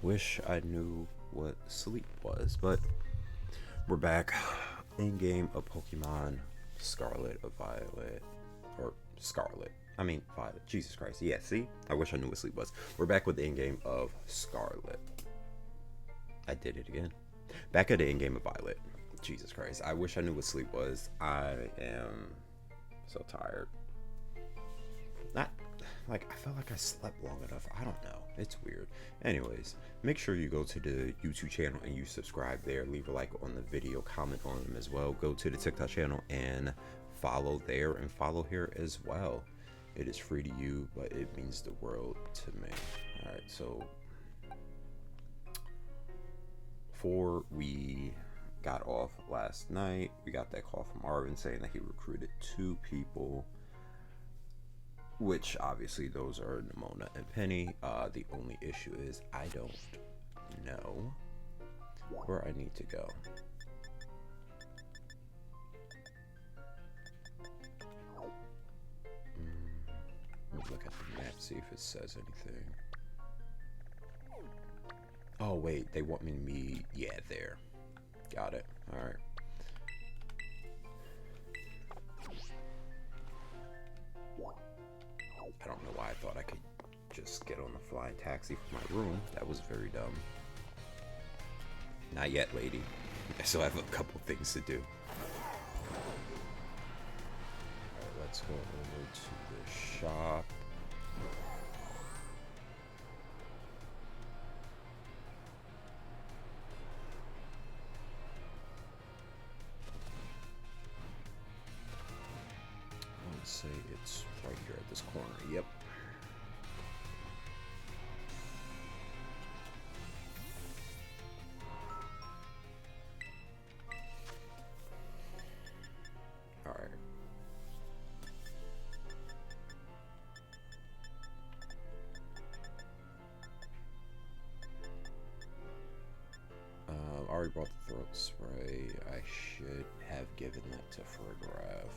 Wish I knew what sleep was, but we're back in game of Pokemon Scarlet or Violet. Or Scarlet. I mean, Violet. Jesus Christ. Yeah, see? I wish I knew what sleep was. We're back with the in game of Scarlet. I did it again. Back at the in game of Violet. Jesus Christ. I wish I knew what sleep was. I am so tired. Not like I felt like I slept long enough. I don't know. It's weird. Anyways, make sure you go to the YouTube channel and you subscribe there. Leave a like on the video, comment on them as well. Go to the TikTok channel and follow there and follow here as well. It is free to you, but it means the world to me. All right, so before we got off last night, we got that call from Marvin saying that he recruited 2 people, which obviously those are Nimona and Penny. The only issue is I don't know where I need to go. Let me look at the map, see if it says anything. Oh wait, they want me to meet, yeah, there. Got it. All right. I don't know why I thought I could just get on the flying taxi from my room. That was very dumb. Not yet, lady. I still have a couple things to do. Alright, let's go over to the shop. Let's say it's right here at this corner. Yep. All right. I already brought the throat spray. I should have given that to Photograph.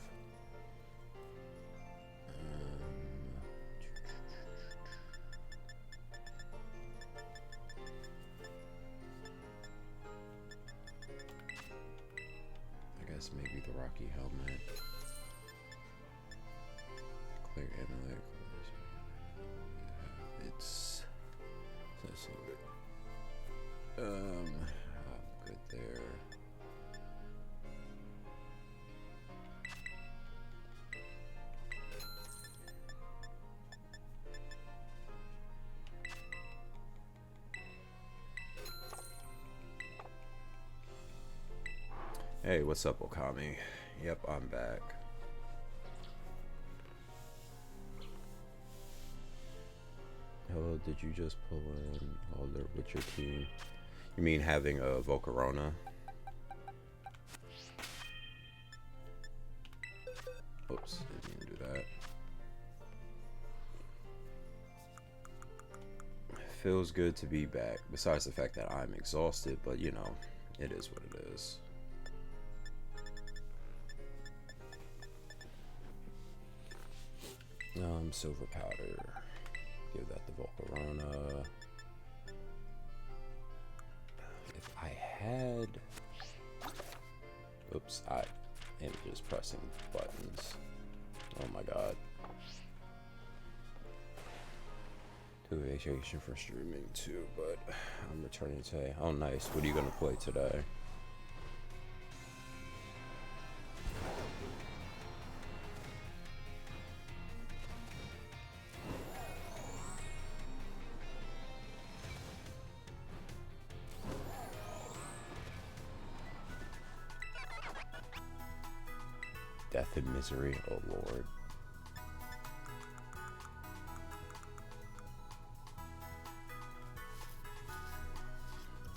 I guess maybe the Rocky helmet. Clear amulet. It's so good. I'm good there. Hey, what's up, Okami? Yep, I'm back. Hello, did you just pull in Alder with your team? You mean having a Volcarona? Oops, didn't even do that. Feels good to be back, besides the fact that I'm exhausted, but you know, it is what it is. Silver powder. Give that the Volcarona. If I had... Oops, I am just pressing buttons. Oh my god. To vacation for streaming too, but I'm returning today. Oh nice. What are you gonna play today? Death and misery, oh lord.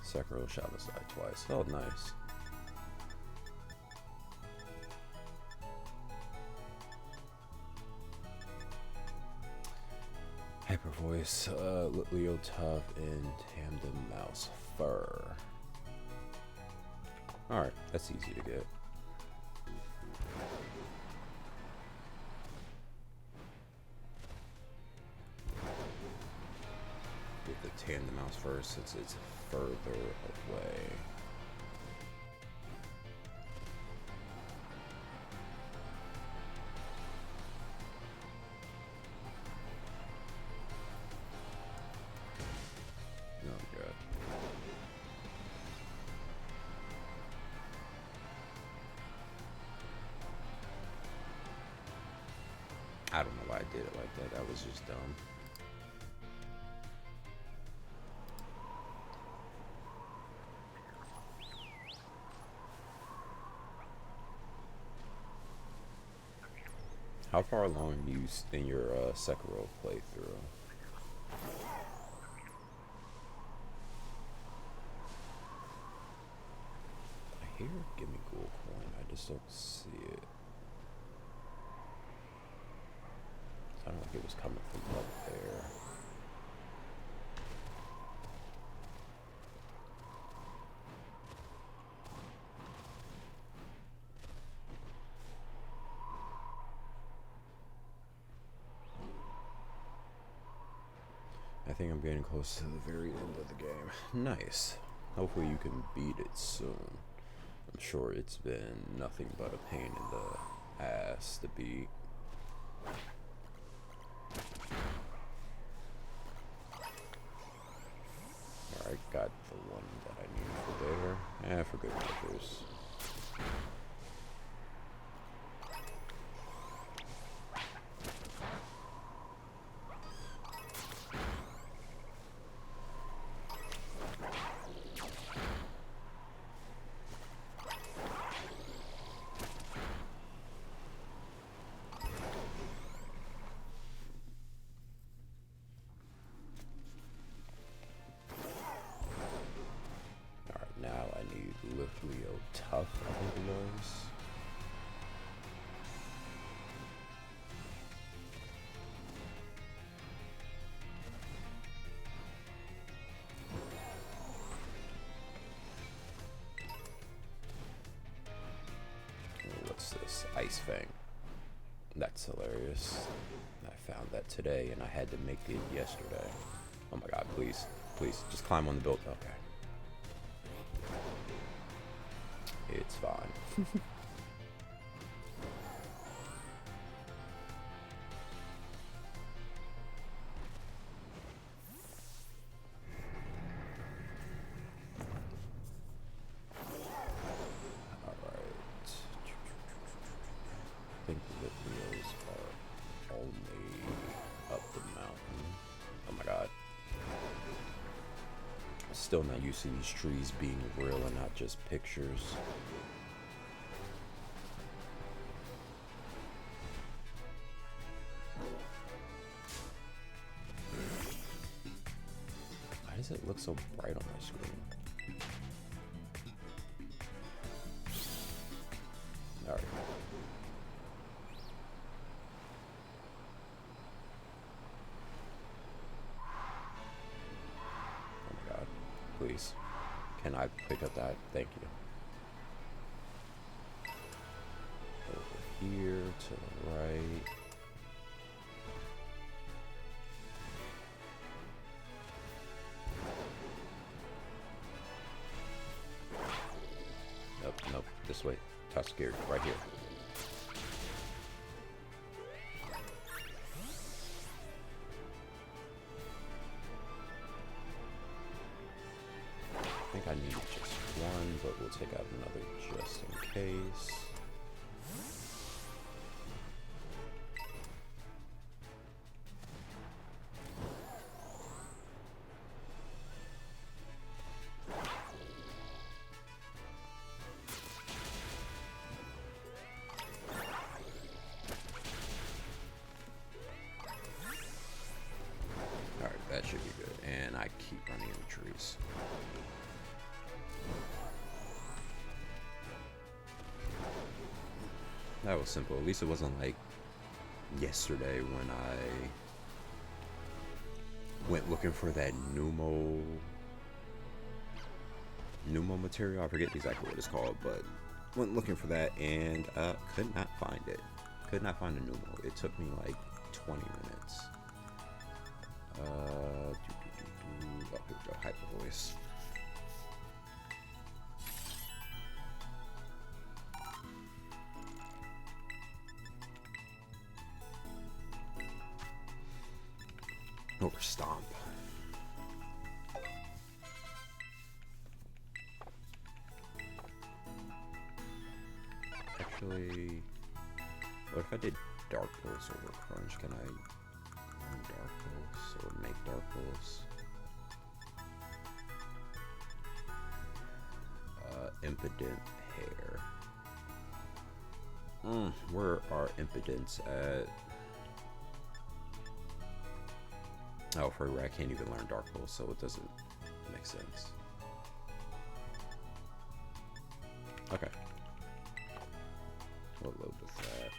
Sekiro Shadows died twice. Oh, nice. Hyper voice, Leo Tough, and Tandem Mouse Fur. Alright, that's easy to get. pan the mouse first since it's further away. Oh god. I don't know why I did it like that. That was just dumb. How far along are you in your Sekiro playthrough? I hear give me gold coin. I just don't see it. Sounded like it was coming from up there. I think I'm getting close to the very end of the game. Nice. Hopefully you can beat it soon. I'm sure it's been nothing but a pain in the ass to beat. Alright, got the one that I need for there. For good measures. Leo Tough, I think it was. What's this? Ice Fang. That's hilarious. I found that today and I had to make it yesterday. Oh my god, please. Please, just climb on the build. Okay. It's fine. Alright. I think the Lithios are only up the mountain. Oh my god. Still not used to these trees being real and not just pictures. Why does it look so bright on my screen? Alright. Please. Can I pick up that? Thank you. Over here to the right. Nope, nope. This way. Tuskegee, right here. I think I need just one, but we'll take out another just in case. Alright, that should be good. And I keep running into trees. That was simple. At least it wasn't like yesterday when I went looking for that pneumo material. I forget exactly what it's called, but went looking for that and could not find it. Could not find a pneumo. It took me like 20 minutes. Okay. Or stomp. Actually, what if I did Dark Pulse over Crunch? Can I learn Dark Pulse or make Dark Pulse? Impident Hair. Where are impidents at? Oh, for I can't even learn Dark Pulse, so it doesn't make sense. Okay. We'll load with that.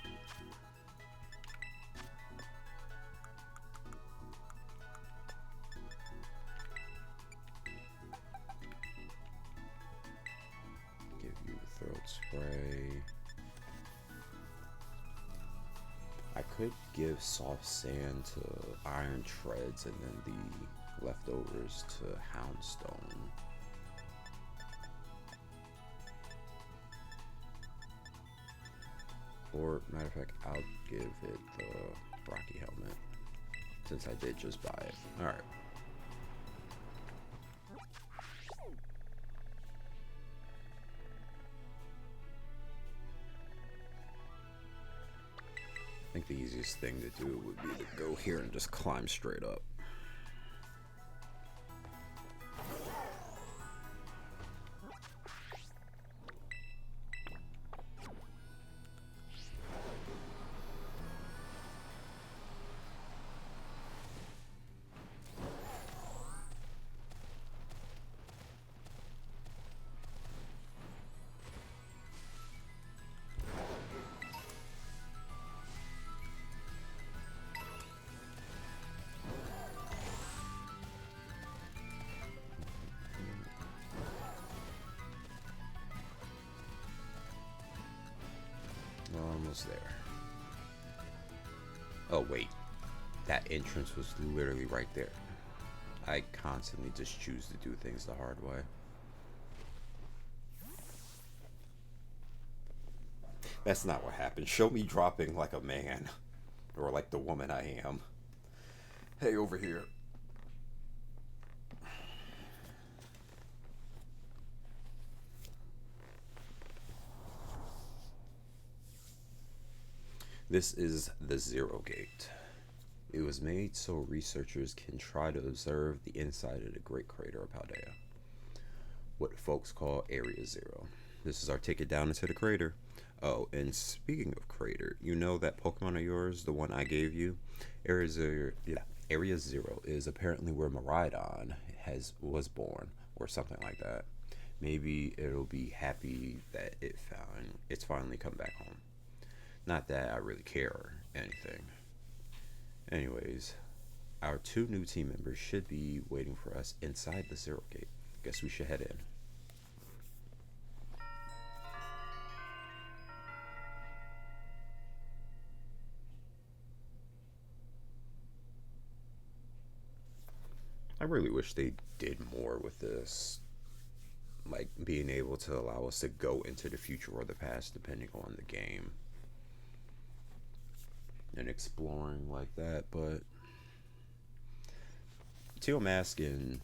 Give you the throat spray. I could give soft sand to iron treads and then the leftovers to houndstone. Or, matter of fact, I'll give it the Rocky helmet, since I did just buy it. Alright. I think the easiest thing to do would be to go here and just climb straight up. Almost there. Oh wait, that entrance was literally right there. I constantly just choose to do things the hard way. That's not what happened. Show me dropping like a man, or like the woman I am. Hey, over here. This is the Zero Gate. It was made so researchers can try to observe the inside of the Great Crater of Paldea, what folks call Area Zero. This is our ticket down into the crater. Oh, and speaking of crater, you know that Pokemon of yours, the one I gave you? Area Zero, yeah, Area Zero is apparently where Miraidon was born, or something like that. Maybe it'll be happy that it's finally come back home. Not that I really care or anything. Anyways, our 2 new team members should be waiting for us inside the Zero Gate. Guess we should head in. I really wish they did more with this. Like being able to allow us to go into the future or the past depending on the game. And exploring like that, but Teal Mask and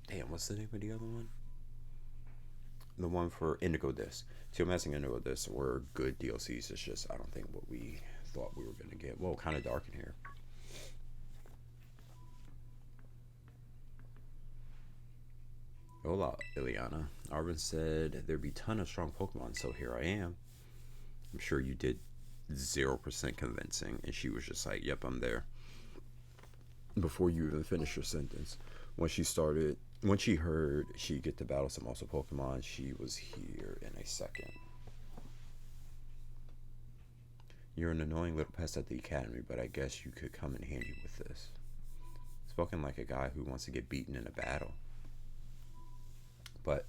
damn, what's the name of the other one? The one for Indigo Disc. Teal Mask and Indigo Disc were good DLCs. It's just I don't think what we thought we were gonna get. Well, kind of dark in here. Hola, Ileana. Arvin said there'd be a ton of strong Pokemon, so here I am. I'm sure you did 0% convincing, and she was just like, yep, I'm there. Before you even finish your sentence. When she heard she'd get to battle some awesome Pokemon, she was here in a second. You're an annoying little pest at the academy, but I guess you could come in handy with this. Spoken like a guy who wants to get beaten in a battle. But,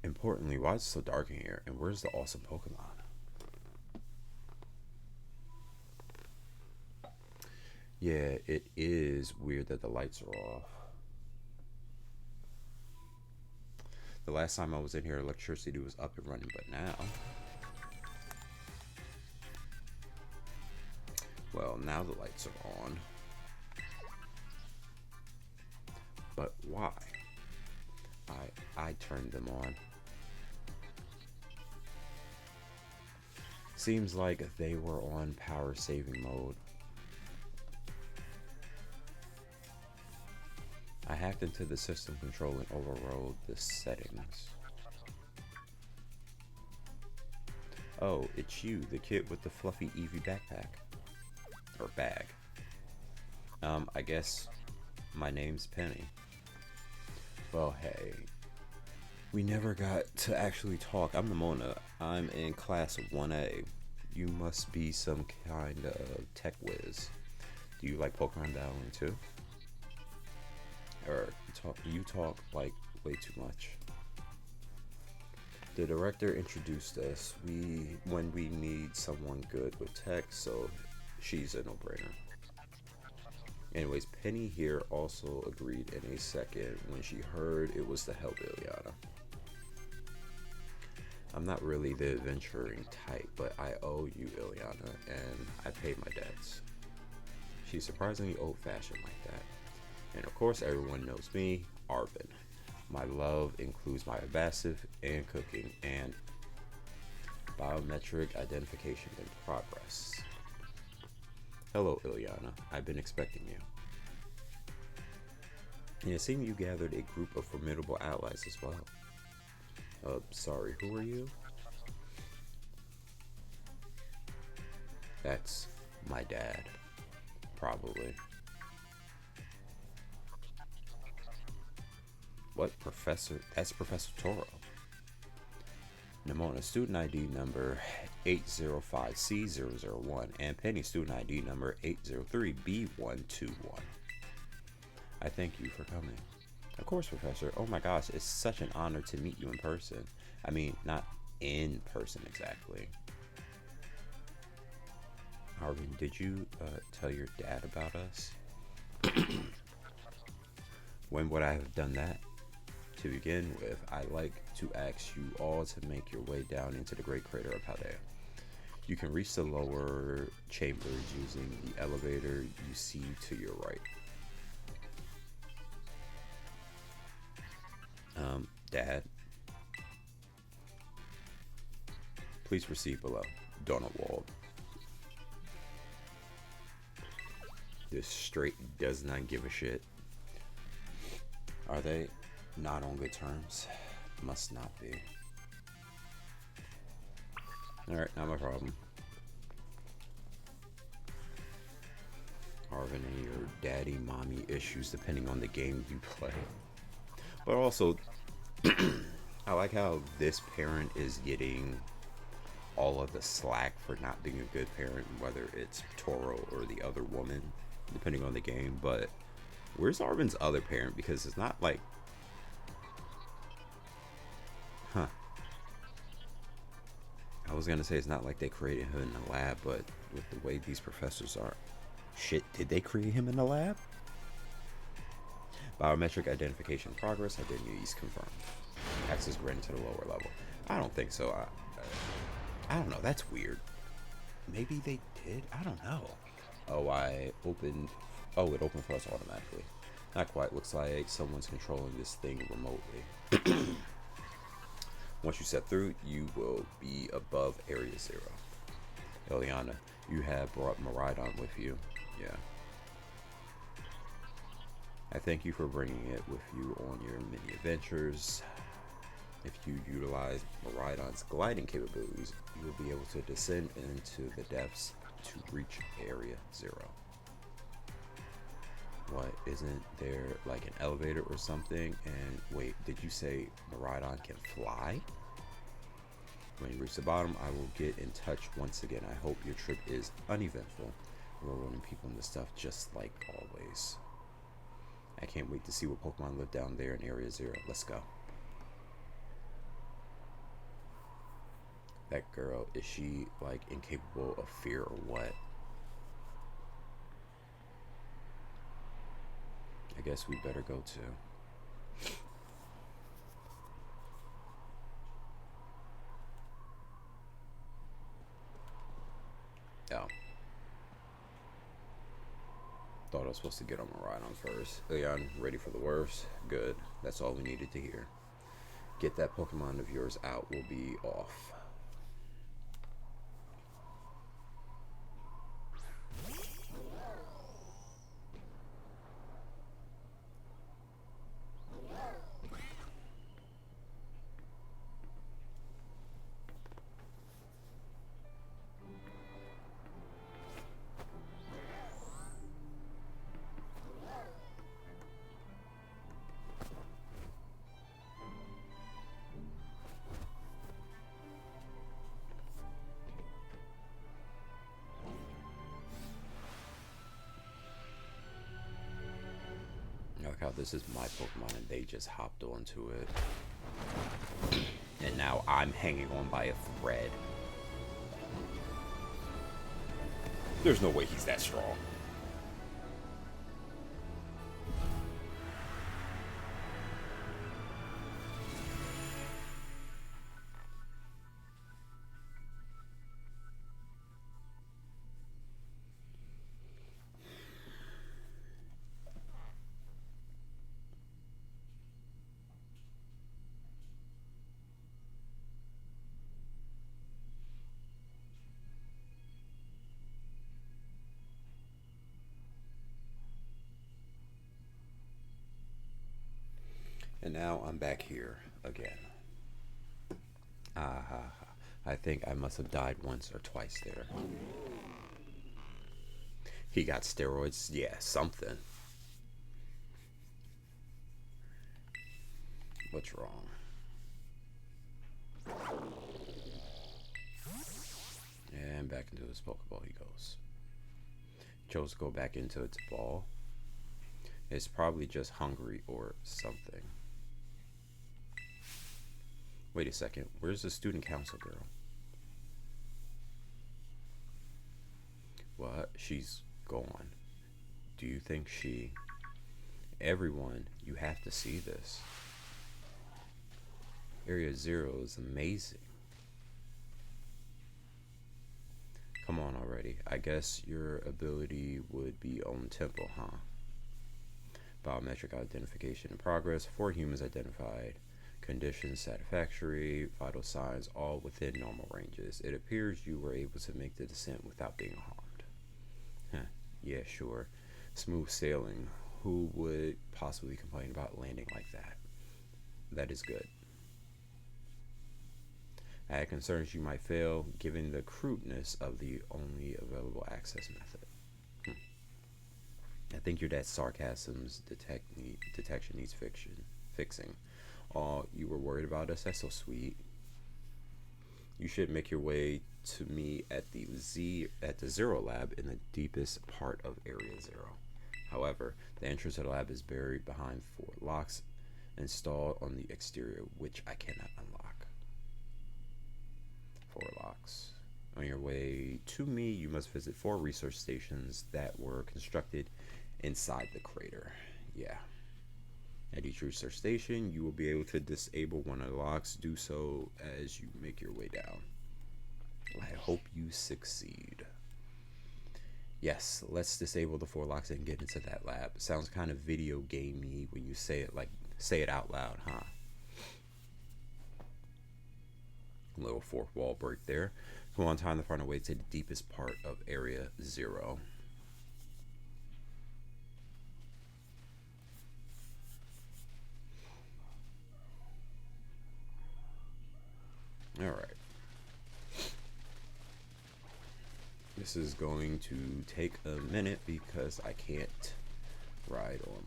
importantly, why is it so dark in here, and where's the awesome Pokemon? Yeah, it is weird that the lights are off. The last time I was in here, electricity was up and running, but now... Well, now the lights are on. But why? I turned them on. Seems like they were on power saving mode. I hacked into the system control and overrode the settings. Oh, it's you, the kid with the fluffy Eevee backpack. Or bag. I guess my name's Penny. Well, hey. We never got to actually talk. I'm Nimona. I'm in class 1A. You must be some kind of tech whiz. Do you like Pokemon battling too? Or you talk like way too much. The director introduced us when we need someone good with tech, so she's a no-brainer. Anyways, Penny here also agreed in a second when she heard it was to help Ileana. I'm not really the adventuring type, but I owe you, Ileana, and I paid my debts. She's surprisingly old-fashioned like that. And of course, everyone knows me, Arvin. My love includes my Abasive and cooking and biometric identification in progress. Hello, Ileana. I've been expecting you. And it seemed you gathered a group of formidable allies as well. Sorry, who are you? That's my dad. Probably. What professor? That's Professor Toro. Nimona, student ID number 805C001 and Penny student ID number 803B121. I thank you for coming. Of course, Professor. Oh my gosh, it's such an honor to meet you in person. I mean, not in person exactly. Arvin, did you tell your dad about us? When would I have done that? To begin with, I'd like to ask you all to make your way down into the Great Crater of Paldea. You can reach the lower chambers using the elevator you see to your right. Dad, please proceed below. Donald Wald. This straight does not give a shit. Are they not on good terms? Must not be. Alright, not my problem. Arvin and your daddy mommy issues depending on the game you play. But also, I like how this parent is getting all of the slack for not being a good parent, whether it's Toro or the other woman, depending on the game. But where's Arvin's other parent? Because it's not like... Huh. I was gonna say it's not like they created him in the lab, but with the way these professors are... Shit, did they create him in the lab? Biometric identification progress. Identities confirmed. Access granted to the lower level. I don't think so. I don't know. That's weird. Maybe they did. I don't know. Oh, I opened. Oh, it opened for us automatically. Not quite. Looks like someone's controlling this thing remotely. Once you step through, you will be above Area 0. Ileana, you have brought Miraidon with you. Yeah. I thank you for bringing it with you on your many adventures. If you utilize Miraidon's gliding capabilities, you will be able to descend into the depths to reach Area 0. What, isn't there like an elevator or something? And wait, did you say Miraidon can fly? When you reach the bottom, I will get in touch once again. I hope your trip is uneventful. We're running people into stuff just like always. I can't wait to see what Pokemon live down there in Area 0. Let's go. That girl, is she like incapable of fear or what? I guess we better go too. Oh. Thought I was supposed to get on my ride on first. Leon, ready for the worst? Good. That's all we needed to hear. Get that Pokemon of yours out. We'll be off. I like how this is my Pokemon and they just hopped onto it. And now I'm hanging on by a thread. There's no way he's that strong. And now I'm back here again. Ah, I think I must have died once or twice there. He got steroids? Yeah, something. What's wrong? And back into his Pokeball he goes. Chose to go back into its ball. It's probably just hungry or something. Wait a second, where's the student council girl? What? She's gone. Do you think she... Everyone, you have to see this. Area 0 is amazing. Come on already. I guess your ability would be on tempo, huh? Biometric identification in progress. 4 humans identified. Conditions satisfactory. Vital signs all within normal ranges. It appears you were able to make the descent without being harmed. Huh. Yeah, sure. Smooth sailing. Who would possibly complain about landing like that? That is good. I had concerns you might fail, given the crudeness of the only available access method. I think your dad's sarcasm's detection needs fixing. Oh, you were worried about us? That's so sweet. You should make your way to me at the Zero Lab in the deepest part of Area 0. However, the entrance to the lab is buried behind 4 locks installed on the exterior, which I cannot unlock. 4 locks. On your way to me, you must visit 4 research stations that were constructed inside the crater. Yeah. At each research station, you will be able to disable one of the locks. Do so as you make your way down. I hope you succeed. Yes, let's disable the 4 locks and get into that lab. It sounds kind of video gamey when you say it out loud, huh? Little 4th wall break there. Come on, time to find a way to the deepest part of Area 0. Alright. This is going to take a minute because I can't ride on.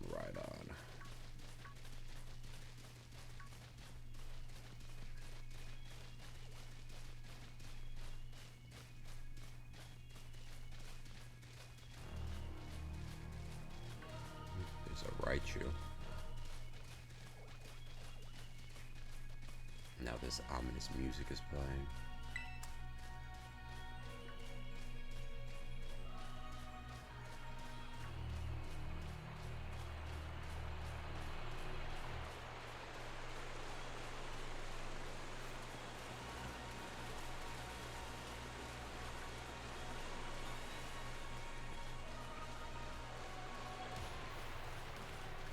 There's a Raichu. Now this ominous music is playing.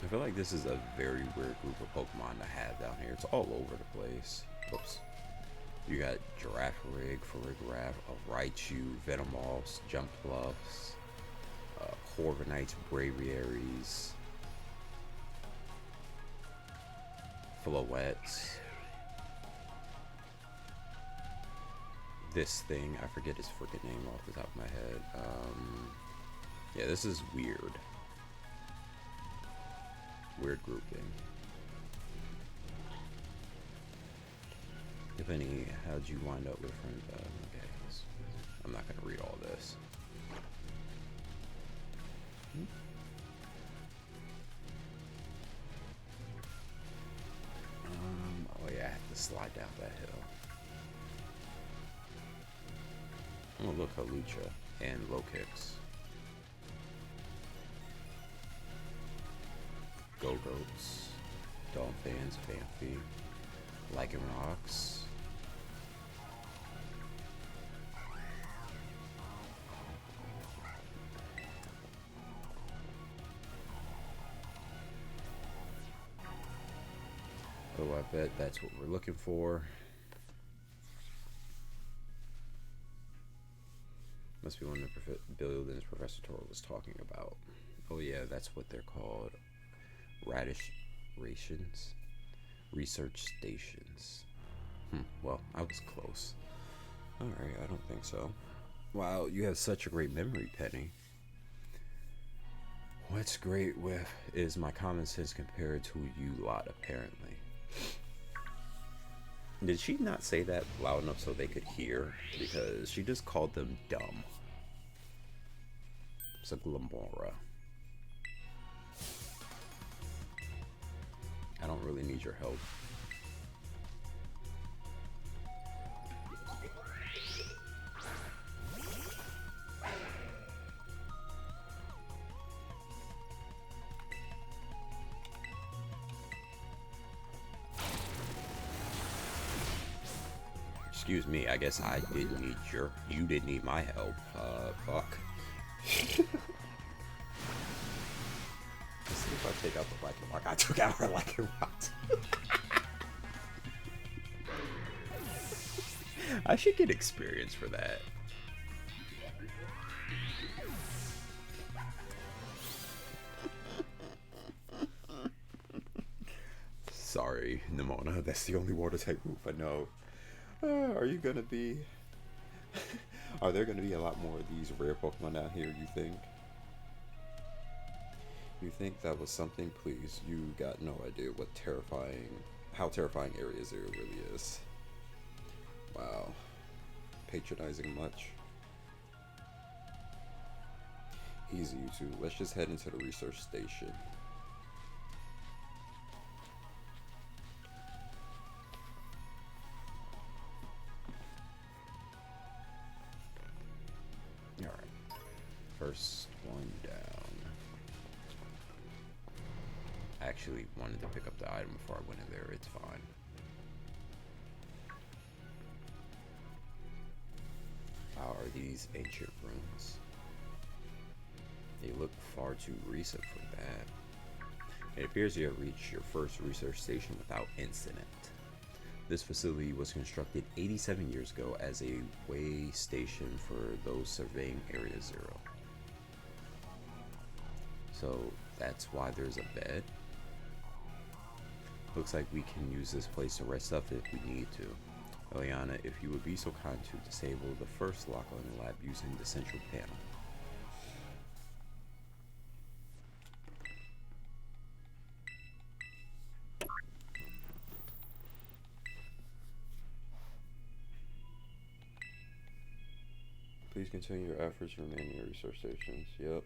I feel like this is a very weird group of Pokemon to have down here. It's all over the place. Oops. You got Girafarig, Farigiraf, a Raichu, Venomoths, Jumpluffs, Corviknights, Braviaries, Floettes. This thing, I forget his freaking name off the top of my head. Yeah, this is weird. Weird grouping. If any, how'd you wind up with friends? Okay, I'm not gonna read all this. Oh yeah, I have to slide down that hill. Oh look, Halucha and low kicks. Go-Goats, Dolphins, Fanfi, Lycanrocs. Oh, I bet that's what we're looking for. Must be one of the buildings Professor Toro was talking about. Oh yeah, that's what they're called. Radish rations. Research stations. Well, I was close. Alright, I don't think so. Wow, you have such a great memory, Penny. What's great with is my common sense compared to you lot, apparently. Did she not say that loud enough so they could hear? Because she just called them dumb. It's a Glamora. I don't really need your help. Excuse me, I guess I didn't need you didn't need my help. Fuck. Let's see if I take out the Lycanroc. I took out her Lycanroc. I should get experience for that. Sorry, Nimona, that's the only water type move I know. Are you gonna be... Are there gonna be a lot more of these rare Pokemon out here, you think? You think that was something? Please, you got no idea what how terrifying Area Zero really is. Wow. Patronizing much? Easy, you two. Let's just head into the research station. Alright. First one down. I actually wanted to pick up the item before I went in there. It's fine. How are these ancient ruins? They look far too recent for that. It appears you have reached your first research station without incident. This facility was constructed 87 years ago as a way station for those surveying Area Zero. So that's why there's a bed. Looks like we can use this place to rest up if we need to. Eliana, if you would be so kind to disable the first lock on the lab using the central panel. Please continue your efforts to remain in your research stations. Yep.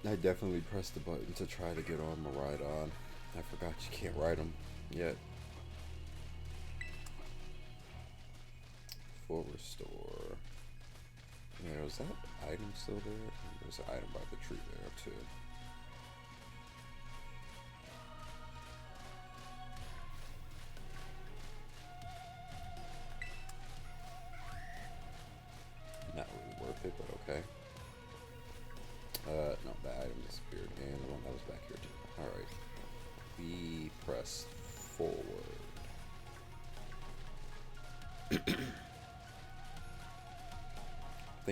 I definitely pressed the button to try to get on Miraidon. I forgot you can't ride them yet. Full restore. Yeah, was that item still there? There's an item by the tree there too.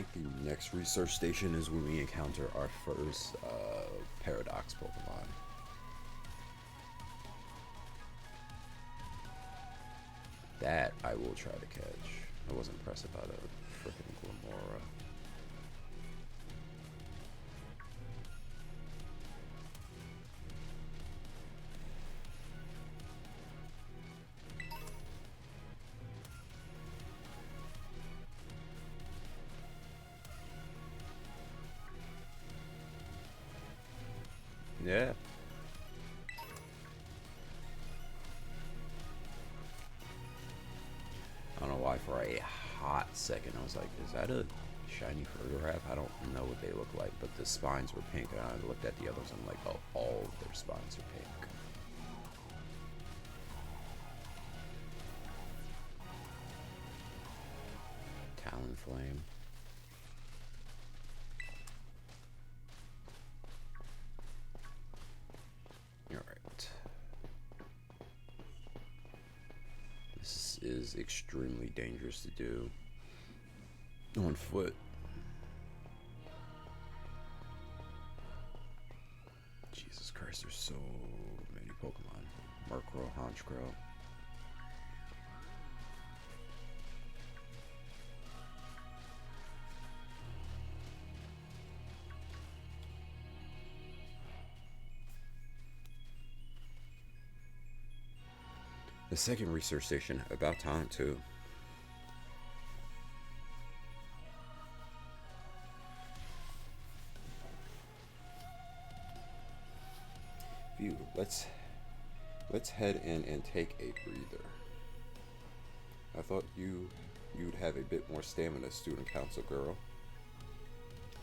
think the next research station is when we encounter our first Paradox Pokemon. That I will try to catch. I was impressed about a freaking Glamora. Yeah. I don't know why for a hot second I was like, is that a shiny Ferrowrap? I don't know what they look like, but the spines were pink, and I looked at the others and I'm like, oh, all of their spines are pink. Talonflame. Alright. This is extremely dangerous to do on foot. Jesus Christ, there's so many Pokemon. Murkrow, Honchkrow. The second research station, about time too. Phew, let's head in and take a breather. I thought you'd have a bit more stamina, student council girl.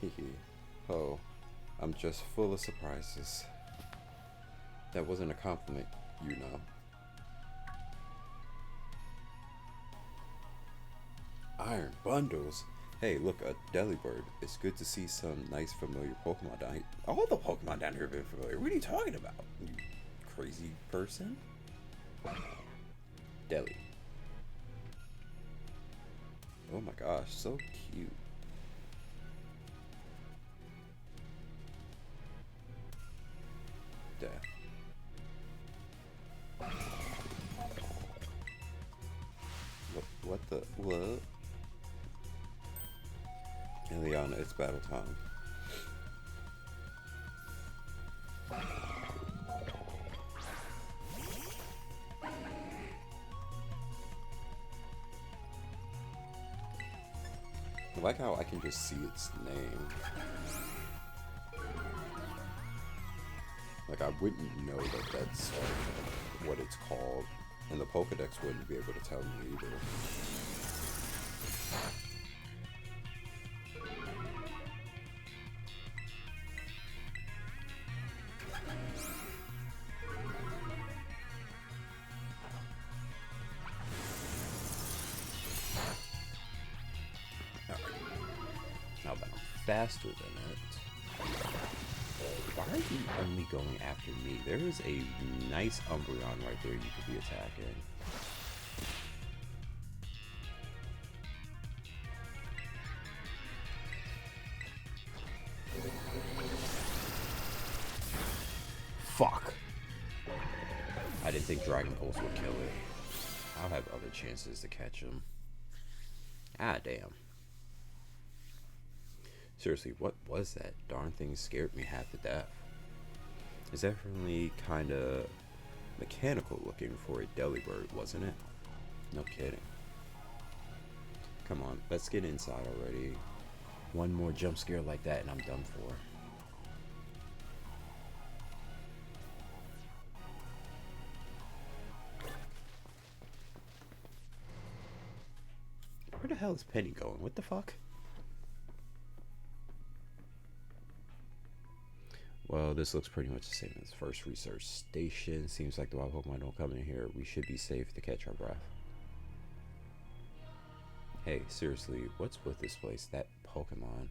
Hehe. Oh, I'm just full of surprises. That wasn't a compliment, you know. Iron bundles? Hey, look, a Delibird. It's good to see some nice familiar Pokemon down here. All the Pokemon down here have been familiar. What are you talking about, you crazy person? Deli. Oh my gosh, so cute. Damn. What the? What? Ileana, it's battle time. I like how I can just see its name. Like, I wouldn't know that that's what it's called, and the Pokedex wouldn't be able to tell me either. Now that I'm faster than it, why are you only going after me? There is a nice Umbreon right there you could be attacking. Fuck! I didn't think Dragon Pulse would kill it. I'll have other chances to catch him. Ah, damn. Seriously, what was that? Darn thing scared me half to death. It's definitely kind of mechanical looking for a Delibird, wasn't it? No kidding. Come on, let's get inside already. One more jump scare like that and I'm done for. Where the hell is Penny going? What the fuck? Well, this looks pretty much the same as the first research station. Seems like the wild Pokemon don't come in here. We should be safe to catch our breath. Hey, seriously, what's with this place? That Pokemon?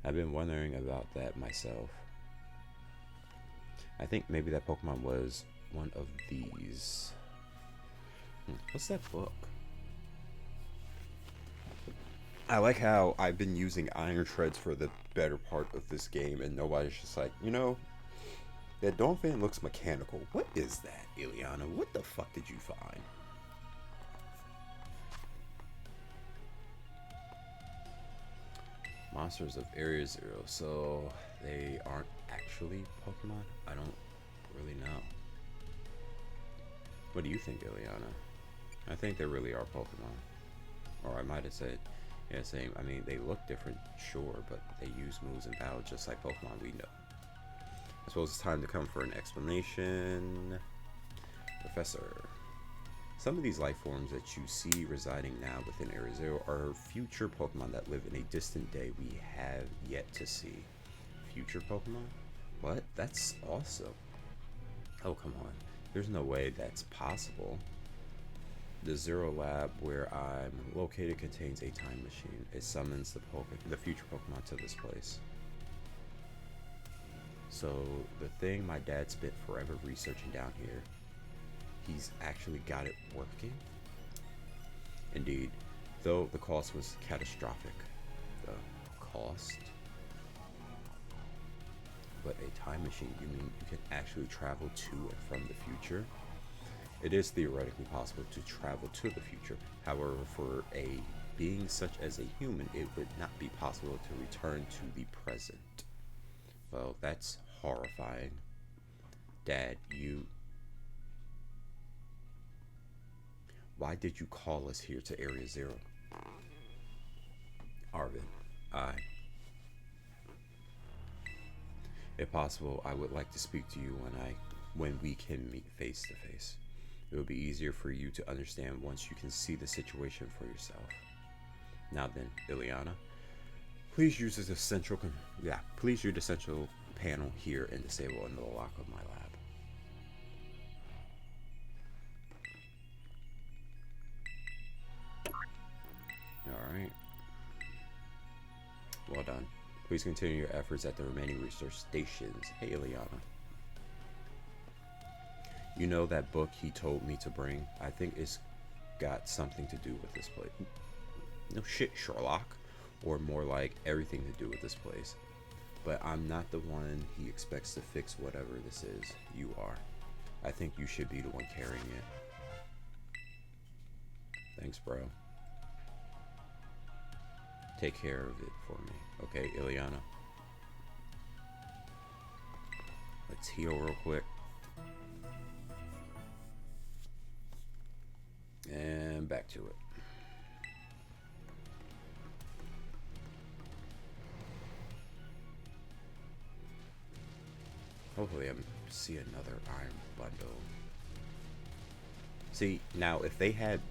I've been wondering about that myself. I think maybe that Pokemon was one of these. What's that book? I like how I've been using iron shreds for the better part of this game, and nobody's just like, that Dolphin looks mechanical. What is that, Ileana? What the fuck did you find? Monsters of Area Zero. So they aren't actually Pokemon? I don't really know. What do you think, Ileana? I think they really are Pokemon. Or I might have said, yeah, same. I mean, they look different, sure, but they use moves and battle just like Pokemon we know. I suppose it's time to come for an explanation. Professor. Some of these life forms that you see residing now within Area Zero are future Pokemon that live in a distant day we have yet to see. Future Pokemon? What? That's awesome. Oh, come on. There's no way that's possible. The Zero Lab where I'm located contains a time machine. It summons the future Pokemon to this place. So the thing my dad spent forever researching down here, he's actually got it working? Indeed, though the cost was catastrophic. The cost? But a time machine, you mean you can actually travel to and from the future? It is theoretically possible to travel to the future. However, for a being such as a human, it would not be possible to return to the present. Well, that's horrifying. Dad, why did you call us here to Area Zero? Arvin, if possible, I would like to speak to you when we can meet face to face. It will be easier for you to understand once you can see the situation for yourself. Now then, Ileana, please use the central panel here and disable another lock of my lab. Alright. Well done. Please continue your efforts at the remaining research stations. Hey, Ileana. You know that book he told me to bring? I think it's got something to do with this place. No shit, Sherlock. Or more like everything to do with this place. But I'm not the one he expects to fix whatever this is. You are. I think you should be the one carrying it. Thanks, bro. Take care of it for me. Okay, Ileana? Let's heal real quick. And back to it. Hopefully I see another iron bundle. See, now if they had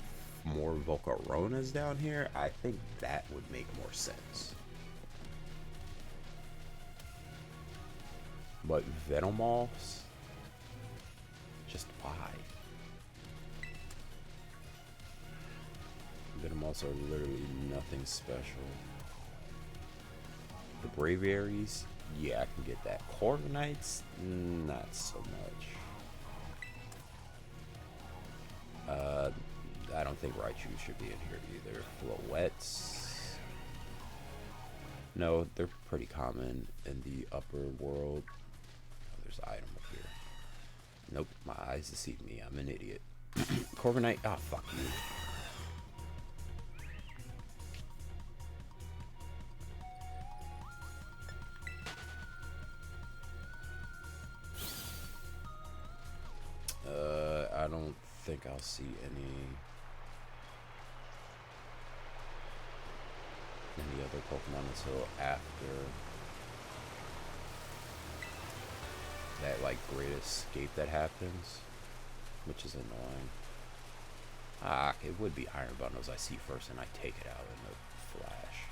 more Volcaronas down here, I think that would make more sense. But Venomoths? Just why? Venomoths are literally nothing special. The Braviaries? Yeah, I can get that. Corviknights? Not so much. I don't think Raichu should be in here either. Floettes? No, they're pretty common in the upper world. Oh, there's an item up here. Nope, my eyes deceive me. I'm an idiot. Corviknight? Ah, oh, fuck you. I don't think I'll see any other Pokemon until after that great escape that happens, which is annoying. It would be Iron Bundles I see first, and I take it out in a flash.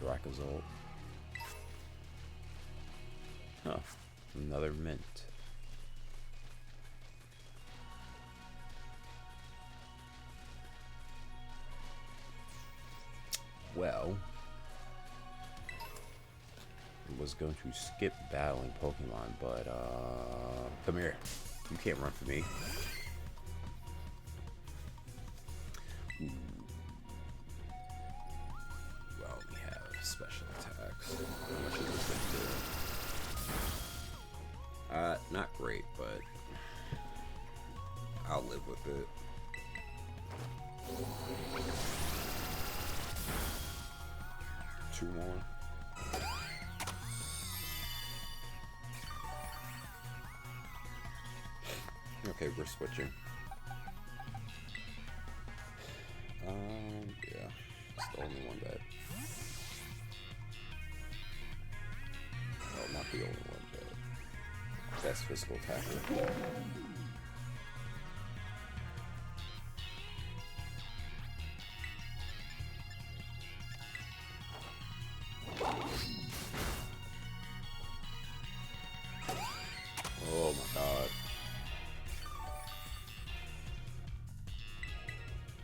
Dracozolt. Oh, another mint. Well, I was going to skip battling Pokemon, but come here. You can't run from me. special attacks. How much is this thing do? Not great, but I'll live with it. Two more. Okay, we're switching. Yeah, it's the only one that. Well, not the only one, but best physical attacker. Oh my god.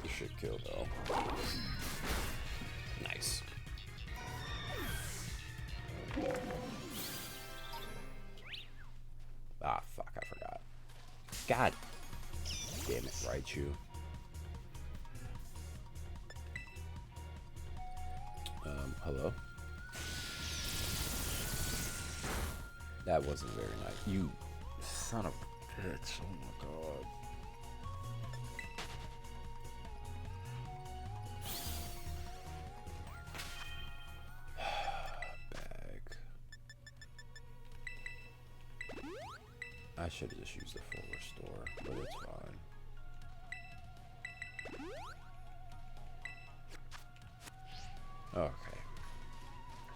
This should kill though. Nice. Ah, fuck, I forgot. God damn it, Raichu. Hello? That wasn't very nice. You son of a bitch. Oh my god. Bag. I should have just used the full restore, but it's fine. Okay.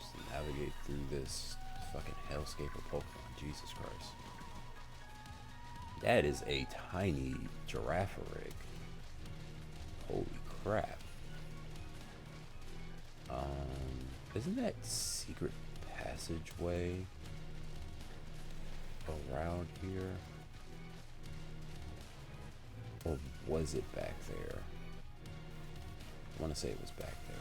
Just navigate through this fucking hellscape of Pokemon. Jesus Christ. That is a tiny Girafarig. Holy crap. Isn't that secret passageway around here? Or was it back there? I want to say it was back there.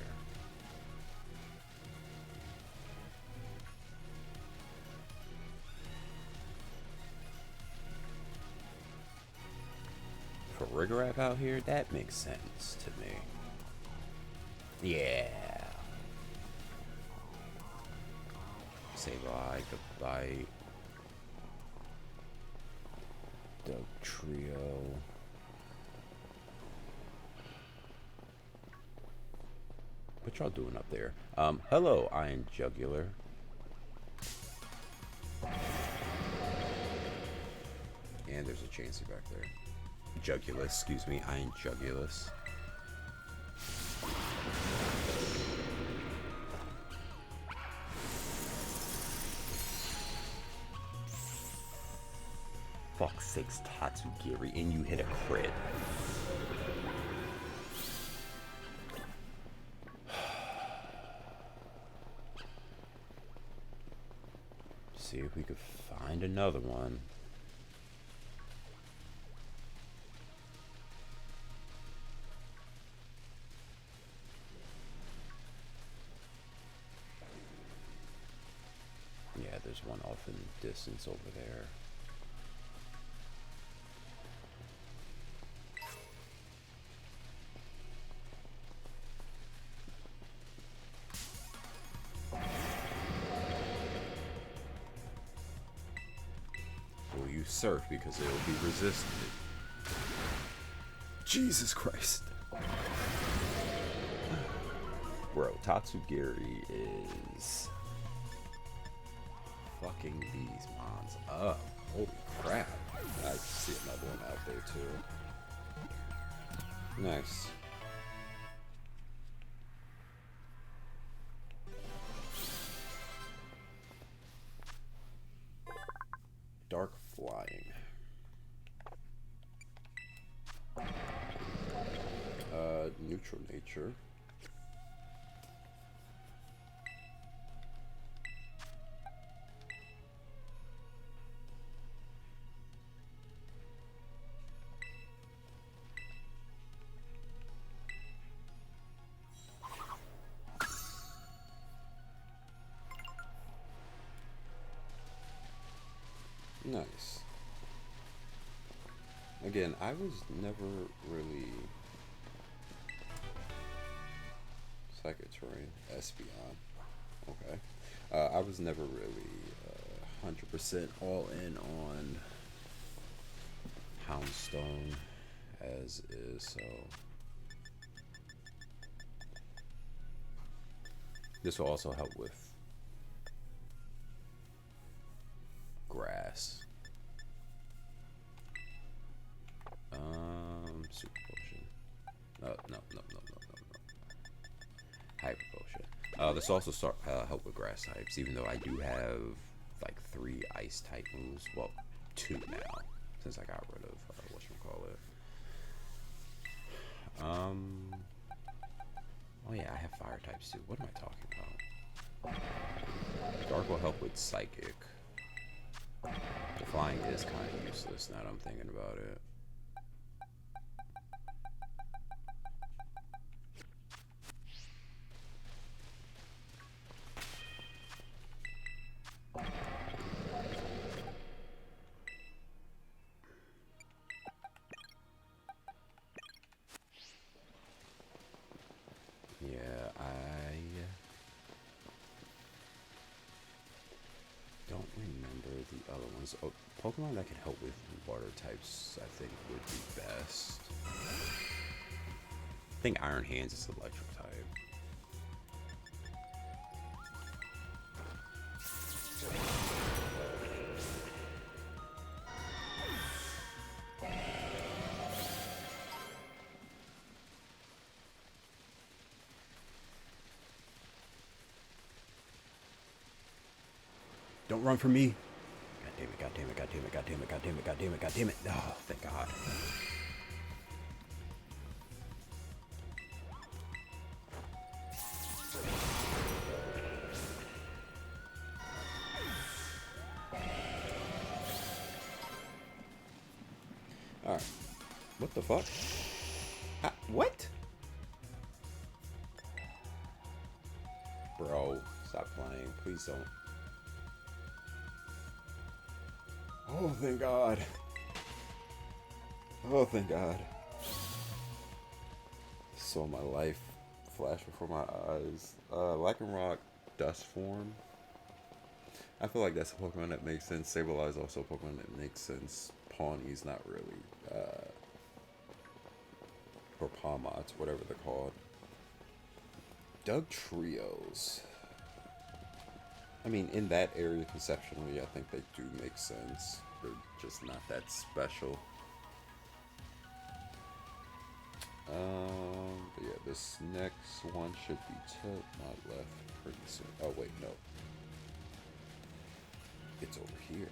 For Rigorak out here, that makes sense to me. Yeah. Say bye, goodbye. Doug Trio. What y'all doing up there? Hello, Iron Jugular. And there's a Chansey back there. Jugulus, excuse me, Iron Jugulus. Fuck sakes, Tatsugiri, and you hit a crit. See if we could find another one. Yeah, there's one off in the distance over there. Will you surf because it will be resisted? Jesus Christ. Bro, Tatsugiri is fucking these mons up. Holy crap. I see another one out there too. Nice. Dark flying. Neutral nature. Nice. Again, I was never really Psychic Terrain, Espeon. was never really 100% all in on Houndstone as is, so this will also help with grass. Super potion. No. Hyper potion. This also help with grass types, even though I do have like 3 ice type moves. Well, 2 now, since I got rid of whatchamacallit. Oh yeah, I have fire types too. What am I talking about? Dark will help with psychic. The flying is kind of useless now that I'm thinking about it. Yeah, I don't remember the other ones. Oh, Pokemon that can help with water types, I think, would be best. I think Iron Hands is electric type. Don't run from me. God damn it, god damn it, god damn it, god damn it, god damn it, god damn it, god damn it. Oh, thank God. Alright. What the fuck? What? Bro, stop playing. Please don't. Oh, thank God. Oh, thank God. Saw my life flash before my eyes. Lycanroc Dust Form. I feel like that's a Pokemon that makes sense. Sableye is also a Pokemon that makes sense. Pawnee's not really. Or Pawmots, whatever they're called. Doug Trios. I mean, in that area conceptually, I think they do make sense. They're just not that special. But yeah, this next one should be to my left pretty soon. Oh wait, no. It's over here.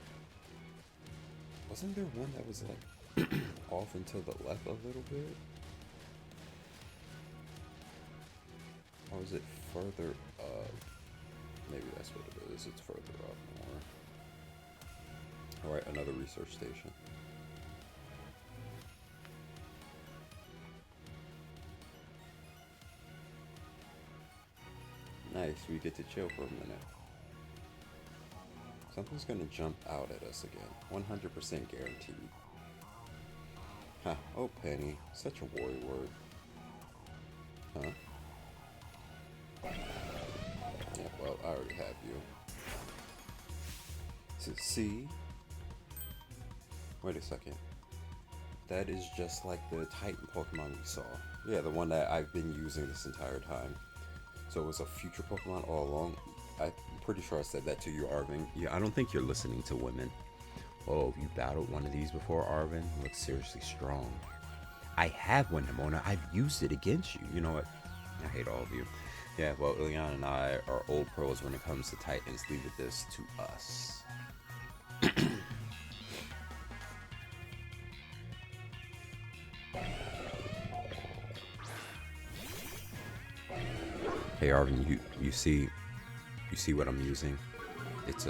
Wasn't there one that was like off and to the left a little bit? Or is it further up? Maybe that's what it is. It's further up more. Alright, another research station. Nice, we get to chill for a minute. Something's gonna jump out at us again. 100% guaranteed. Huh, oh Penny. Such a worry word. Huh? Yeah, well, I already have you. So, see? Wait a second. That is just like the Titan Pokemon we saw. Yeah, the one that I've been using this entire time. So it was a future Pokemon all along. I'm pretty sure I said that to you, Arvin. Yeah, I don't think you're listening to women. Oh, have you battled one of these before, Arvin? You look seriously strong. I have one, Nimona. I've used it against you. You know what? I hate all of you. Yeah, well, Ileana and I are old pros when it comes to Titans. Leave this to us. Hey Arvin, you see what I'm using? It's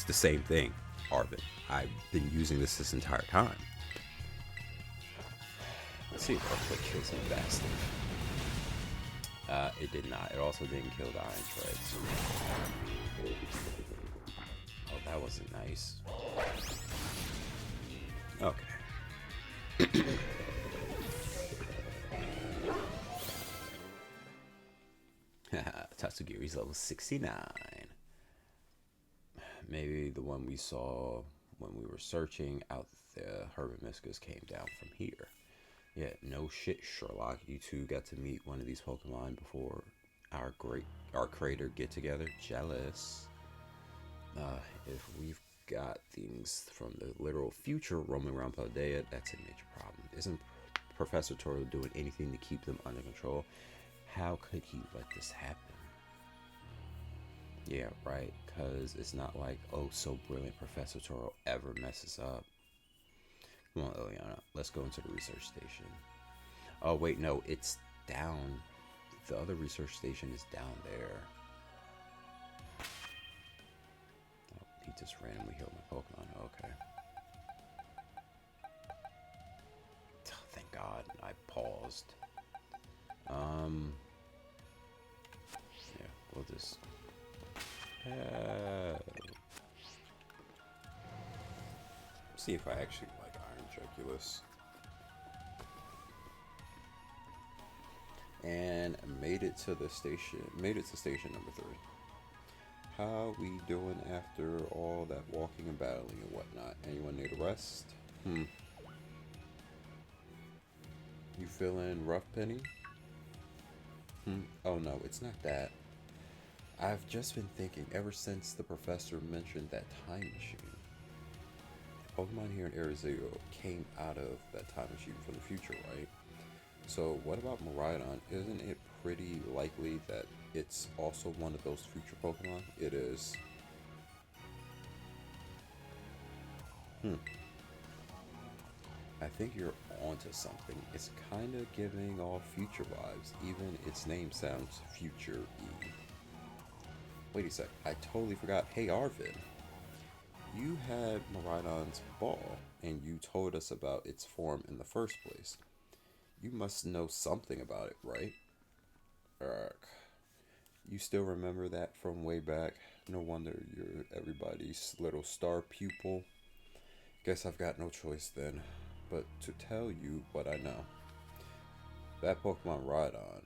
the same thing, Arvin. I've been using this entire time. Let's see if Earthquake kills him faster. It did not. It also didn't kill the Iron Treads. Oh, that wasn't nice. Okay. Tatsugiri's level 69. Maybe the one we saw when we were searching out the Herbatiscus came down from here. Yeah, no shit, Sherlock. You two got to meet one of these Pokemon before our crater get together. Jealous. If we've got things from the literal future roaming around Paldea, that's a major problem. Isn't Professor Toro doing anything to keep them under control? How could he let this happen? Yeah, right, because it's not like, oh, so brilliant Professor Toro ever messes up. Come on, Liliana, let's go into the research station. Oh, wait, no, it's down. The other research station is down there. Oh, he just randomly healed my Pokemon. Okay. Oh, thank God, I paused. Yeah, we'll just... see if I actually like Iron Jeculus. And made it to the station. Made it to station number 3. How we doing after all that walking and battling and whatnot? Anyone need a rest? You feeling rough, Penny? Oh no, it's not that. I've just been thinking ever since the professor mentioned that time machine. Pokemon here in Arizona came out of that time machine from the future, right? So what about Miraidon? Isn't it pretty likely that it's also one of those future Pokemon? It is. I think you're onto something. It's kind of giving off future vibes. Even its name sounds future-y. Wait a sec, I totally forgot. Hey Arvin, you had Miraidon's ball, and you told us about its form in the first place. You must know something about it, right? You still remember that from way back? No wonder you're everybody's little star pupil. Guess I've got no choice then, but to tell you what I know. That Pokemon Rhydon,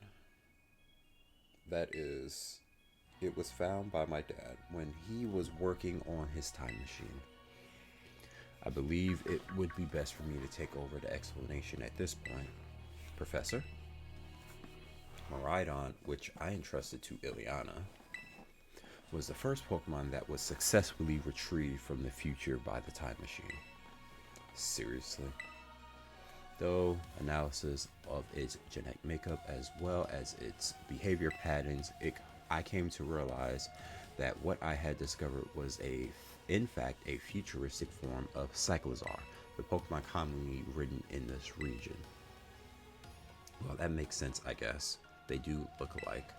it was found by my dad when he was working on his time machine. I believe it would be best for me to take over the explanation at this point. Professor? Miraidon, which I entrusted to Ileana, was the first Pokemon that was successfully retrieved from the future by the time machine. Seriously? Though analysis of its genetic makeup as well as its behavior patterns, I came to realize that what I had discovered was in fact a futuristic form of Cyclizar, the Pokemon commonly ridden in this region. Well, that makes sense, I guess. They do look alike.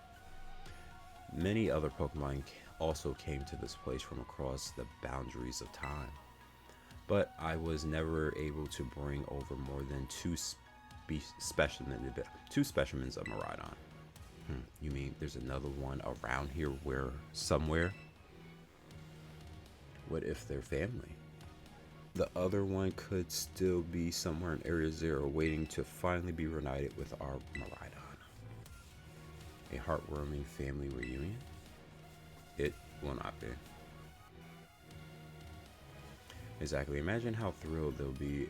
Many other Pokemon also came to this place from across the boundaries of time, but I was never able to bring over more than two specimens of Miraidon. You mean there's another one around here somewhere? What if they're family? The other one could still be somewhere in Area Zero waiting to finally be reunited with our Miraidon. A heartwarming family reunion? It will not be. Exactly. Imagine how thrilled they'll be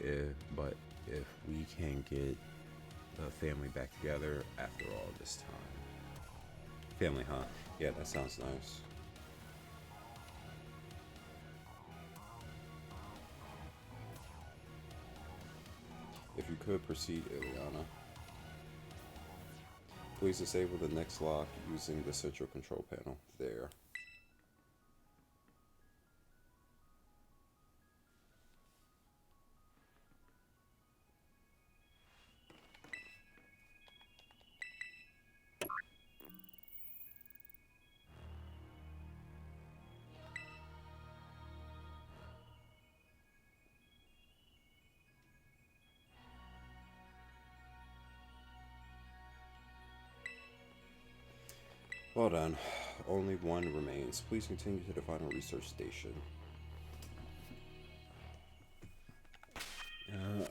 if we can get the family back together after all this time. Family, huh? Yeah, that sounds nice. If you could proceed, Ileana. Please disable the next lock using the central control panel. There. Well done. Only one remains. Please continue to the final research station. Alright.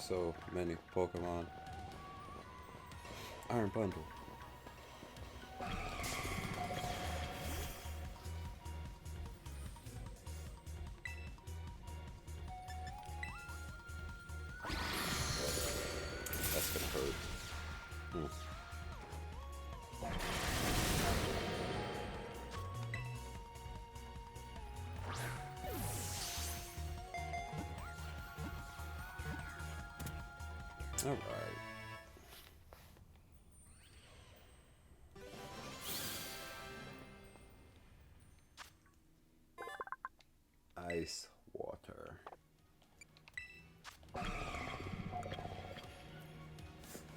so many Pokemon. Iron Bundle. That's gonna hurt. Alright. Ice water.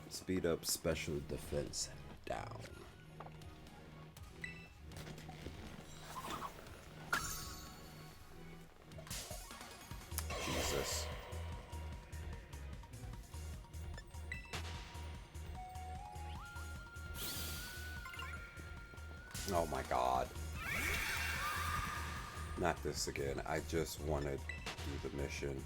Speed up special defense down. Jesus. Oh my god. Not this again. I just want to do the mission.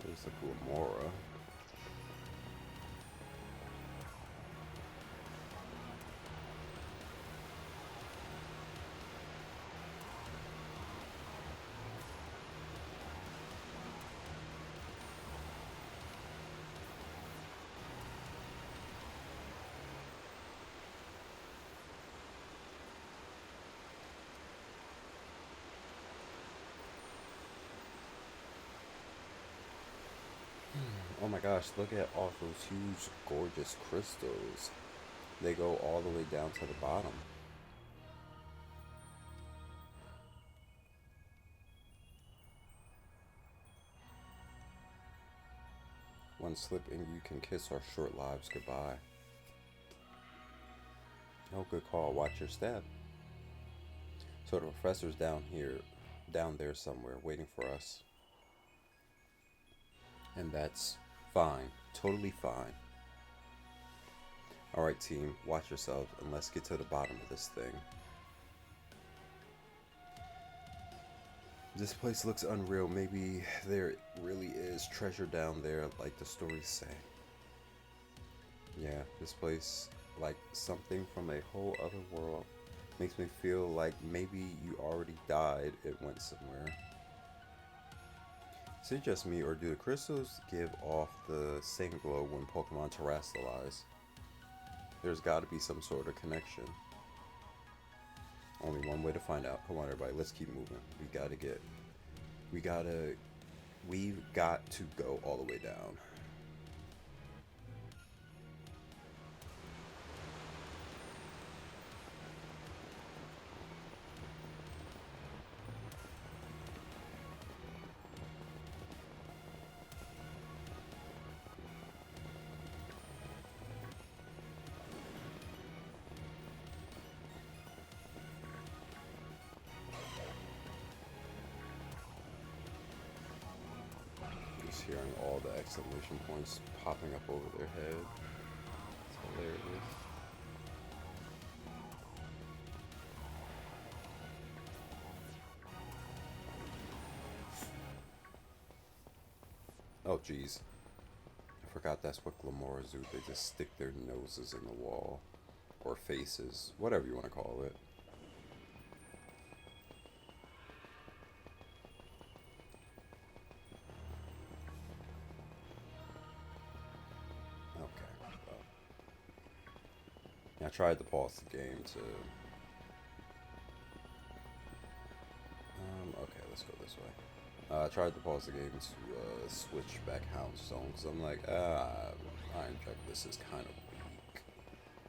There's the Glamora. Oh my gosh, look at all those huge, gorgeous crystals. They go all the way down to the bottom. One slip and you can kiss our short lives goodbye. Oh, good call. Watch your step. So the professor's down there somewhere, waiting for us. And that's fine. Totally fine. Alright, team. Watch yourselves and let's get to the bottom of this thing. This place looks unreal. Maybe there really is treasure down there like the stories say. Yeah, this place, like something from a whole other world, makes me feel like maybe you already died. It went somewhere. Is it just me, or do the crystals give off the same glow when Pokemon terrestrialize? There's got to be some sort of connection. Only one way to find out. Come on, everybody, let's keep moving. We've got to go all the way down. Hearing all the exclamation points popping up over their head. It's hilarious. Oh geez. I forgot that's what Glamoras do. They just stick their noses in the wall. Or faces. Whatever you want to call it. I tried to pause the game to... okay, let's go this way. I tried to pause the game to switch back Houndstone, because I'm like, Iron Check, this is kind of weak.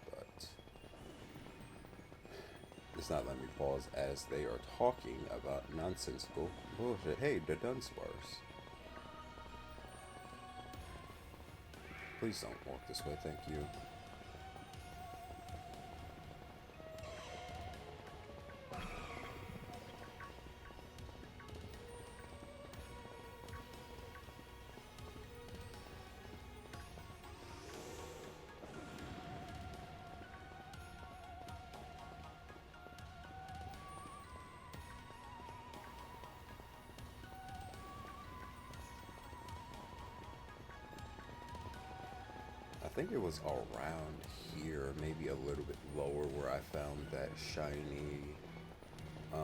But... it's not letting me pause as they are talking about nonsensical bullshit. Hey, the Dunsparce. Please don't walk this way, thank you. think it was around here, maybe a little bit lower, where I found that shiny. Um,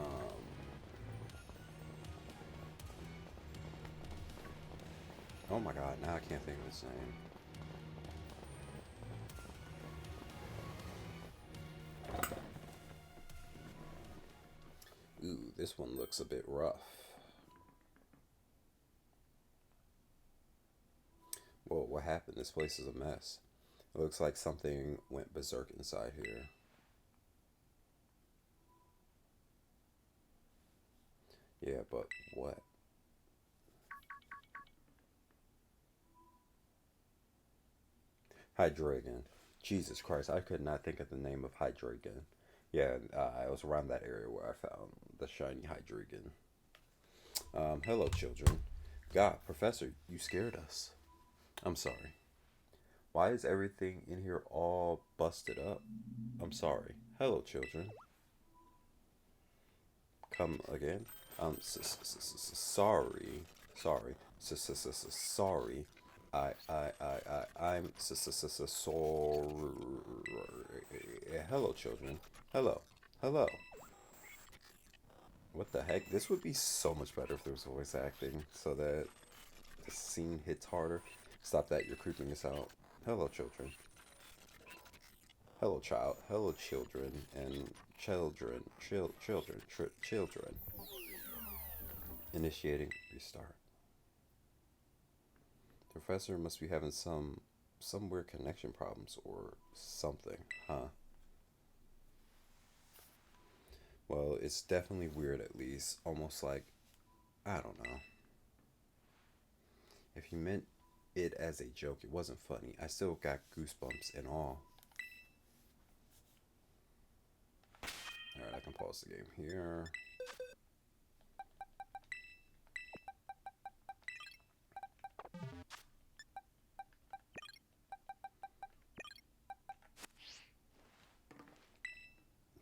oh my god, now I can't think of its name. Ooh, this one looks a bit rough. Whoa, what happened? This place is a mess. It looks like something went berserk inside here. Yeah, but what? Hydreigon. Jesus Christ, I could not think of the name of Hydreigon. Yeah, I was around that area where I found the shiny Hydreigon. Hello, children. God, Professor, you scared us. I'm sorry. Why is everything in here all busted up? I'm sorry. Hello, children. Come again? Sorry. Sorry. Sorry. I'm sorry. Hello, children. Hello. Hello. What the heck? This would be so much better if there was voice acting so that the scene hits harder. Stop that, you're creeping us out. Hello, children. Hello, child. Hello, children. And children. Initiating restart. The professor must be having some weird connection problems or something, huh? Well, it's definitely weird at least. Almost like, I don't know. If you meant it as a joke, it wasn't funny. I still got goosebumps and all. Alright, I can pause the game here.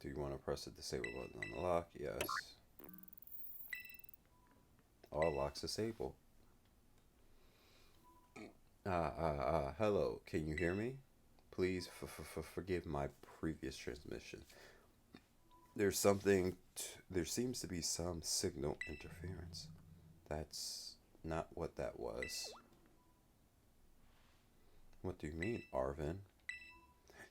Do you want to press the disable button on the lock? Yes. All locks disabled. Hello. Can you hear me? Please forgive my previous transmission. There seems to be some signal interference. That's not what that was. What do you mean, Arvin?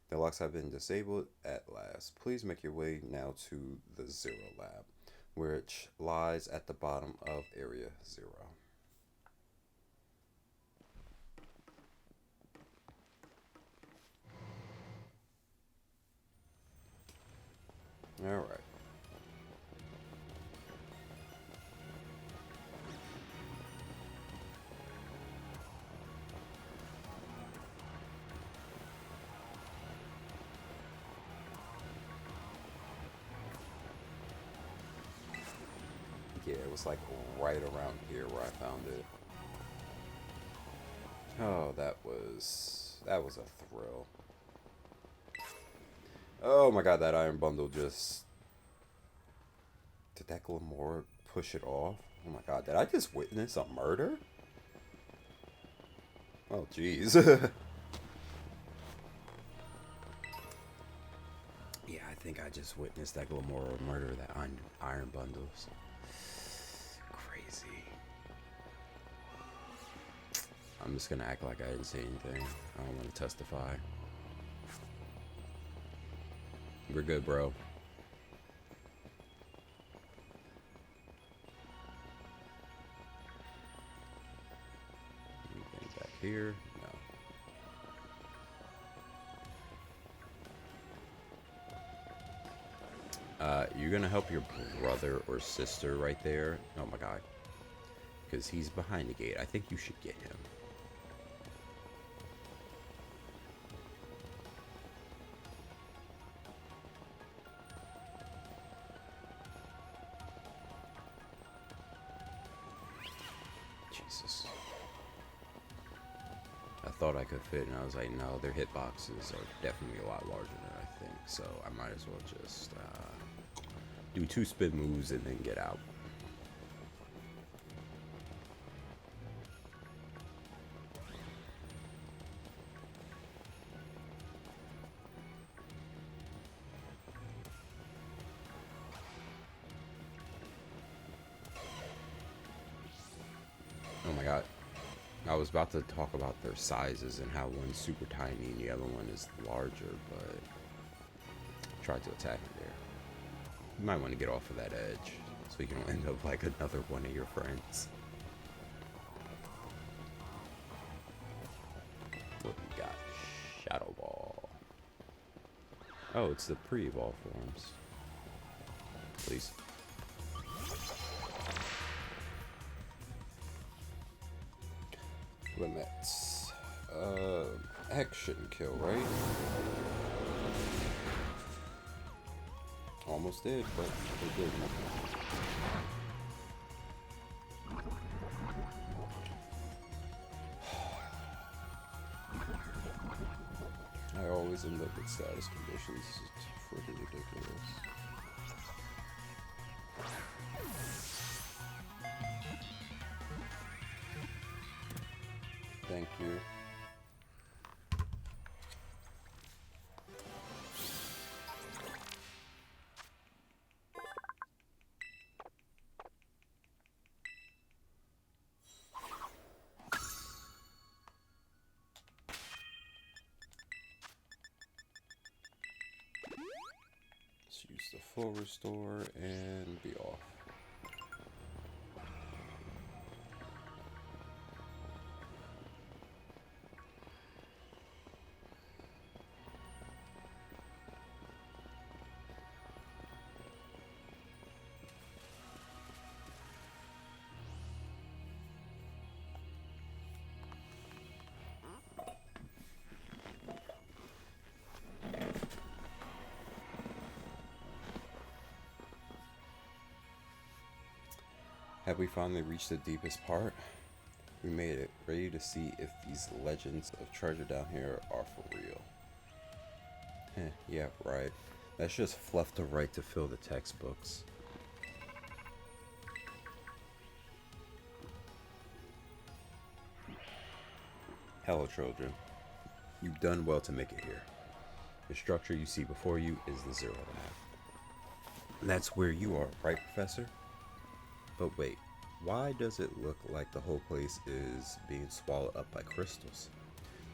The locks have been disabled at last. Please make your way now to the Zero Lab, which lies at the bottom of Area 0. Alright. Yeah, it was like right around here where I found it. Oh, that was a thrill. Oh my god, that iron bundle just... Did that Glamora push it off? Oh my god, did I just witness a murder? Oh jeez. Yeah, I think I just witnessed that Glamora murder that iron bundles. Crazy. I'm just gonna act like I didn't say anything. I don't want to testify. We're good, bro. Anything back here? No. You're gonna help your brother or sister right there. Oh my god. Because he's behind the gate. I think you should get him. Jesus. I thought I could fit, and I was like, no, their hitboxes are definitely a lot larger than I think. So I might as well just do 2 spin moves and then get out. I was about to talk about their sizes and how one's super tiny and the other one is larger, but I tried to attack it there. You might want to get off of that edge so you don't end up like another one of your friends. What we got? Shadow Ball. Oh, it's the pre-evolve forms. Please. Limits. Action kill, right? Almost did, but it didn't. I always end up with status conditions. It's freaking ridiculous. Thank you. Let's use the full restore and be off. Have we finally reached the deepest part? We made it, ready to see if these legends of treasure down here are for real. Yeah, right. That's just fluff to write to fill the textbooks. Hello, children. You've done well to make it here. The structure you see before you is the Zero Lab. That's where you are, right, Professor? But wait, why does it look like the whole place is being swallowed up by crystals?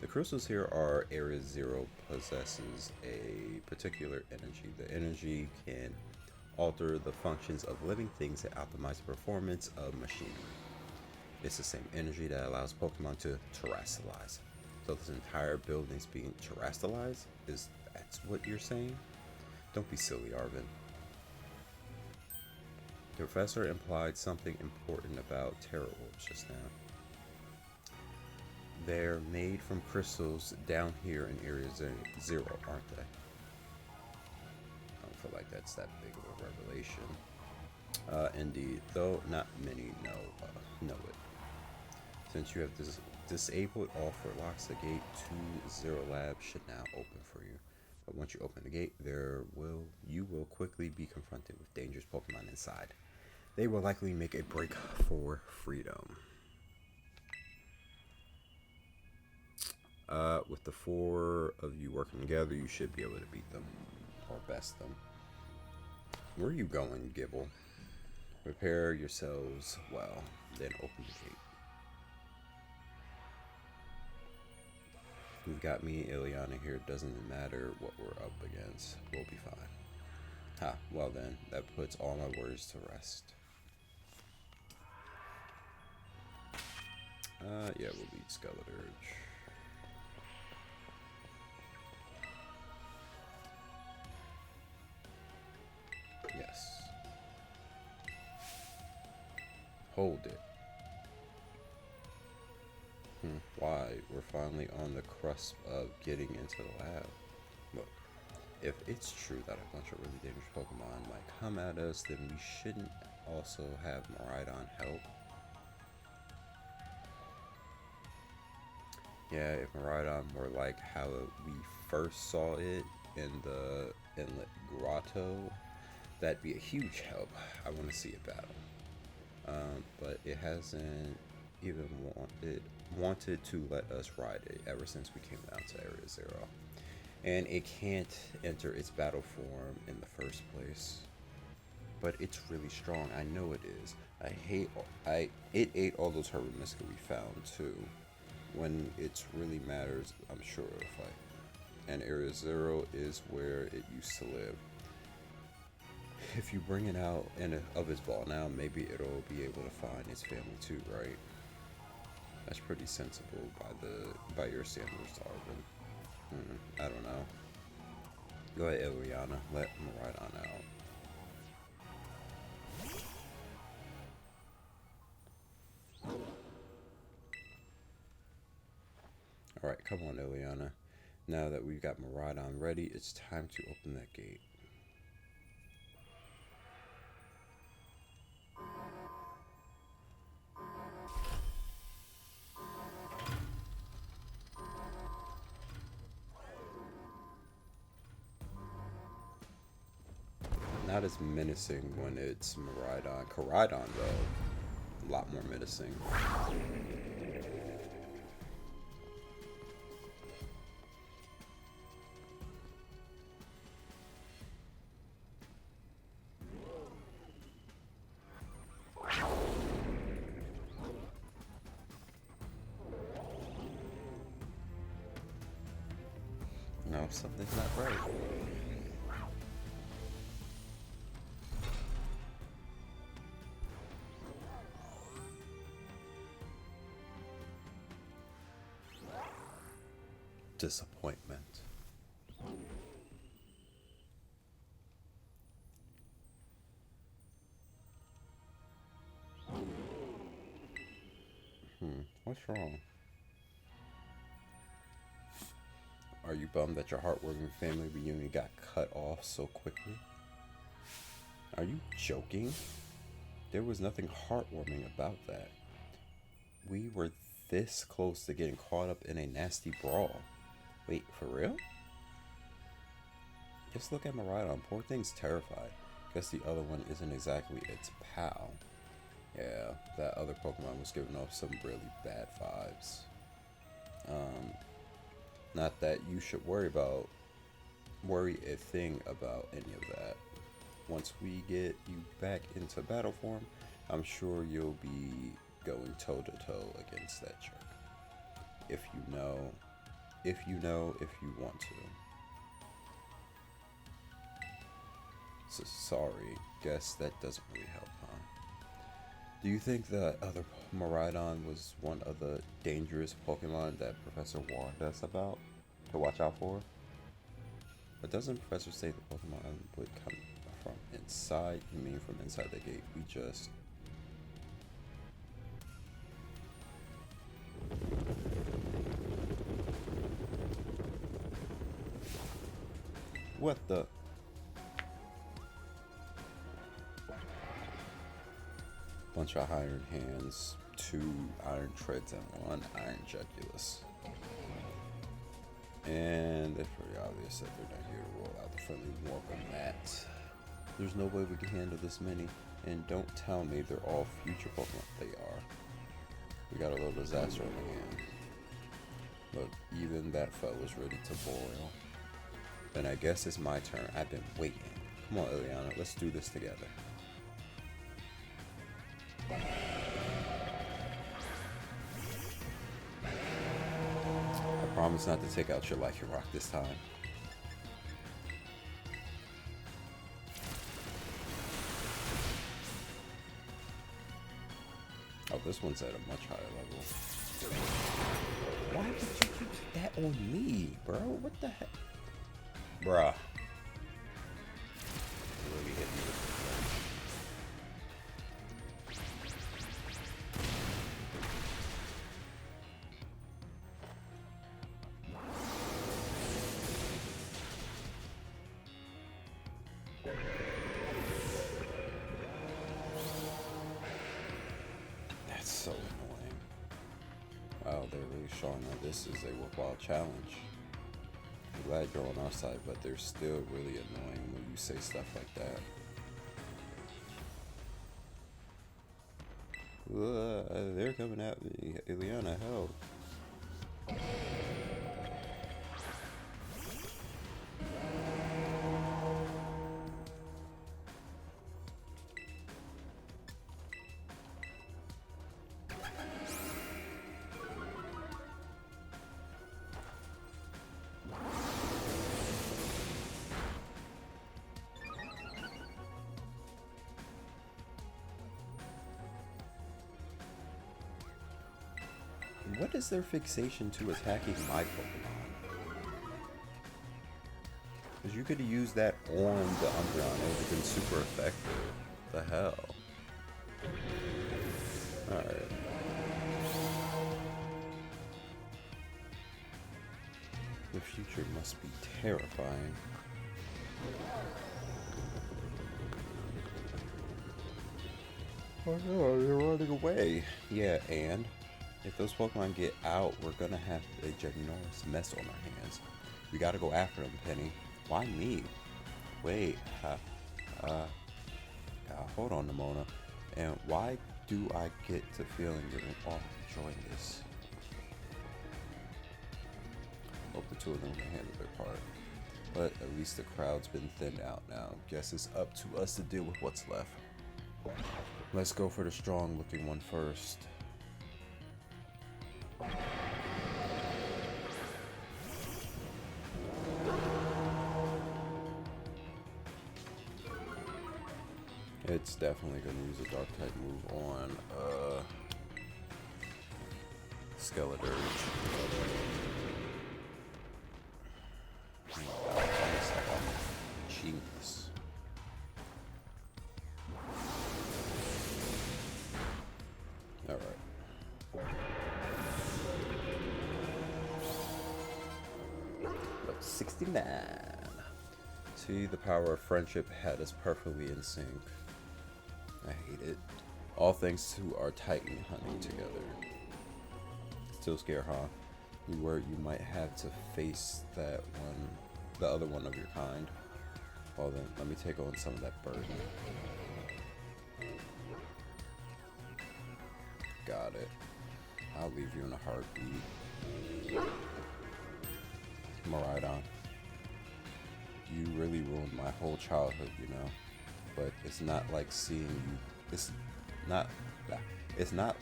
The crystals here are Area Zero possesses a particular energy. The energy can alter the functions of living things and optimize the performance of machinery. It's the same energy that allows Pokemon to terrestrialize. So this entire building is being terrestrialized? Is that what you're saying? Don't be silly, Arvin. The professor implied something important about Terra Orbs just now. They're made from crystals down here in Area Zero, aren't they? I don't feel like that's that big of a revelation. Indeed, though not many know it. Since you have disabled all for locks, the gate to Zero Lab should now open for you. But once you open the gate, you will quickly be confronted with dangerous Pokemon inside. They will likely make a break for freedom. With the 4 of you working together, you should be able to beat them. Or best them. Where are you going, Gibble? Prepare yourselves well, then open the gate. You've got me, Ileana here. Doesn't matter what we're up against. We'll be fine. Ha, well then, that puts all my worries to rest. Yeah, we'll beat Skeleturge. Yes. Hold it. Why? We're finally on the cusp of getting into the lab. Look, if it's true that a bunch of really dangerous Pokemon might come at us, then we shouldn't also have Miraidon help. Yeah, if Miraidon were like how we first saw it in the Inlet Grotto, that'd be a huge help. I want to see it battle. But it hasn't even wanted to let us ride it ever since we came down to Area Zero. And it can't enter its battle form in the first place. but it's really strong. I know it is. It ate all those Herbamusca we found too. When it really matters, I'm sure it'll fight. And Area Zero is where it used to live. If you bring it out of its ball now, maybe it'll be able to find its family too, right? That's pretty sensible by your standards, Tarvin. I don't know. Go ahead, Ileana. Let Miraidon out. Alright, come on, Ileana. Now that we've got Miraidon ready, it's time to open that gate. Not as menacing when it's Miraidon. Koraidon, though, a lot more menacing. No, something's not right. Disappointment. What's wrong? Are you bummed that your heartwarming family reunion got cut off so quickly? Are you joking? There was nothing heartwarming about that. We were this close to getting caught up in a nasty brawl. Wait, for real? Just look at Miraidon. Poor thing's terrified. Guess the other one isn't exactly its pal. Yeah, that other Pokemon was giving off some really bad vibes. Not that you should worry a thing about any of that. Once we get you back into battle form, I'm sure you'll be going toe to toe against that jerk. If you want to. So sorry, guess that doesn't really help, huh? Do you think the other Miraidon was one of the dangerous Pokemon that Professor warned us about to watch out for? But doesn't Professor say the Pokemon would come from inside? You mean from inside the gate? We just... What the... Bunch of iron hands, 2 iron treads, and 1 iron jugulas. And it's pretty obvious that they're not here to roll out the friendly Morphle mat. There's no way we can handle this many, and don't tell me they're all future Pokemon. They are. We got a little disaster on the hand. But even that foe was ready to boil. Then I guess it's my turn. I've been waiting. Come on, Ileana, let's do this together. I promise not to take out your Lycanroc this time. Oh, this one's at a much higher level. Why did you keep that on me, bro? What the heck? Bruh. Really hit me with the That's so annoying. Wow, they're really showing that this is a worthwhile challenge. I'm glad you're on our side, but they're still really annoying when you say stuff like that. They're coming at me. Ileana, help. What is their fixation to attacking my Pokemon? Because you could have used that on the Umbreon. It would have been super effective. The hell? Alright. The future must be terrifying. Oh no, they're running away. Yeah, and if those Pokemon get out, we're gonna have a ginormous mess on our hands. We gotta go after them, Penny. Why me? Wait, hold on, Nimona. And why do I get the feeling you're enjoying this? Hope the two of them can handle their part. But at least the crowd's been thinned out now. Guess it's up to us to deal with what's left. Let's go for the strong looking one first. It's definitely going to use a dark type move on Skeledirge. Genius. Alright. 69. See, the power of friendship had us perfectly in sync. I hate it. All thanks to our Titan hunting together. Still scared, huh? You worried you might have to face that one, the other one of your kind. Well then, let me take on some of that burden. Got it. I'll leave you in a heartbeat. Miraidon. You really ruined my whole childhood, you know. But it's not like seeing you. It's not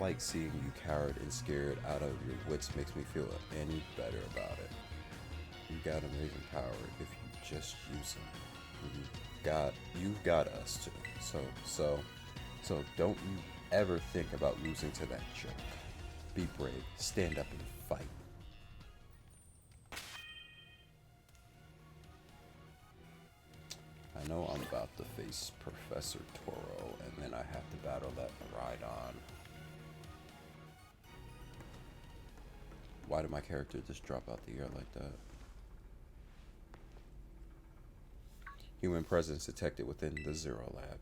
like seeing you coward and scared out of your wits makes me feel any better about it. You got amazing power if you just use them. You've got us too. So don't you ever think about losing to that jerk. Be brave. Stand up and fight. I know I'm about to face Professor Toro, and then I have to battle that Miraidon. Why did my character just drop out the air like that? Human presence detected within the Zero Lab.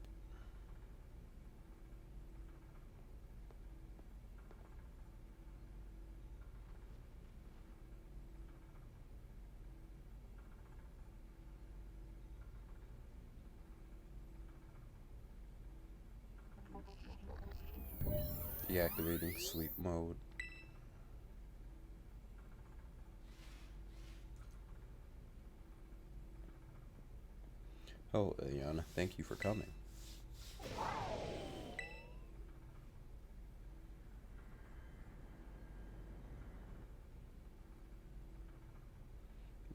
Deactivating sleep mode. Oh, Ileana, thank you for coming.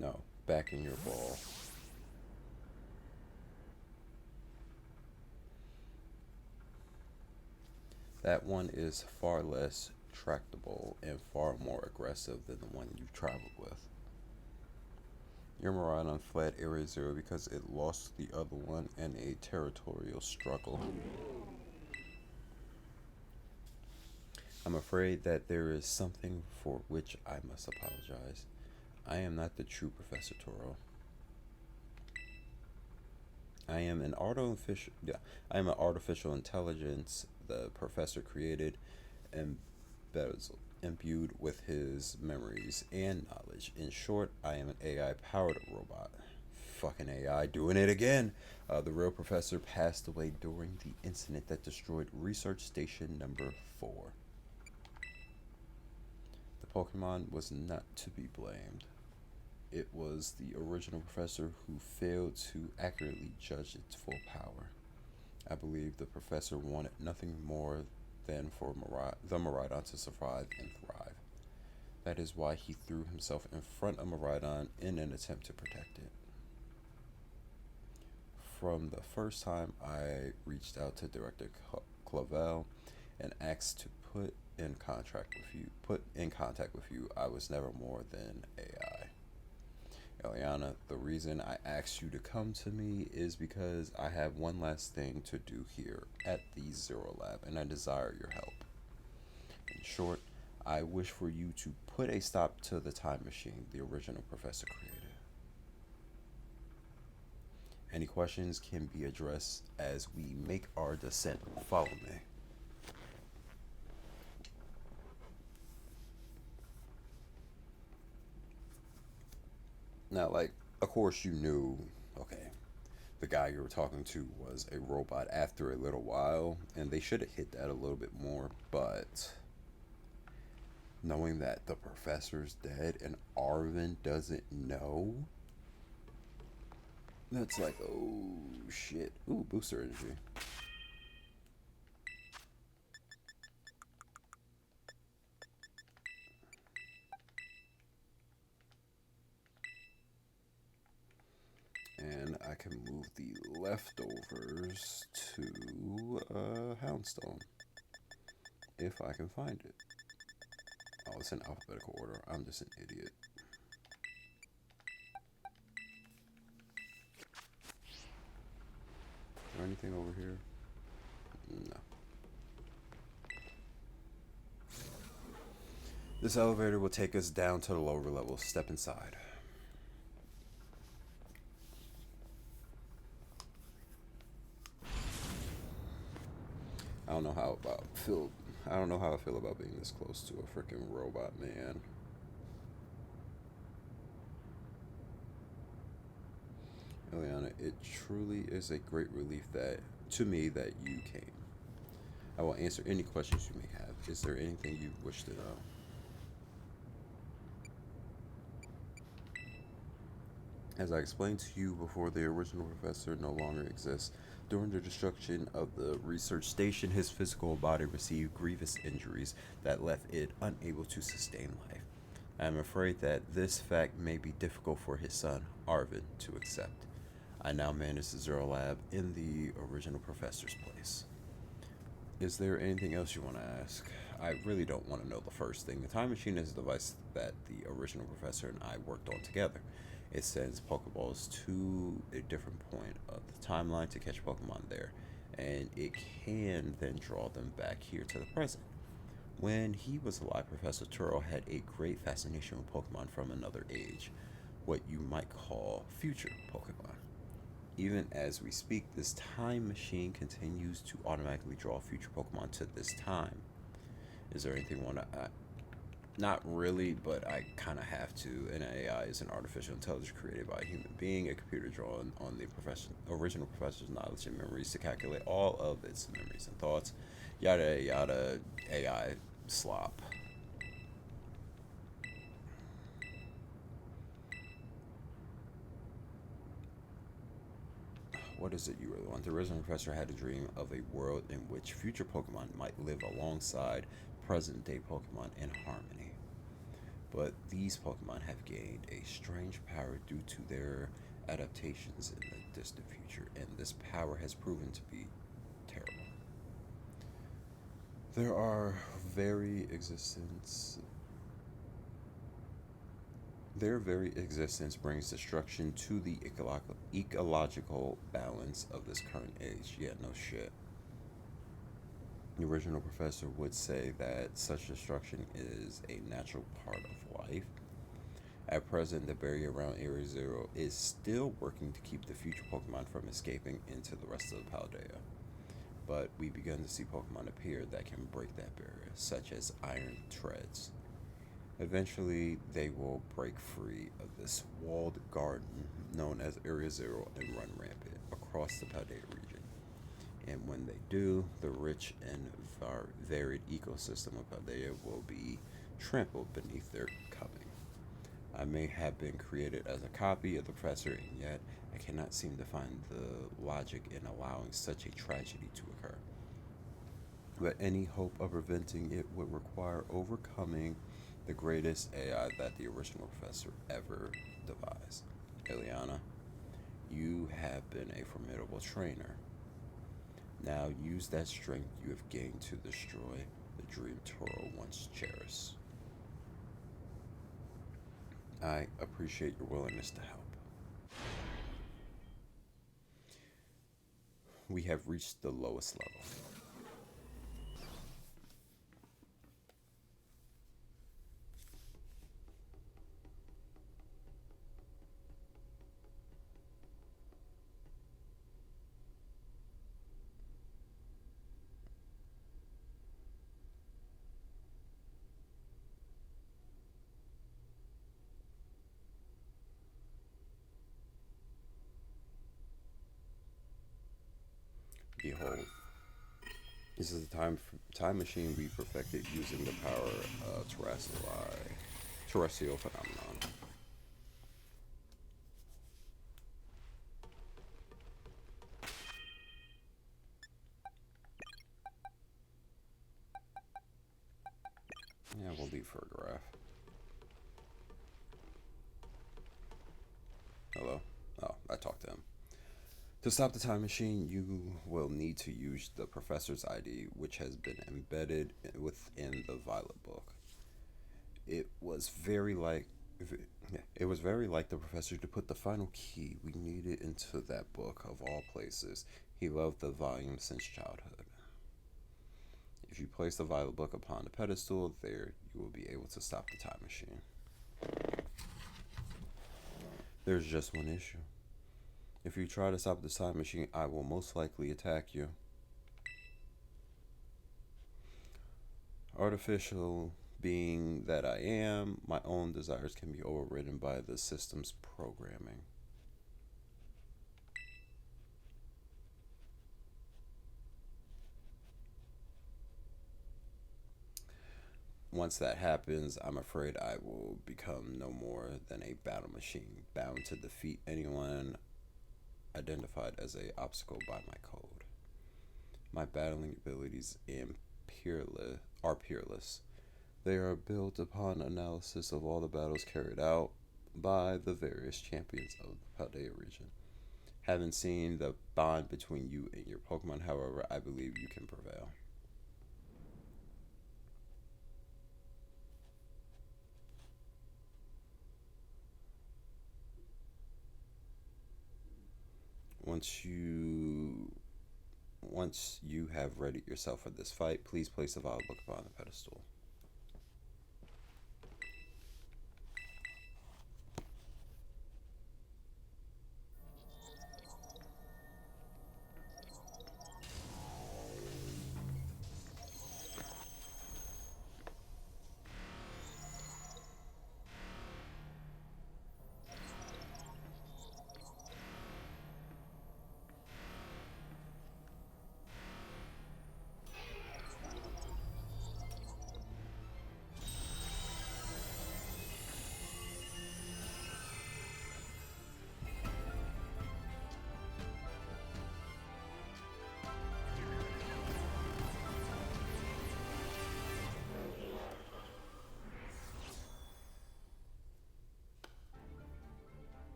No, back in your ball. That one is far less tractable and far more aggressive than the one you've traveled with. Your Miraidon fled Area Zero because it lost the other one in a territorial struggle. I'm afraid that there is something for which I must apologize. I am not the true Professor Toro. I am an artificial intelligence the professor created and imbued with his memories and knowledge. In short, I am an AI-powered robot. Fucking AI doing it again. The real professor passed away during the incident that destroyed Research Station number 4. The Pokemon was not to be blamed. It was the original professor who failed to accurately judge its full power. I believe the professor wanted nothing more than for the Miraidon to survive and thrive. That is why he threw himself in front of Miraidon in an attempt to protect it. From the first time I reached out to Director Clavel and asked to put in contact with you. Put in contact with you. I was never more than AI. Eliana, the reason I asked you to come to me is because I have one last thing to do here at the Zero Lab, and I desire your help. In short, I wish for you to put a stop to the time machine the original professor created. Any questions can be addressed as we make our descent. Follow me. Now, like, of course, you knew, okay, the guy you were talking to was a robot after a little while, and they should have hit that a little bit more, but knowing that the professor's dead and Arvin doesn't know, that's like, oh shit. Ooh, booster energy. And I can move the leftovers to Houndstone if I can find it. Oh, it's in alphabetical order. I'm just an idiot. Is there anything over here? No. This elevator will take us down to the lower levels. Step inside. I don't know how about feel. I don't know how I feel about being this close to a freaking robot man. Eliana, it truly is a great relief that to me that you came. I will answer any questions you may have. Is there anything you wish to know? As I explained to you before, the original professor no longer exists. During the destruction of the research station, his physical body received grievous injuries that left it unable to sustain life. I am afraid that this fact may be difficult for his son, Arvid, to accept. I now manage the Zero Lab in the original professor's place. Is there anything else you want to ask? I really don't want to know the first thing. The time machine is a device that the original professor and I worked on together. It sends Pokeballs to a different point of the timeline to catch Pokemon there, and it can then draw them back here to the present. When he was alive, Professor Turo had a great fascination with Pokemon from another age, what you might call future Pokemon. Even as we speak, this time machine continues to automatically draw future Pokemon to this time. Is there anything you want to not really, but I kind of have to. An AI is an artificial intelligence created by a human being, a computer drawn on the original professor's knowledge and memories to calculate all of its memories and thoughts. Yada yada, AI slop. What is it you really want? The original professor had a dream of a world in which future Pokemon might live alongside present day Pokemon in harmony. But these Pokemon have gained a strange power due to their adaptations in the distant future, and this power has proven to be terrible. There are very existence. Their very existence brings destruction to the ecological balance of this current age. Yeah, no shit. The original professor would say that such destruction is a natural part of life. At present, the barrier around Area Zero is still working to keep the future Pokemon from escaping into the rest of the Paldea. But we begun to see Pokemon appear that can break that barrier, such as Iron Treads. Eventually, they will break free of this walled garden known as Area Zero and run rampant across the Paldea region. And when they do, the rich and varied ecosystem of Paldea will be trampled beneath their coming. I may have been created as a copy of the professor, and yet I cannot seem to find the logic in allowing such a tragedy to occur. But any hope of preventing it would require overcoming the greatest AI that the original professor ever devised. Eliana, you have been a formidable trainer. Now use that strength you have gained to destroy the dream Toro once cherished. I appreciate your willingness to help. We have reached the lowest level. Behold, this is the time machine we perfected using the power of terrestrial phenomenon. Yeah, we'll leave for a graph. Hello? Oh, I talked to him. To stop the time machine, you will need to use the professor's ID, which has been embedded within the Violet book. It was very like the professor to put the final key we needed into that book of all places. He loved the volume since childhood. If you place the Violet book upon the pedestal, there you will be able to stop the time machine. There's just one issue. If you try to stop the time machine, I will most likely attack you. Artificial being that I am, my own desires can be overridden by the system's programming. Once that happens, I'm afraid I will become no more than a battle machine, bound to defeat anyone identified as an obstacle by my code. My battling abilities are peerless. They are built upon analysis of all the battles carried out by the various champions of the Paldea region. Having seen the bond between you and your Pokemon, however, I believe you can prevail. Once you have readied yourself for this fight, please place the Violet book upon the pedestal.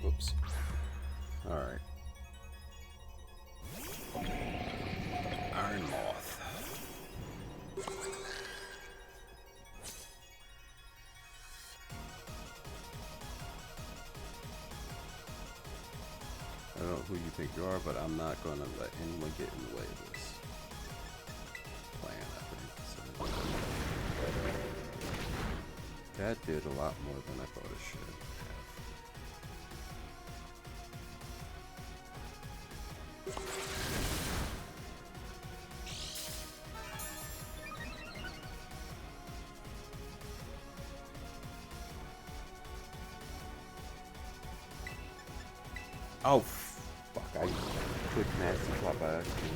Oops. Alright. Iron Moth. I don't know who you think you are, but I'm not going to let anyone get in the way of this plan, I think. So, that did a lot more than I thought it should. Oh, fuck, I clicked nasty flop by accident.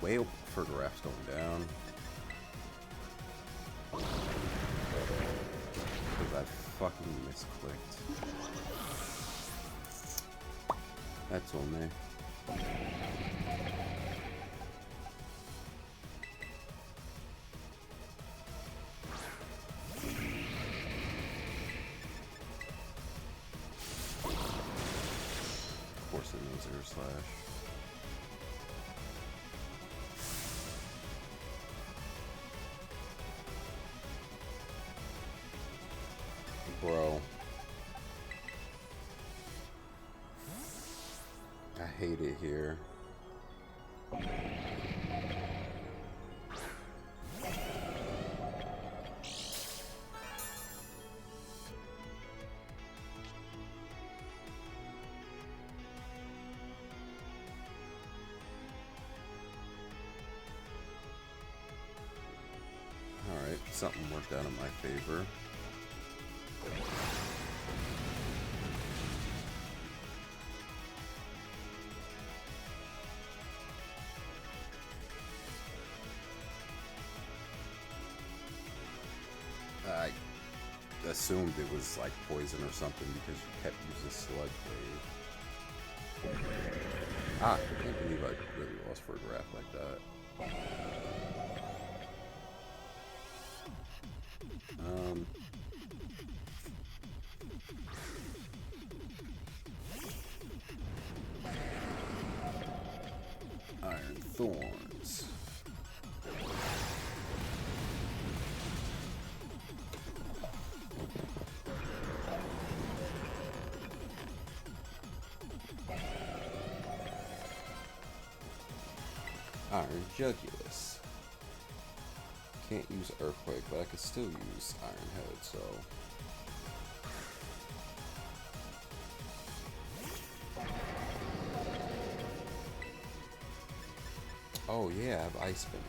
wait for giraffes going down. Because I fucking misclicked. That's on me. Of course it knows air slash. Bro. I hate it here. Alright, something worked out in my favor. I assumed it was like poison or something because you kept using Sludge Wave. Ah, I can't believe I really lost for a graph like that. Iron Thorns. Iron Jugulus. Can't use Earthquake, but I could still use Iron Head, so... Oh yeah, I have Ice Spinner.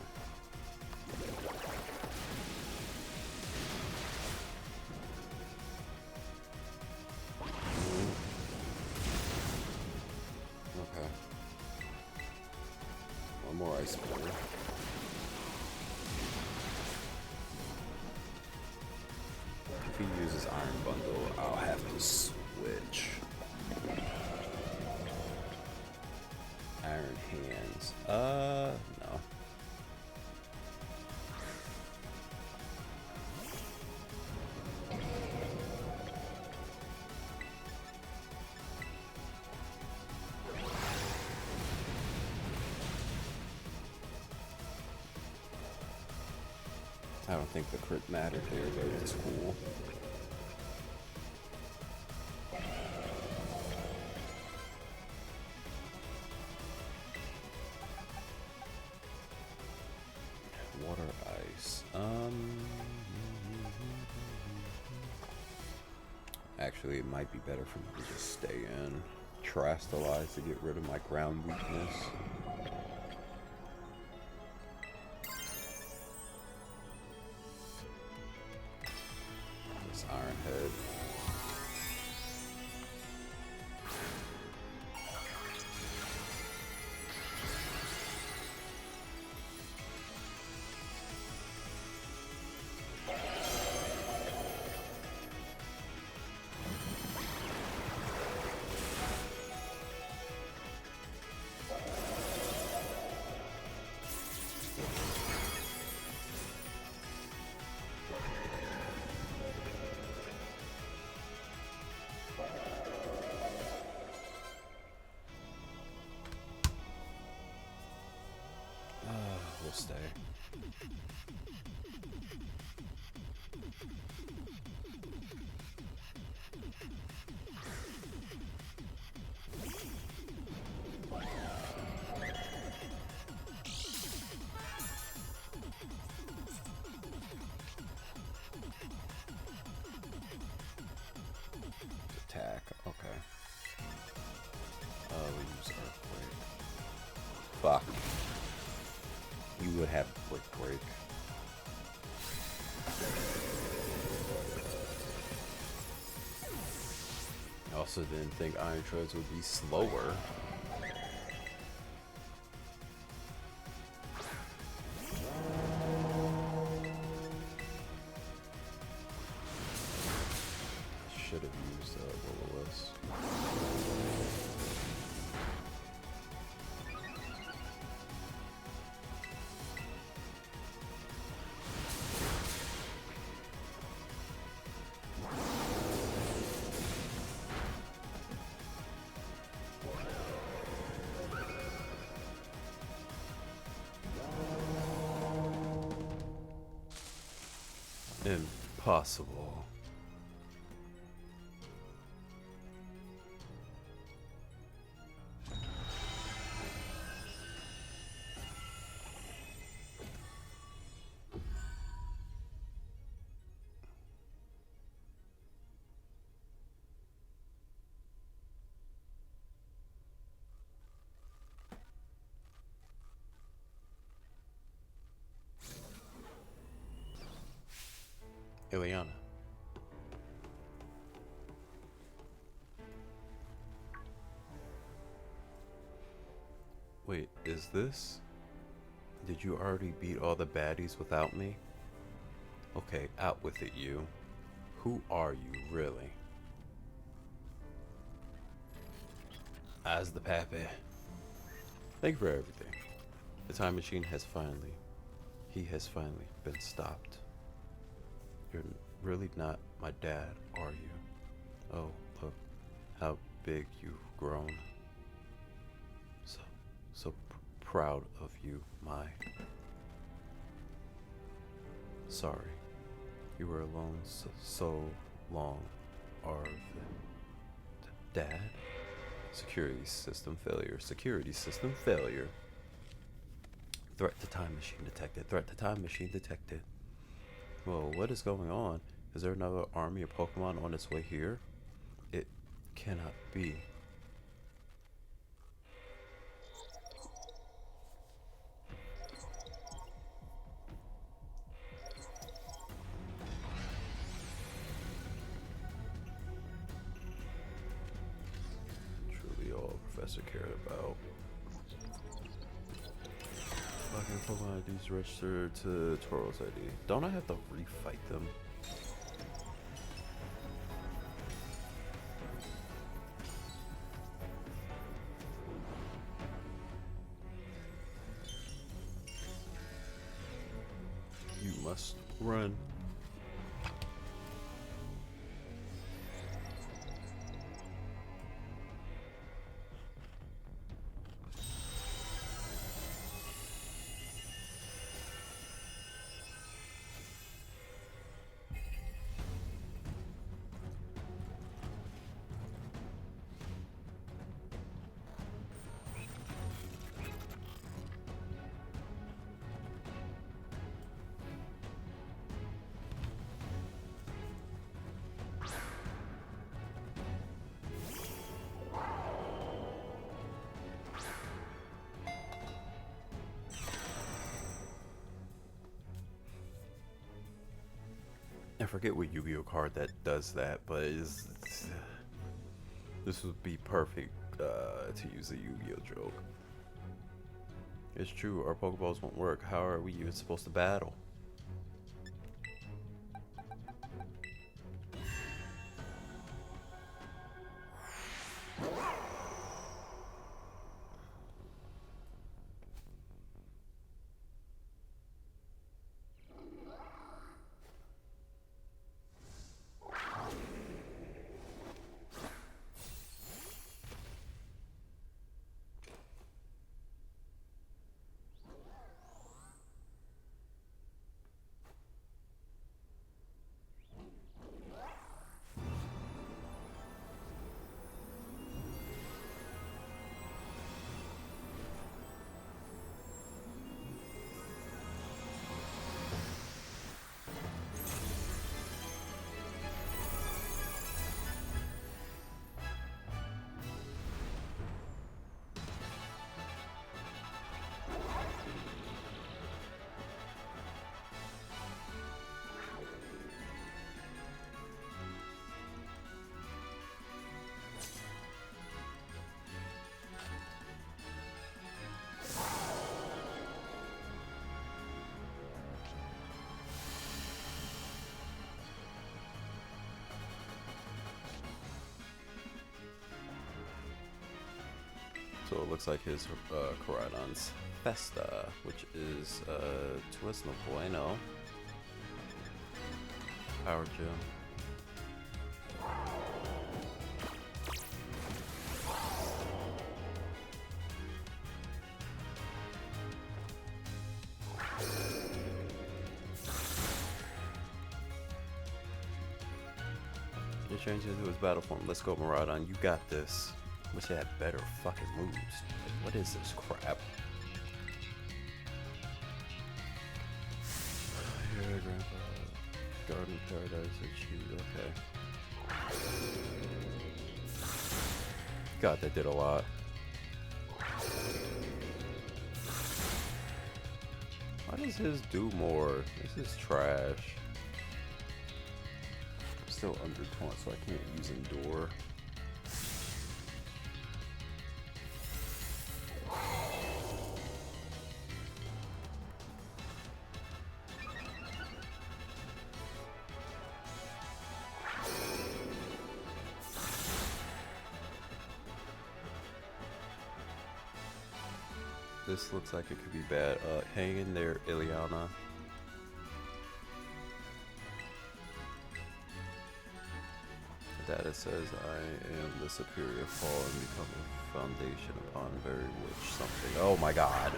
Okay. One more Ice Spinner. If he uses Iron Bundle, I'll have to switch. Iron Hands. No. I don't think the crit mattered there, but it's cool. Water, ice. Actually, it might be better for me to just stay in. Terastallize to get rid of my ground weakness. This Iron Head. We'll stay. Attack, okay. We use Earthquake. Fuck. You would have Brick Break. I also didn't think Iron Treads would be slower. Impossible. Ileana. Wait, is this? Did you already beat all the baddies without me? Okay, out with it, you. Who are you, really? As the pappy. Thank you for everything. The time machine has finally... He has finally been stopped. You're really not my dad, are you? Oh, look how big you've grown. So proud of you, my... Sorry. You were alone so long, Arvin. Dad? Security system failure. Security system failure. Threat to time machine detected. Threat to time machine detected. Whoa, what is going on? Is there another army of Pokemon on its way here? It cannot be. Truly all Professor cared about. Fucking Pokemon IDs registered to Tauros ID. Don't I have to refight them? You must run. I forget what Yu-Gi-Oh card that does that, but this would be perfect to use a Yu-Gi-Oh joke. It's true, our Pokeballs won't work. How are we even supposed to battle? So it looks like his Koraidon's Festa, which is Twist no Bueno. Power Gem. can change into his battle form. Let's go, Maraudon. You got this. Wish I had better fucking moves. Like, what is this crap? Here, Grandpa. Garden Paradise achieved. Okay. God, that did a lot. Why does his do more? This is trash. I'm still under taunt, so I can't use Endure. This looks like it could be bad. Hang in there, Ileana. Data says I am the superior fall and become a foundation upon very which something. Oh my god.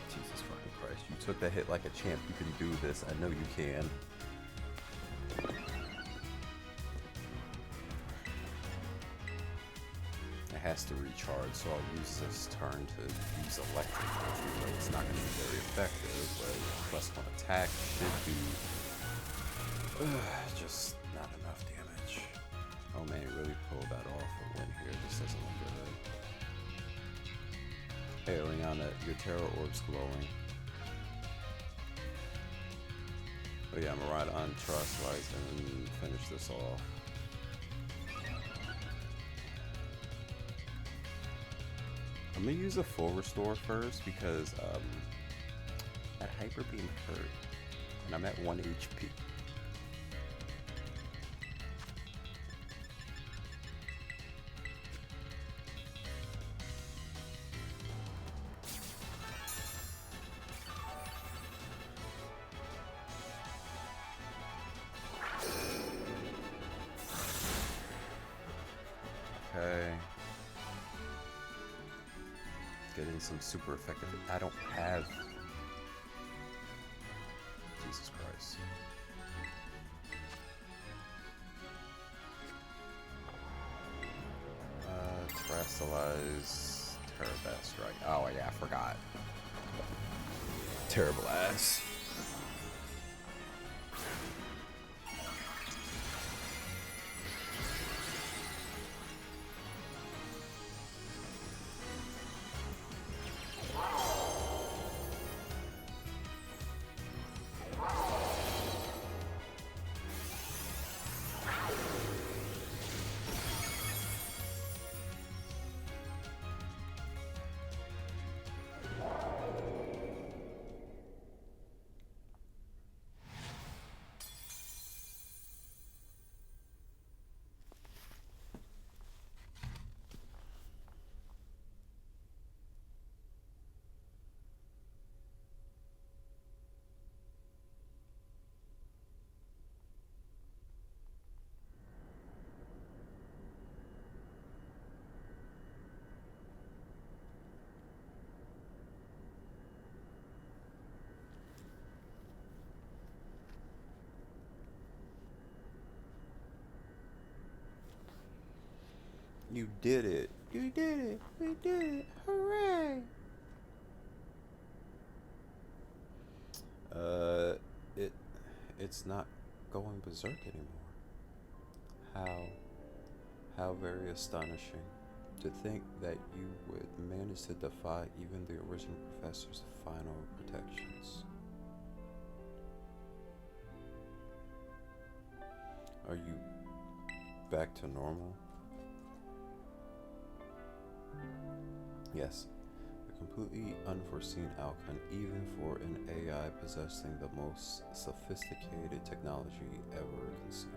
Jesus fucking Christ. You took that hit like a champ. You can do this. I know you can. Has to recharge, so I'll use this turn to use electric. Even though it's not going to be very effective, but plus one attack should be just not enough damage. Oh man, he really pulled that off a win here. This doesn't look good. Hey Leona, your terror orb's glowing. But yeah, I'm right on trust wise and finish this off. I'm gonna use a full restore first because that hyper beam hurt, and I'm at 1 HP. Okay. Getting some super effective. I don't have. Jesus Christ. Terrestrialize Terrabast Strike. Oh yeah, I forgot. Terrible ass. You did it. You did it. We did it. Hooray. It's not going berserk anymore. How very astonishing. To think that you would manage to defy even the original professor's final protections. Are you back to normal? Yes, a completely unforeseen outcome even for an AI possessing the most sophisticated technology ever conceived.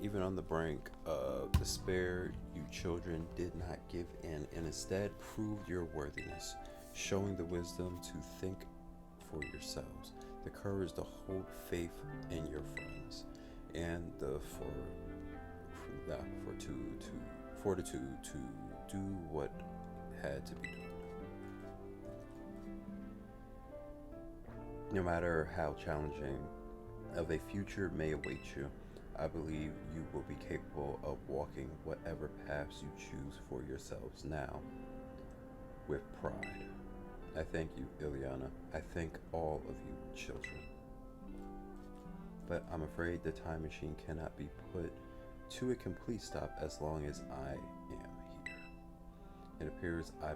Even Even on the brink of despair, you children did not give in and instead proved your worthiness, showing the wisdom to think for yourselves, the courage to hold faith in your friends, and the fortitude to do what had to be done. No matter how challenging of a future may await you, I believe you will be capable of walking whatever paths you choose for yourselves now with pride. I thank you, Ileana. I thank all of you, children. But I'm afraid the time machine cannot be put to a complete stop as long as I am here. It appears I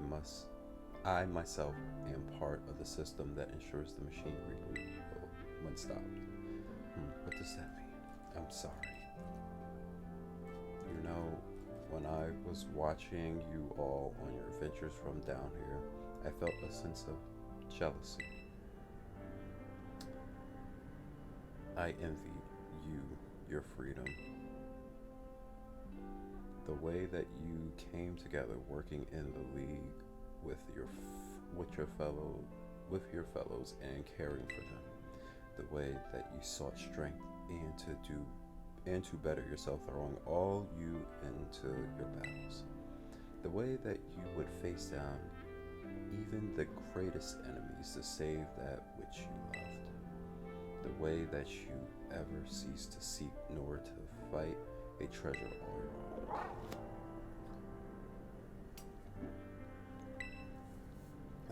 myself am part of the system that ensures the machine reboot when stopped. What does that mean? I'm sorry. You know, when I was watching you all on your adventures from down here, I felt a sense of jealousy. I envied you, your freedom. The way that you came together working in the league with your fellows and caring for them. The way that you sought strength and to better yourself, throwing all you into your battles. The way that you would face down even the greatest enemies to save that which you loved. The way that you ever cease to seek nor to fight a treasure all your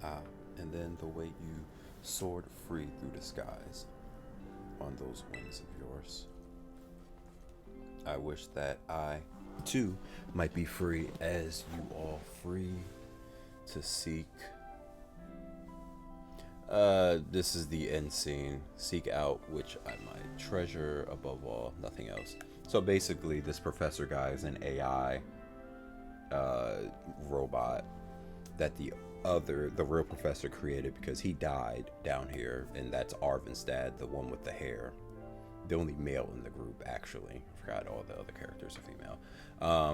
own. And then the way you soared free through the skies on those wings of yours. I wish that I, too, might be free as you all free to seek. This is the end scene. Seek out which I might treasure above all, nothing else. So basically, this professor guy is an AI robot that the real professor created because he died down here, and that's Arvin's dad, the one with the hair. The only male in the group, actually. I forgot all the other characters are female.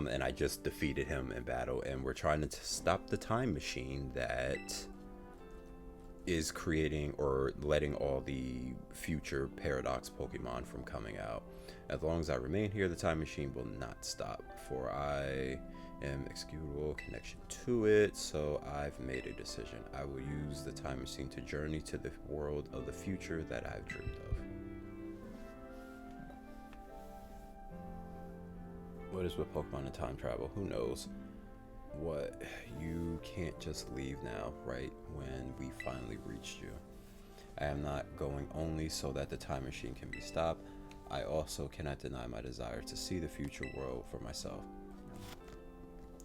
And I just defeated him in battle, and we're trying to stop the time machine that is creating or letting all the future Paradox Pokemon from coming out. As long as I remain here, the time machine will not stop, for I am executable connection to it, so I've made a decision. I will use the time machine to journey to the world of the future that I've dreamed of. What is with Pokemon and time travel? Who knows? What? You can't just leave now, right when we finally reached you. I am not going only so that the time machine can be stopped. I also cannot deny my desire to see the future world for myself.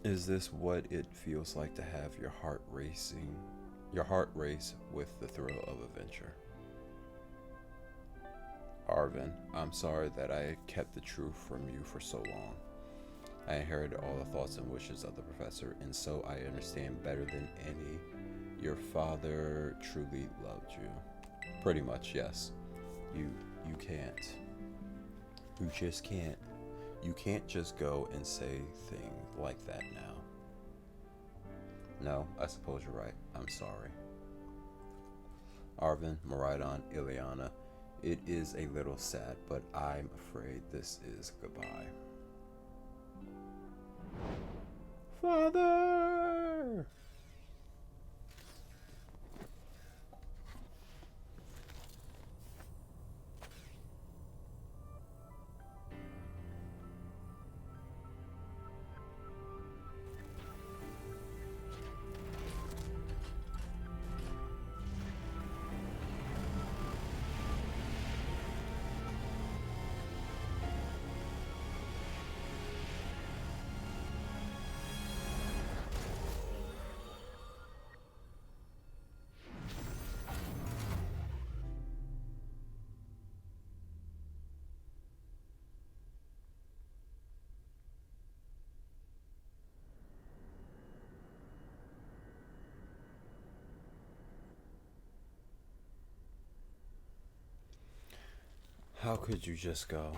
Is this what it feels like to have your heart race with the thrill of adventure? Arvin, I'm sorry that I kept the truth from you for so long. I inherited all the thoughts and wishes of the professor, and so I understand better than any. Your father truly loved you. Pretty much, yes. You can't. You just can't. You can't just go and say things like that now. No, I suppose you're right. I'm sorry. Arvin, Maridon, Ileana, it is a little sad, but I'm afraid this is goodbye. Father! How could you just go?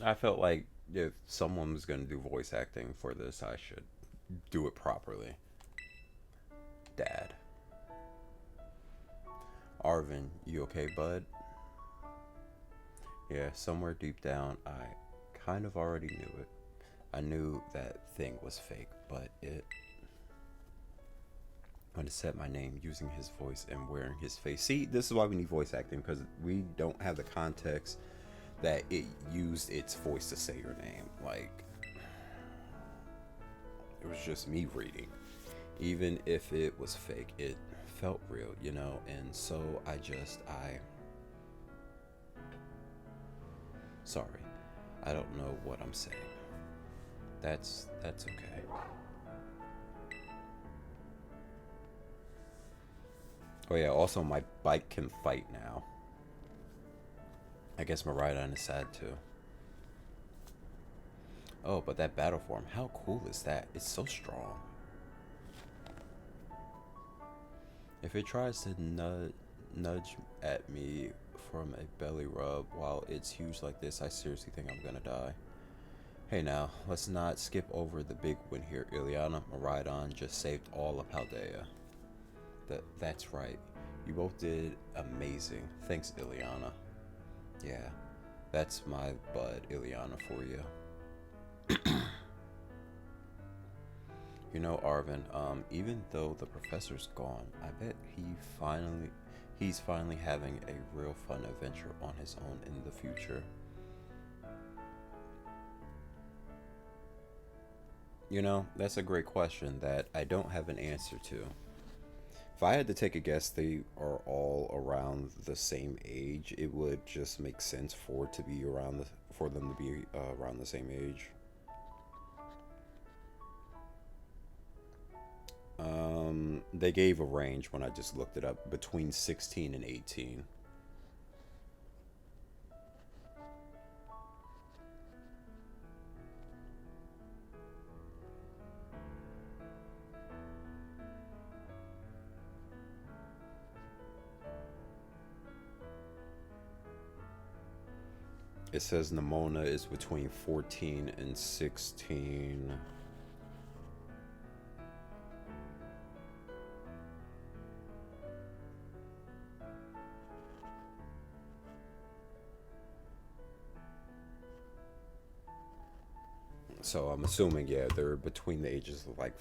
I felt like if someone was gonna do voice acting for this, I should do it properly. Dad. Arvin, you okay, bud? Yeah, somewhere deep down, I kind of already knew it. I knew that thing was fake, but when it said my name using his voice and wearing his face. See, this is why we need voice acting, because we don't have the context that it used its voice to say your name. Like, it was just me reading. Even if it was fake, it felt real, you know? And so I. Sorry. I don't know what I'm saying. That's okay. Oh yeah, also my bike can fight now. I guess my ride on is sad too. Oh, but that battle form, how cool is that? It's so strong. If it tries to nudge at me from a belly rub while it's huge like this, I seriously think I'm gonna die. Hey now, let's not skip over the big win here, Ileana. Maridon just saved all of Paldea. That's right. You both did amazing. Thanks, Ileana. Yeah, that's my bud, Ileana, for you. You know, Arvin, even though the professor's gone, I bet he's finally having a real fun adventure on his own in the future. You know, that's a great question that I don't have an answer to. If I had to take a guess, they are all around the same age. It would just make sense for it to be for them to be around the same age. They gave a range when I just looked it up between 16 and 18. It says Nimona is between 14 and 16. So I'm assuming, yeah, they're between the ages of like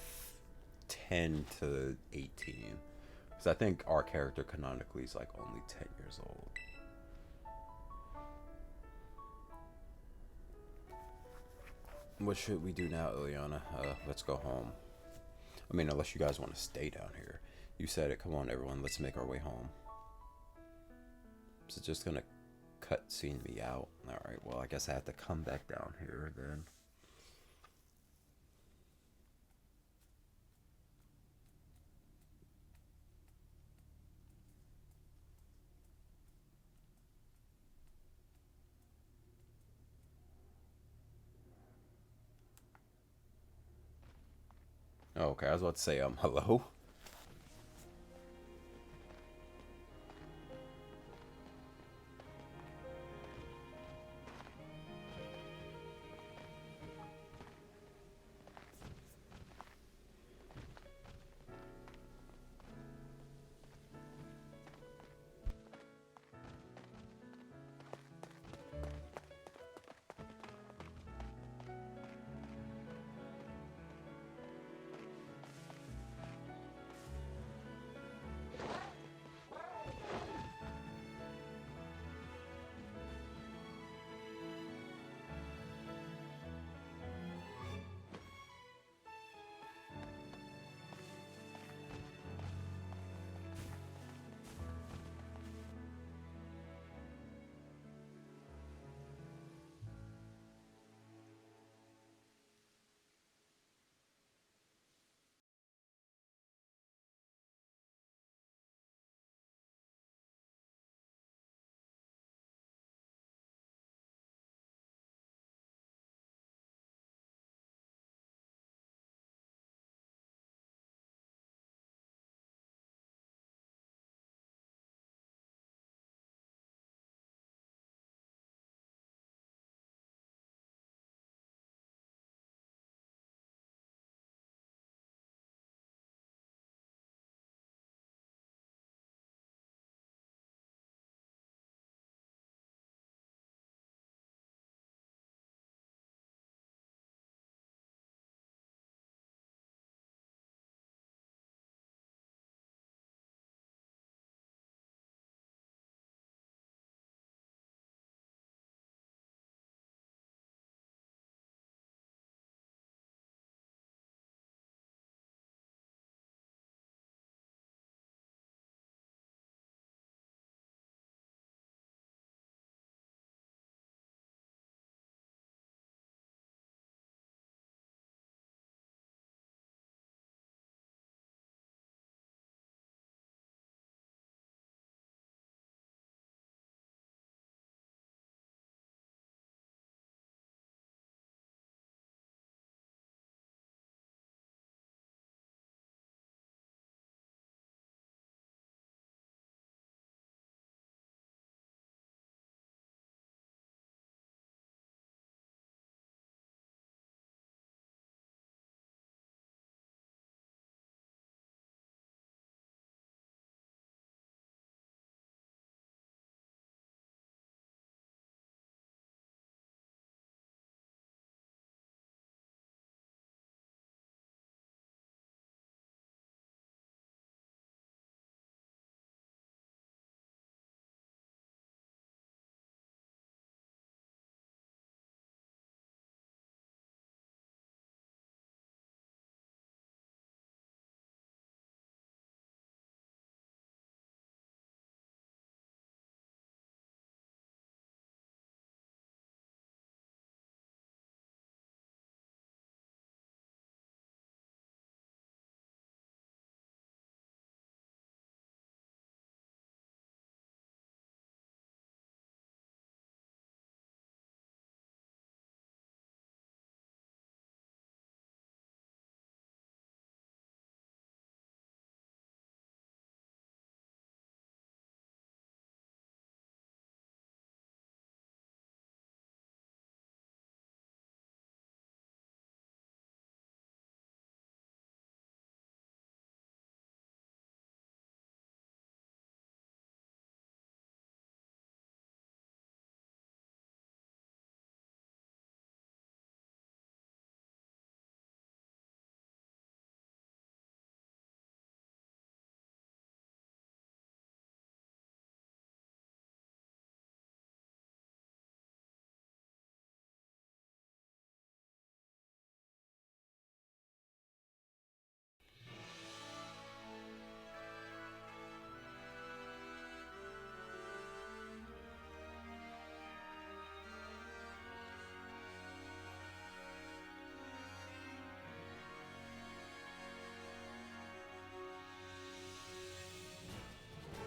10 to 18. Because I think our character canonically is like only 10 years old. What should we do now, Ileana? Let's go home. I mean, unless you guys want to stay down here. You said it. Come on, everyone. Let's make our way home. Is it just gonna cutscene me out? Alright, well, I guess I have to come back down here then. Oh, okay, I was about to say, hello?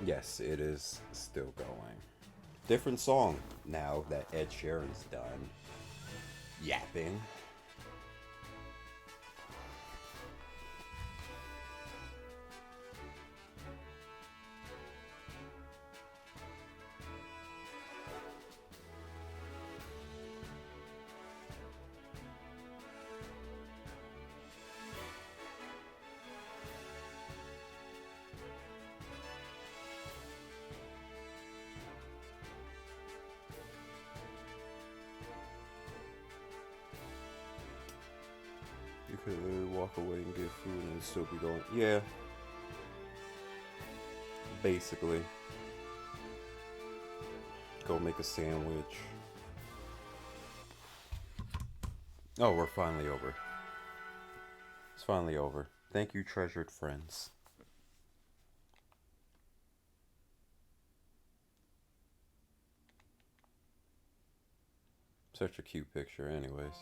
Yes, it is still going. Different song now that Ed Sheeran's done yapping. You could literally walk away and get food and still be going. Yeah, basically. Go make a sandwich. Oh, we're finally over. It's finally over. Thank you, treasured friends. Such a cute picture, anyways.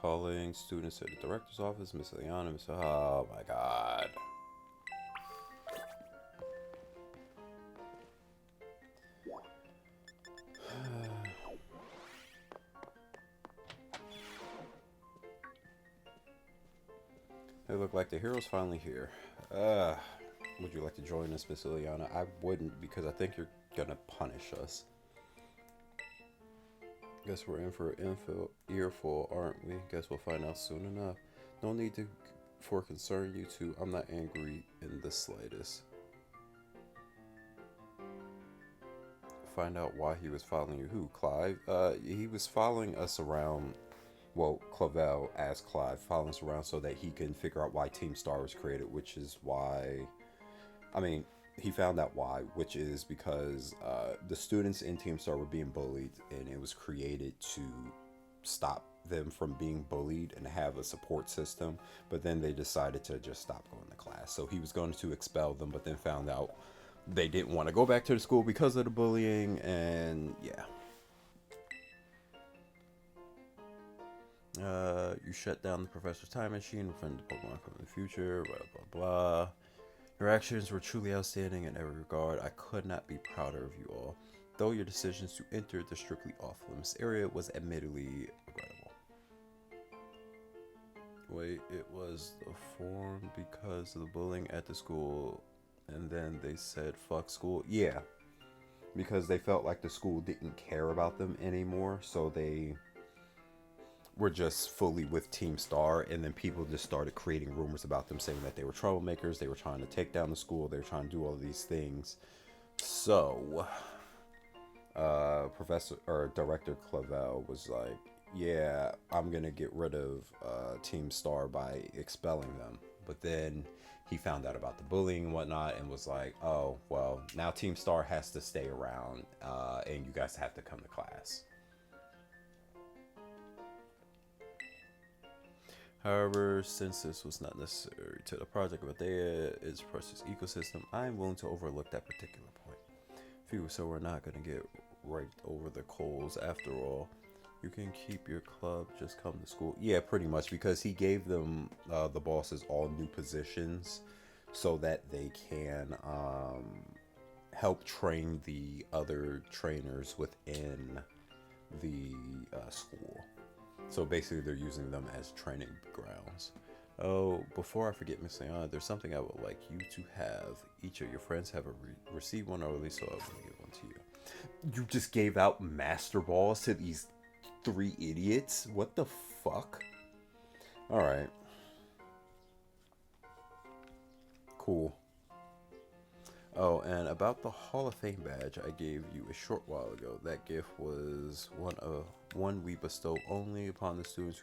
Calling students at the director's office, Miss Leona, Miss. Oh my god. They look like the hero's finally here. Would you like to join us, Miss Ileana? I wouldn't because I think you're gonna punish us. Guess we're in for an earful, aren't we? Guess we'll find out soon enough. No need to for concern, you two. I'm not angry in the slightest. Find out why he was following you. Who, Clive? He was following us around. Well, Clavel as Clive, following us around so that he can figure out why Team Star was created, which is why. I mean, he found out why, which is because the students in Team Star were being bullied, and it was created to stop them from being bullied and have a support system. But then they decided to just stop going to class. So he was going to expel them, but then found out they didn't want to go back to the school because of the bullying, and yeah. You shut down the professor's time machine, defend the Pokemon from the future, blah blah blah. Your actions were truly outstanding in every regard. I could not be prouder of you all. Though your decisions to enter the strictly off-limits area was admittedly regrettable. Wait, it was the form because of the bullying at the school, and then they said fuck school? Yeah, because they felt like the school didn't care about them anymore, so they were just fully with Team Star, and then people just started creating rumors about them saying that they were troublemakers, they were trying to take down the school, they were trying to do all of these things. So, Professor or Director Clavel was like, yeah, I'm gonna get rid of Team Star by expelling them. But then he found out about the bullying and whatnot and was like, oh, well, now Team Star has to stay around and you guys have to come to class. However, since this was not necessary to the project of Adea, its precious ecosystem, I am willing to overlook that particular point. Phew, so we're not going to get raked over the coals after all. You can keep your club, just come to school. Yeah, pretty much, because he gave them, the bosses, all new positions so that they can help train the other trainers within the school. So basically, they're using them as training grounds. Oh, before I forget, Miss Leon, there's something I would like you to have. Each of your friends have received one early, so I will give one to you. You just gave out Master Balls to these 3 idiots? What the fuck? Alright. Cool. Oh, and about the Hall of Fame badge I gave you a short while ago. That gift was one we bestow only upon the students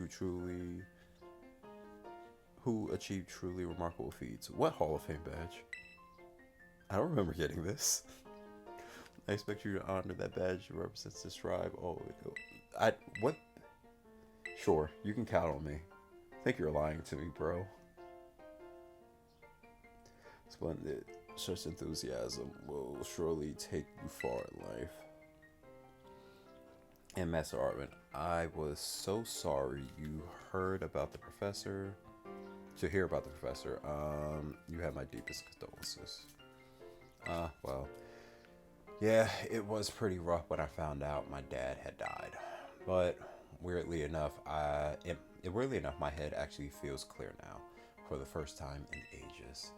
who achieve truly remarkable feats. What Hall of Fame badge? I don't remember getting this. I expect you to honor that badge that represents this tribe. Oh, what? Sure, you can count on me. I think you're lying to me, bro. Splendid. Such enthusiasm will surely take you far in life. And Master Artman, I was so sorry you heard about the professor. To hear about the professor, you have my deepest condolences. Well, yeah, it was pretty rough when I found out my dad had died. But weirdly enough, weirdly enough, my head actually feels clear now, for the first time in ages.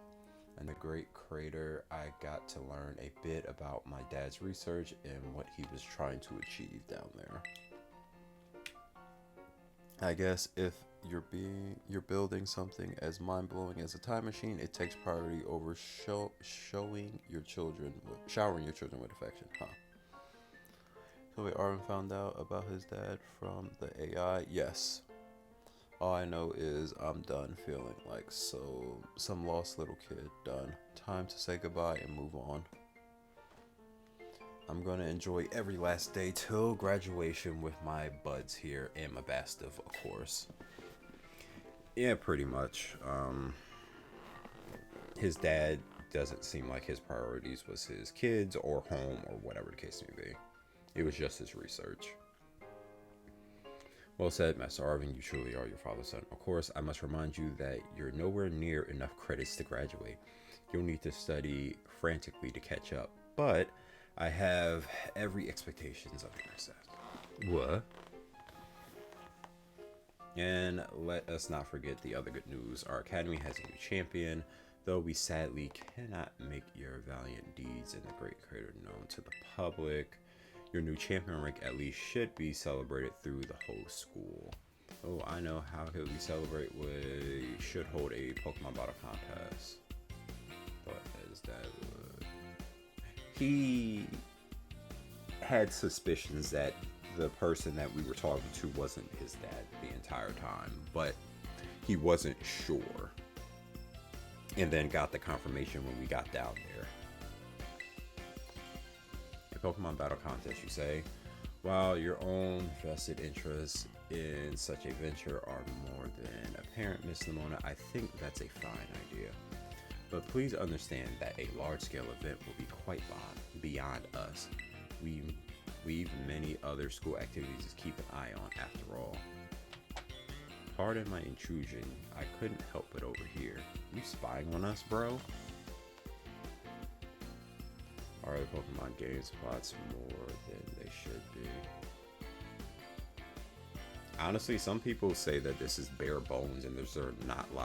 In the Great Crater, I got to learn a bit about my dad's research and what he was trying to achieve down there. I guess if you're building something as mind-blowing as a time machine, it takes priority over showering your children with affection, huh? So wait, Arvin found out about his dad from the AI? Yes. All I know is I'm done feeling like some lost little kid. Done. Time to say goodbye and move on. I'm gonna enjoy every last day till graduation with my buds here and my Bastiff, of course. Yeah, pretty much. His dad doesn't seem like his priorities was his kids or home or whatever the case may be. It was just his research. Well said, Master Arvin, you truly are your father's son. Of course, I must remind you that you're nowhere near enough credits to graduate. You'll need to study frantically to catch up. But I have every expectations of your success. What? And let us not forget the other good news. Our academy has a new champion, though we sadly cannot make your valiant deeds in the Great Crater known to the public. Your new champion rank at least should be celebrated through the whole school. Oh, I know how could we celebrate. We should hold a Pokemon battle contest. But as that would... He had suspicions that the person that we were talking to wasn't his dad the entire time, but he wasn't sure. And then got the confirmation when we got down there. Pokemon battle contest, you say? While your own vested interests in such a venture are more than apparent, Miss Lamona, I think that's a fine idea. But please understand that a large-scale event will be quite beyond us. We've many other school activities to keep an eye on after all. Pardon my intrusion. I couldn't help but overhear. You spying on us, bro? Are the Pokemon game spots more than they should be? Honestly, some people say that this is bare bones and there's not a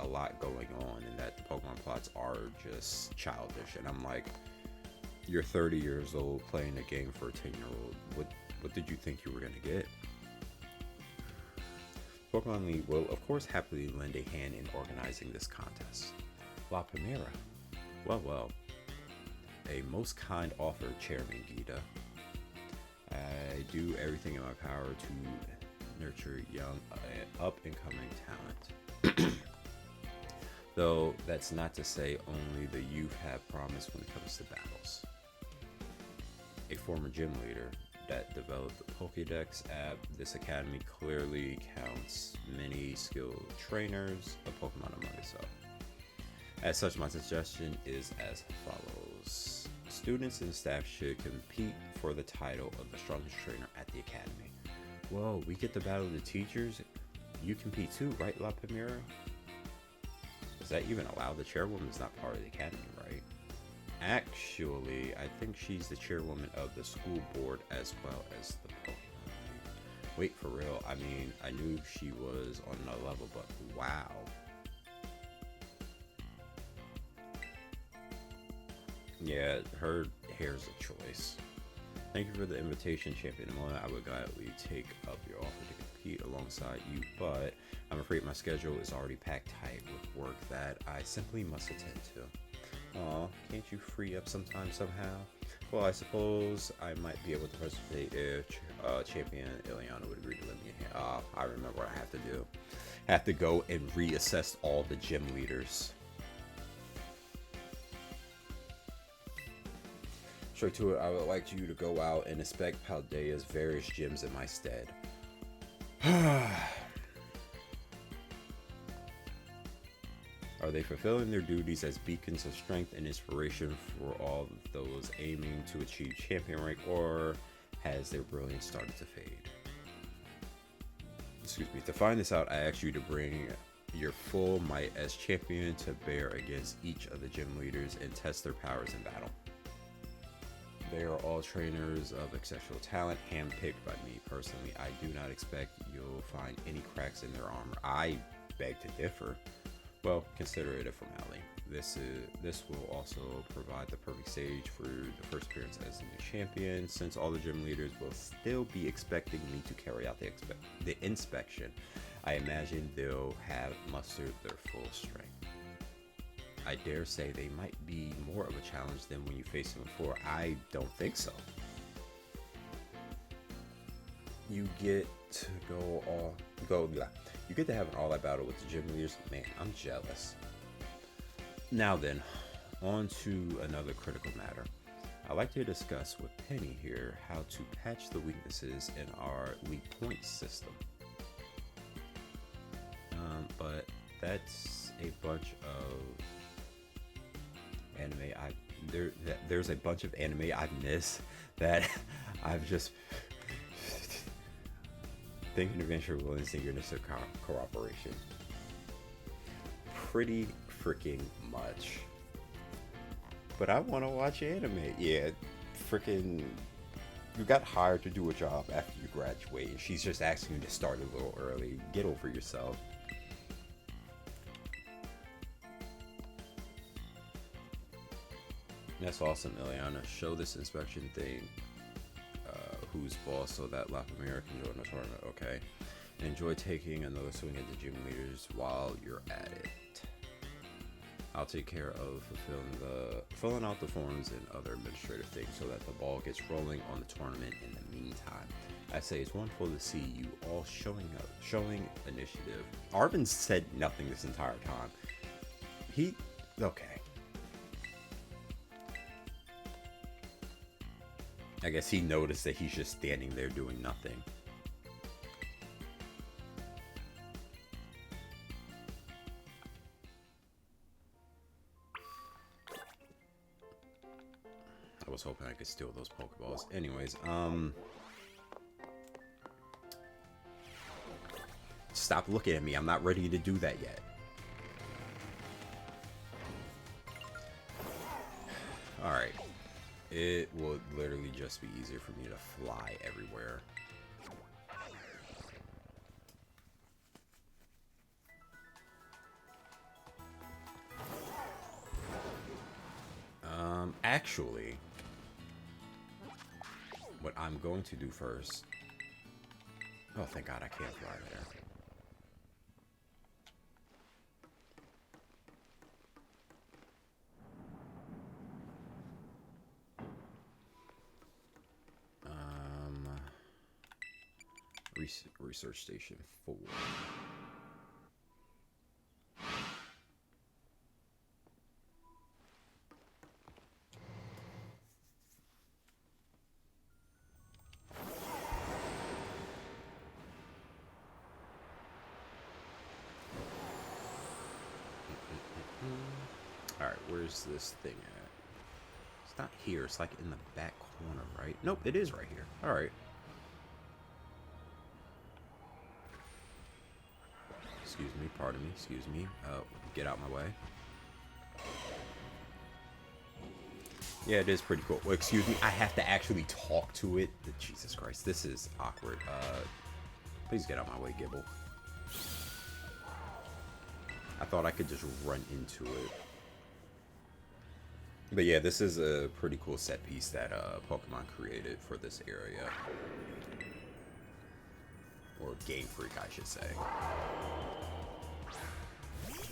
lot going on, and that the Pokemon plots are just childish. And I'm like, you're 30 years old playing a game for a 10-year-old. What did you think you were gonna get? Pokemon League will, of course, happily lend a hand in organizing this contest. La Primera. Well. A most kind offer, Chairman Geeta. I do everything in my power to nurture young, up-and-coming talent. Though that's not to say only the youth have promise when it comes to battles. A former gym leader that developed the Pokédex app, this academy clearly counts many skilled trainers of Pokemon among itself. As such, my suggestion is as follows. Students and staff should compete for the title of the strongest trainer at the academy. Whoa, we get to battle the teachers? You compete too, right, La Primera? Is that even allowed? The chairwoman's not part of the academy, right? Actually, I think she's the chairwoman of the school board as well as the Pokemon League. Wait, for real? I mean, I knew she was on another level, but wow. Yeah, her hair's a choice. Thank you for the invitation, Champion Amona. I would gladly take up your offer to compete alongside you, but I'm afraid my schedule is already packed tight with work that I simply must attend to. Aw, can't you free up some time somehow? Well, I suppose I might be able to participate if Champion Ileana would agree to let me in. I remember what I have to do. I have to go and reassess all the gym leaders. Straight to it, I would like you to go out and inspect Paldea's various gyms in my stead. Are they fulfilling their duties as beacons of strength and inspiration for all those aiming to achieve champion rank, or has their brilliance started to fade? Excuse me. To find this out, I asked you to bring your full might as champion to bear against each of the gym leaders and test their powers in battle. They are all trainers of exceptional talent, handpicked by me personally. I do not expect you'll find any cracks in their armor. I beg to differ. Well, consider it a formality. This will also provide the perfect stage for the first appearance as the new champion, since all the gym leaders will still be expecting me to carry out the inspection. I imagine they'll have mustered their full strength. I dare say they might be more of a challenge than when you faced them before. I don't think so. You get to you get to have an all-out battle with the gym leaders. Man, I'm jealous. Now then, on to another critical matter. I'd like to discuss with Penny here how to patch the weaknesses in our elite points system. But that's a bunch of anime there's a bunch of anime I've missed that I've just thinking eventually will synchronous cooperation. Pretty freaking much. But I want to watch anime. Yeah, freaking. You got hired to do a job after you graduate, and she's just asking you to start a little early. Get over yourself. That's awesome, Ileana. Show this inspection thing. Who's boss so that Laugh America can join the tournament. Okay. Enjoy taking another swing at the gym leaders while you're at it. I'll take care of filling out the forms and other administrative things so that the ball gets rolling on the tournament in the meantime. I say it's wonderful to see you all showing initiative. Arvin said nothing this entire time. Okay. I guess he noticed that he's just standing there doing nothing. I was hoping I could steal those Pokeballs. Anyways, stop looking at me. I'm not ready to do that yet. Alright. It would literally just be easier for me to fly everywhere. Actually, what I'm going to do first... Oh, thank God I can't fly there. Research Station 4. Alright, where's this thing at? It's not here, it's like in the back corner, right? Nope, it is right here. Alright. Excuse me, pardon me, excuse me. Get out my way. Yeah, it is pretty cool. Well, excuse me, I have to actually talk to it. Jesus Christ, this is awkward. Please get out my way, Gibble. I thought I could just run into it. But yeah, this is a pretty cool set piece that Pokemon created for this area. Or Game Freak, I should say.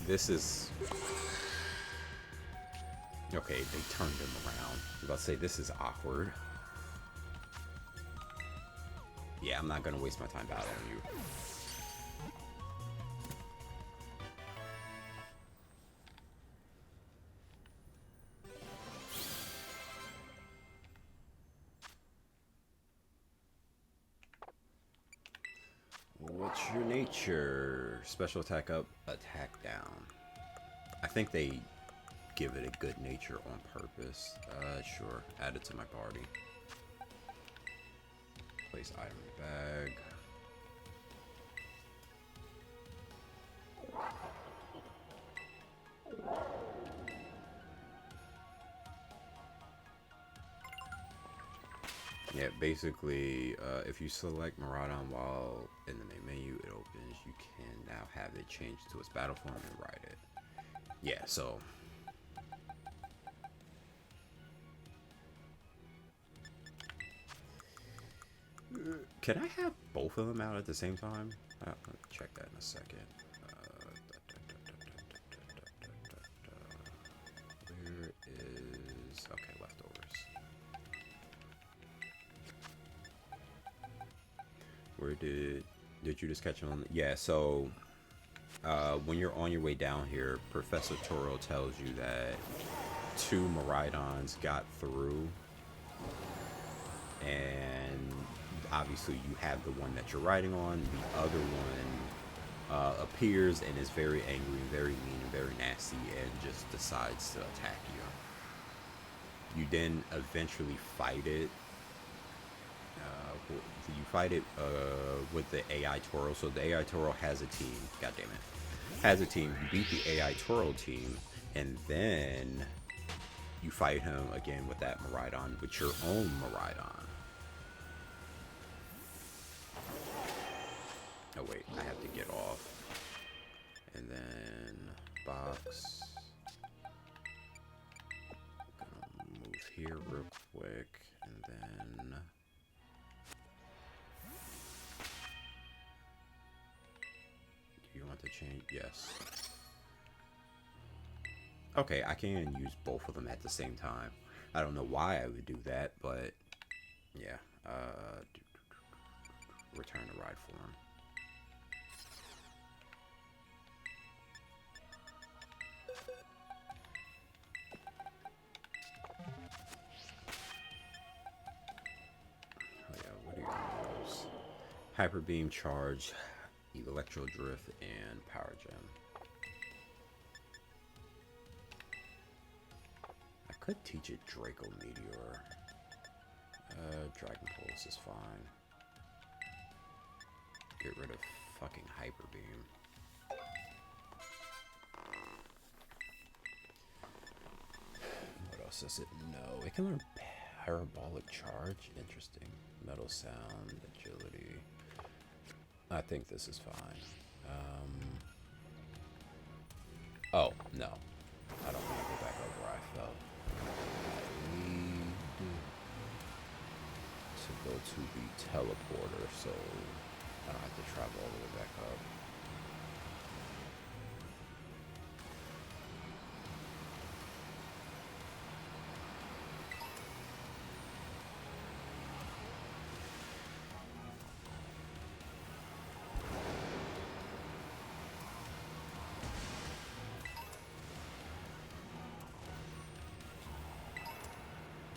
This is... Okay, they turned him around. I was about to say, this is awkward. Yeah, I'm not going to waste my time battling you. What's your nature? Special attack up, attack down. I think they give it a good nature on purpose. Sure. Add it to my party. Place item in the bag. Yeah, basically, if you select Maraudon while in the main menu, it opens. You can now have it change to its battle form and ride it. Yeah, so can I have both of them out at the same time? I'll check that in a second. Where is... Okay, leftovers. Where did you just catch on? Yeah, so when you're on your way down here, Professor Toro tells you that 2 Miraidons got through, and obviously you have the one that you're riding on. The other one appears and is very angry, very mean, and very nasty, and just decides to attack you. You then eventually fight it. You fight it with the AI Toro. So the AI Toro has a team. God damn it. Has a team. You beat the AI Toro team, and then you fight him again with that Miraidon, with your own Miraidon. Oh wait, I have to get off. And then box. Gonna move here real quick, and then do you want to change? Yes. Okay, I can use both of them at the same time. I don't know why I would do that, but yeah. Return to ride form. Oh yeah, what do you use? Hyper beam, charge, electro drift, and power gem. I could teach it Draco Meteor. Dragon Pulse is fine. Get rid of fucking hyper beam. What else does it know? It can learn parabolic charge. Interesting. Metal sound, agility. I think this is fine. Oh, no. I don't want to go back over where I fell. I need to go to the teleporter, so I don't have to travel all the way back up.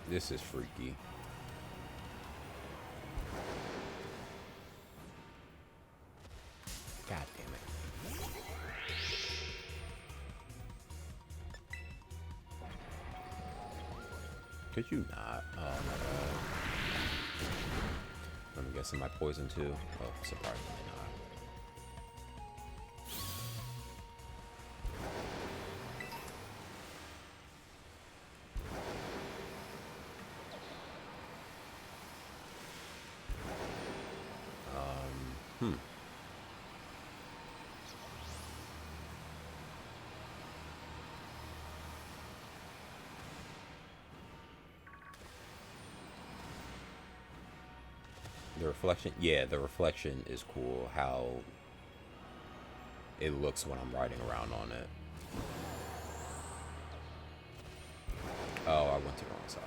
This is freaky. God damn it. Could you not? Oh my god. I'm guessing my poison too. Oh, surprisingly not. The reflection, yeah, the reflection is cool. How it looks when I'm riding around on it. Oh, I went to the wrong side.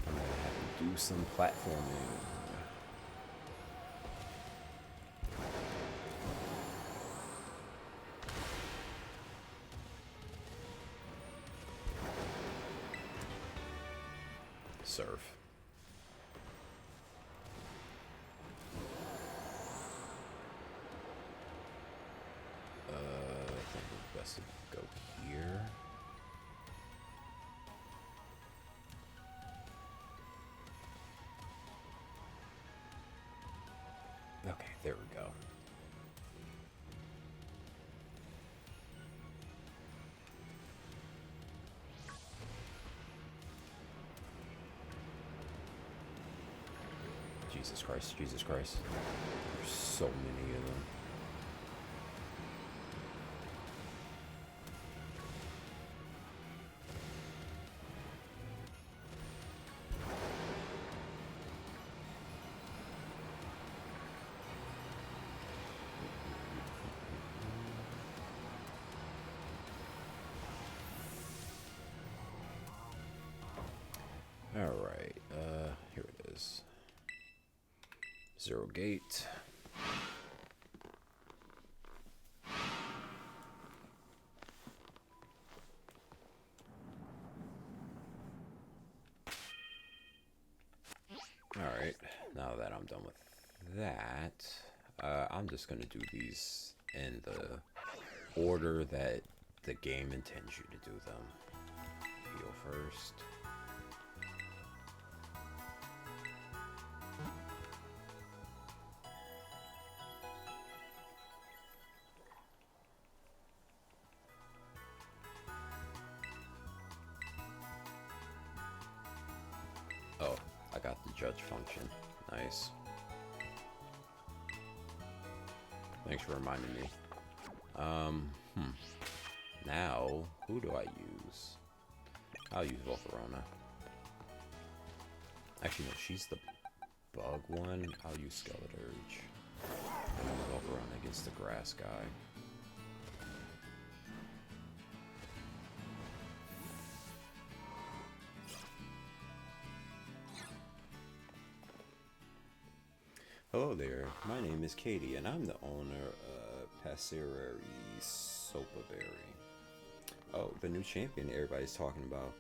I'm gonna have to do some platforming. Surf. There we go. Jesus Christ, Jesus Christ. There's so many of them. Alright, here it is. Zero gate. Alright, now that I'm done with that, I'm just gonna do these in the order that the game intends you to do them. Heal first. Oh, I got the judge function. Nice. Thanks for reminding me. Now, who do I use? I'll use Volcarona. Actually, no, she's the bug one. I'll use Skeleturge. And then Volcarona against the grass guy. Hello there, my name is Katie, and I'm the owner of Passerii Sopaberry. Oh, the new champion everybody's talking about.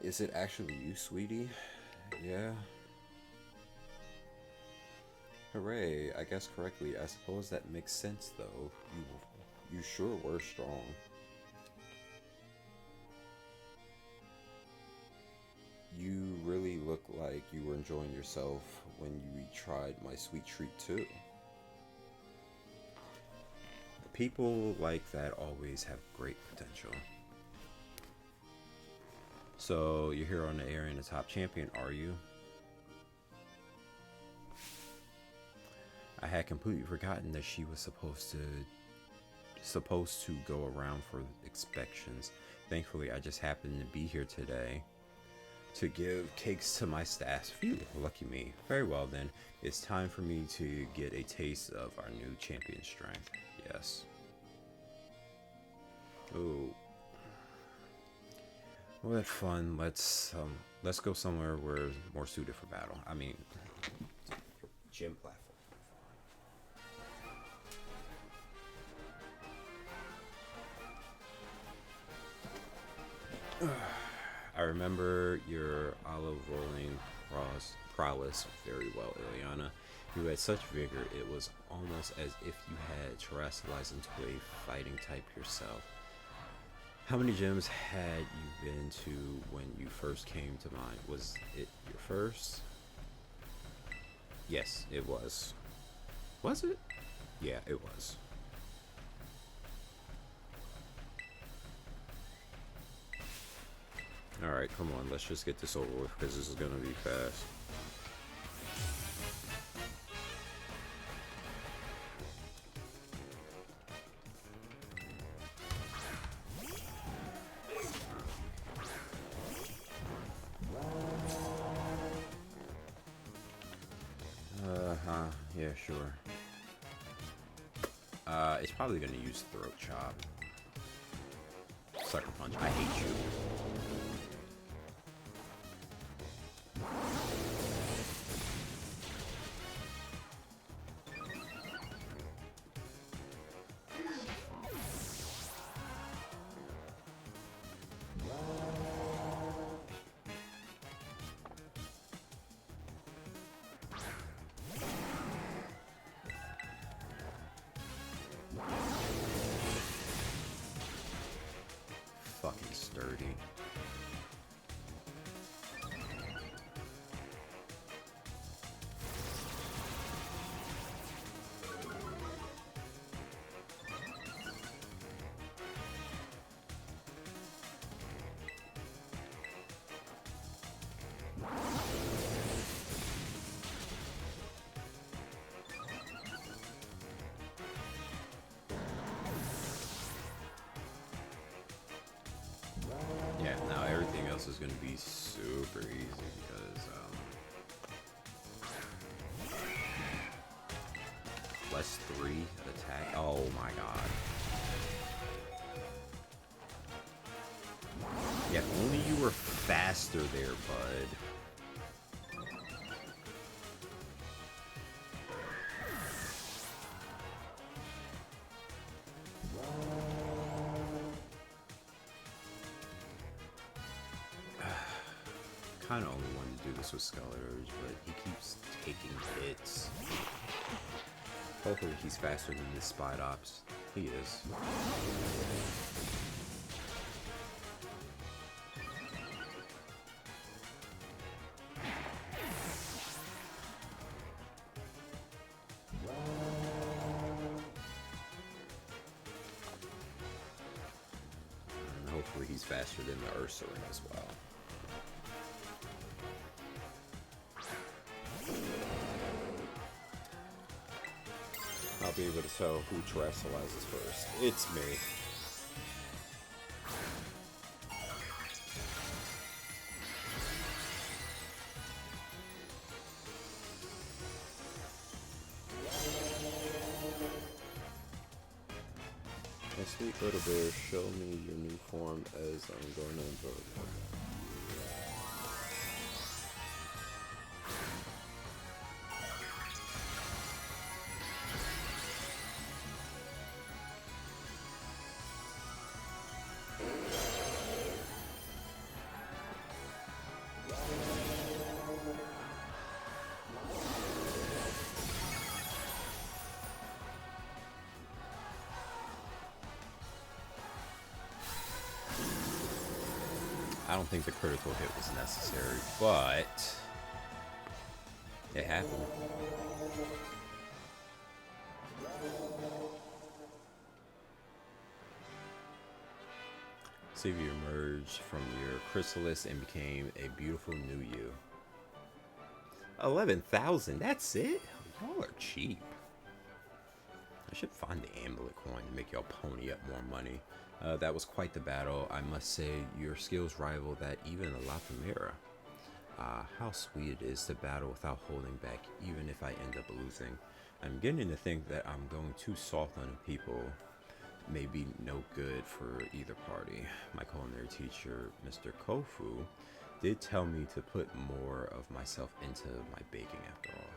Is it actually you, sweetie? Yeah. Hooray, I guessed correctly. I suppose that makes sense, though. You sure were strong. You really look like you were enjoying yourself when you tried my sweet treat too. People like that always have great potential. So you're here on the area and the top champion, are you? I had completely forgotten that she was supposed to go around for inspections. Thankfully, I just happened to be here today to give cakes to my staff. Phew, lucky me. Very well then, it's time for me to get a taste of our new champion strength. Yes. Oh. What fun. Let's go somewhere where more suited for battle. I mean, gym platform. I remember your olive rolling prowess very well, Ileana. You had such vigor, it was almost as if you had terrestrialized into a fighting type yourself. How many gyms had you been to when you first came to mind? Was it your first? Yes, it was. Was it? Yeah, it was. Alright, come on, let's just get this over with because this is gonna be fast. Yeah, sure. It's probably gonna use Throat Chop. Sucker Punch, I hate you. Fucking sturdy. this is going to be super easy because +3 attack. Oh my god. Yeah, if only you were faster there, bud. Kind of only wanted to do this with Skeletors, but he keeps taking hits. Hopefully he's faster than this Spide Ops. He is. And hopefully he's faster than the Ursaring as well. I'll be able to tell who terrestrializes first. It's me. My sweet little bear, show me your new form as I'm going to enjoy it. I don't think the critical hit was necessary, but it happened. See if you emerged from your chrysalis and became a beautiful new you. 11,000, that's it? Y'all are cheap. I should find the amulet coin to make y'all pony up more money. That was quite the battle. I must say, your skills rival that even of La Primera. How sweet it is to battle without holding back, even if I end up losing. I'm beginning to think that I'm going too soft on people. May be no good for either party. My culinary teacher, Mr. Kofu, did tell me to put more of myself into my baking after all.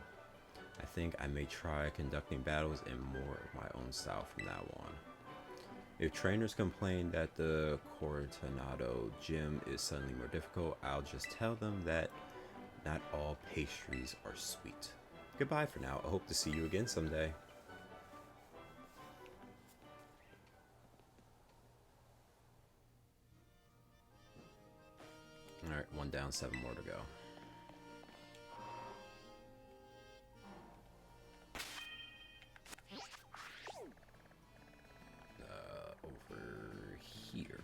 I think I may try conducting battles in more of my own style from now on. If trainers complain that the Coronado gym is suddenly more difficult, I'll just tell them that not all pastries are sweet. Goodbye for now. I hope to see you again someday. Alright, 1 down, 7 more to go. Over here.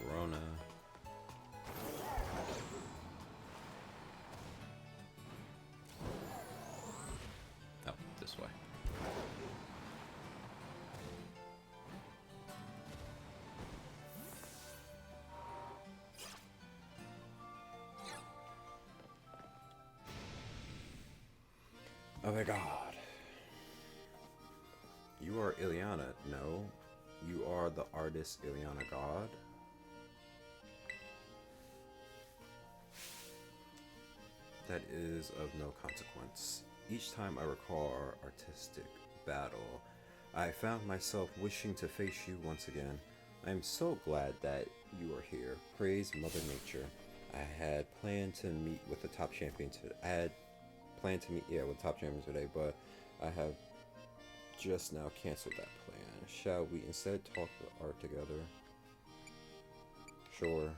Corona. Oh, this way. Oh my god. You are Ileana. No. You are the artist Ileana God. That is of no consequence. Each time I recall our artistic battle, I found myself wishing to face you once again. I am so glad that you are here. Praise Mother Nature. I had planned to meet with the top champion today. With top champion today, but I have just now canceled that plan. Shall we instead talk art together? Sure.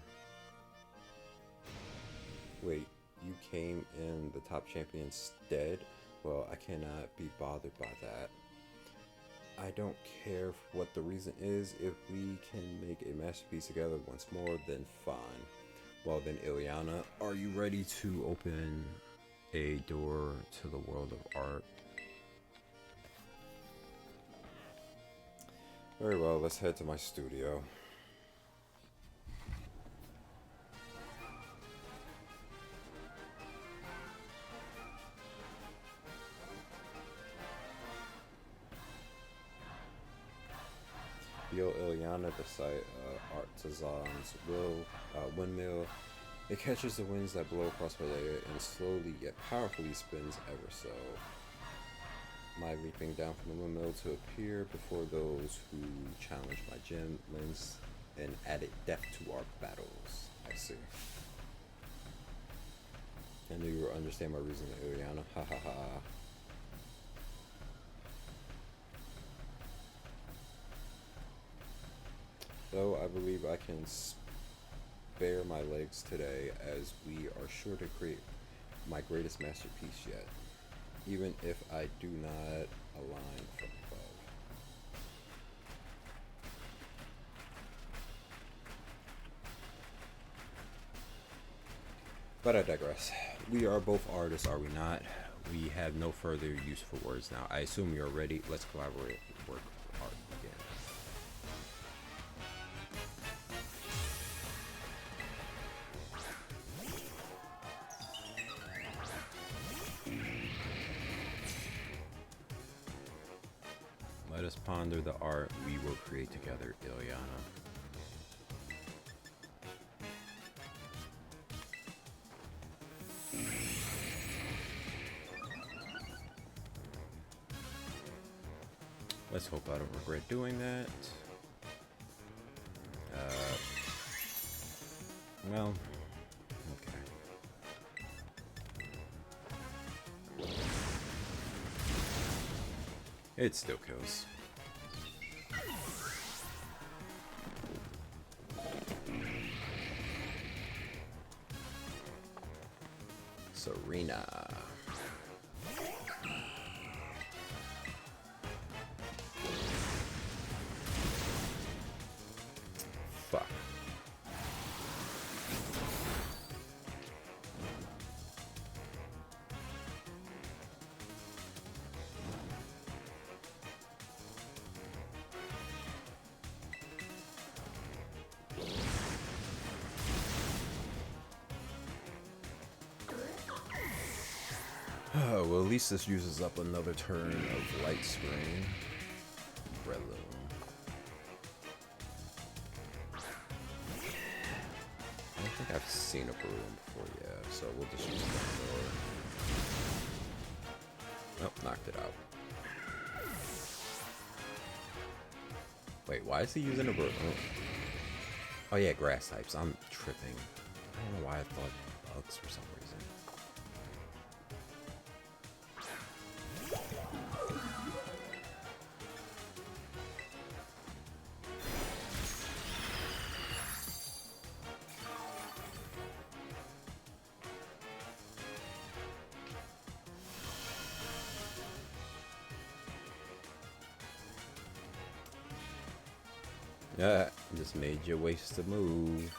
Wait, you came in the top champion's stead, well, I cannot be bothered by that. I don't care what the reason is. If we can make a masterpiece together once more, then fine. Well then, Ileana, are you ready to open a door to the world of art? Very well, let's head to my studio. Yo, Ileana, the site artisan's windmill. It catches the winds that blow across my layer and slowly yet powerfully spins ever so. My leaping down from the windmill to appear before those who challenge my gem lends an added depth to our battles. I see. I knew you would understand my reasoning, Ileana. Ha ha ha. Though I believe I can spare my legs today, as we are sure to create my greatest masterpiece yet, even if I do not align from above. But I digress. We are both artists, are we not? We have no further use for words now. I assume you're ready. Let's collaborate. Work hard again. Let us ponder the art we will create together, Ileana. Let's hope I don't regret doing that. Well, okay. It still kills. Serena. Fuck. Oh, well, at least this uses up another turn of light screen. Relum. I don't think I've seen a broom before, yeah, so we'll just use one more. Nope, knocked it out. Wait, why is he using a broom? Oh yeah, grass types. I'm tripping. I don't know why I thought bugs for some reason. Yeah, just made your waste to move.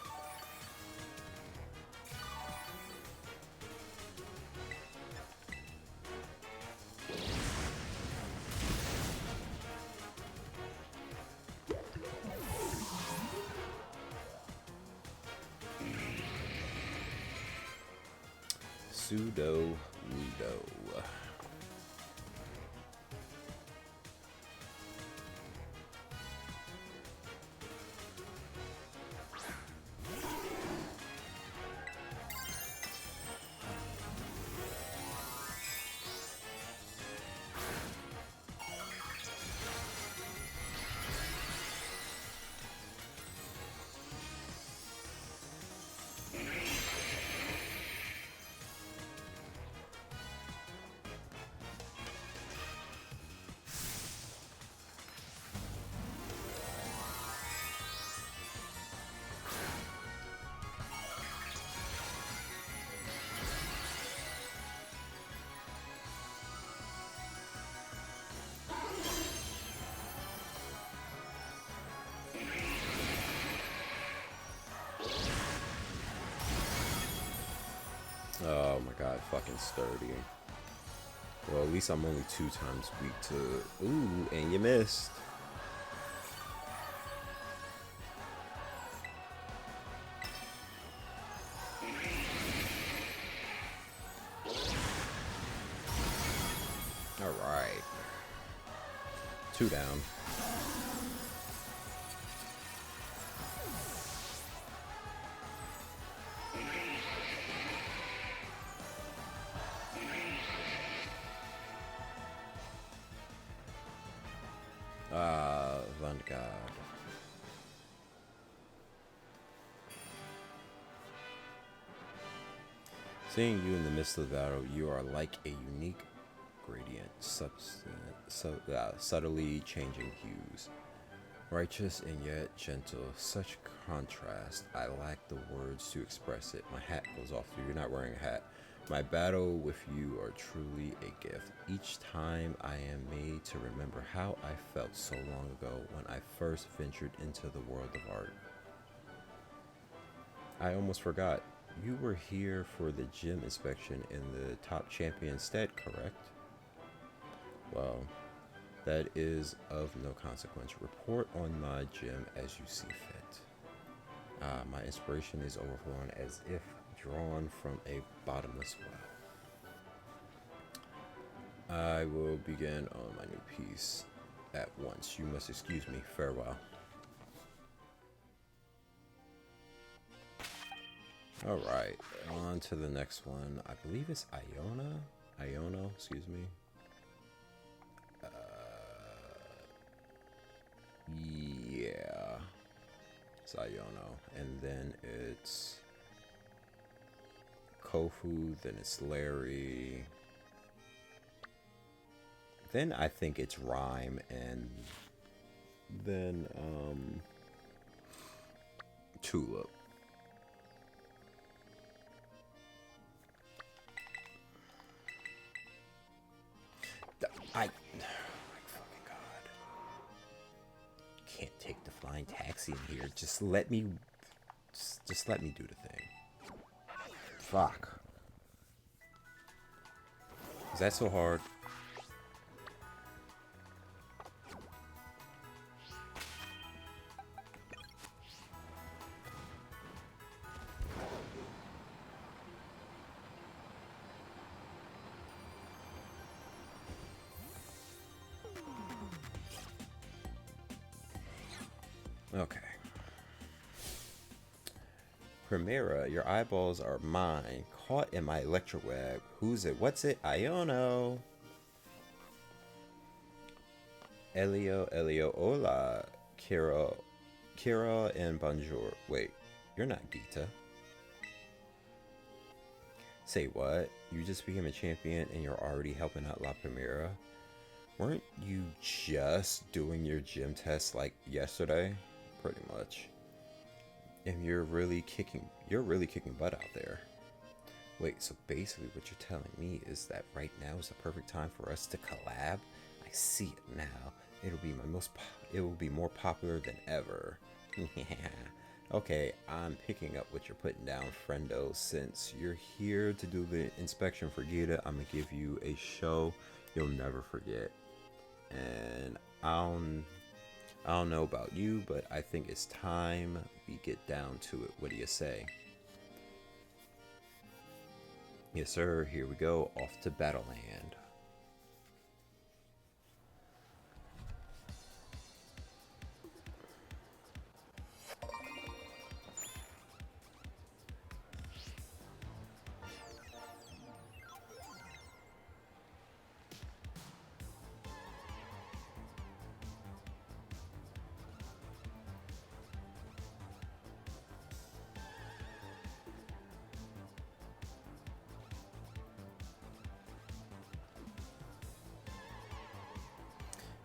Pseudo Ludo. Oh my god, fucking sturdy. Well, at least I'm only 2 times weak to... Ooh, and you missed. Alright. 2 down. Vanguard. Seeing you in the midst of the battle, you are like a unique gradient, subtly changing hues. Righteous and yet gentle, such contrast. I lack the words to express it. My hat goes off. You're not wearing a hat. My battle with you are truly a gift. Each time I am made to remember how I felt so long ago when I first ventured into the world of art. I almost forgot. You were here for the gym inspection in the top champion stead, correct? Well, that is of no consequence. Report on my gym as you see fit. My inspiration is overflowing as if drawn from a bottomless well. I will begin on my new piece at once. You must excuse me. Farewell. Alright, on to the next one. I believe it's Iono, excuse me. Yeah. It's Iono. And then it's Kofu, then it's Larry. Then I think it's Rhyme, and then Tulip. I fucking god. Can't take the flying taxi in here. Just let me just let me do the thing. Fuck. Is that so hard? Okay. Primera, your eyeballs are mine. Caught in my electroweb. Who's it? What's it? Iono. Elio, hola. Kira, and bonjour. Wait, you're not Geeta. Say what? You just became a champion and you're already helping out La Primera? Weren't you just doing your gym test like yesterday? Pretty much. And you're really kicking butt out there. Wait, so basically what you're telling me is that right now is the perfect time for us to collab? I see it now. It will be more popular than ever. Yeah. Okay, I'm picking up what you're putting down, friendo. Since you're here to do the inspection for Geeta, I'm gonna give you a show you'll never forget. And I don't know about you, but I think it's time we get down to it. What do you say? Yes, sir. Here we go. Off to Battleland.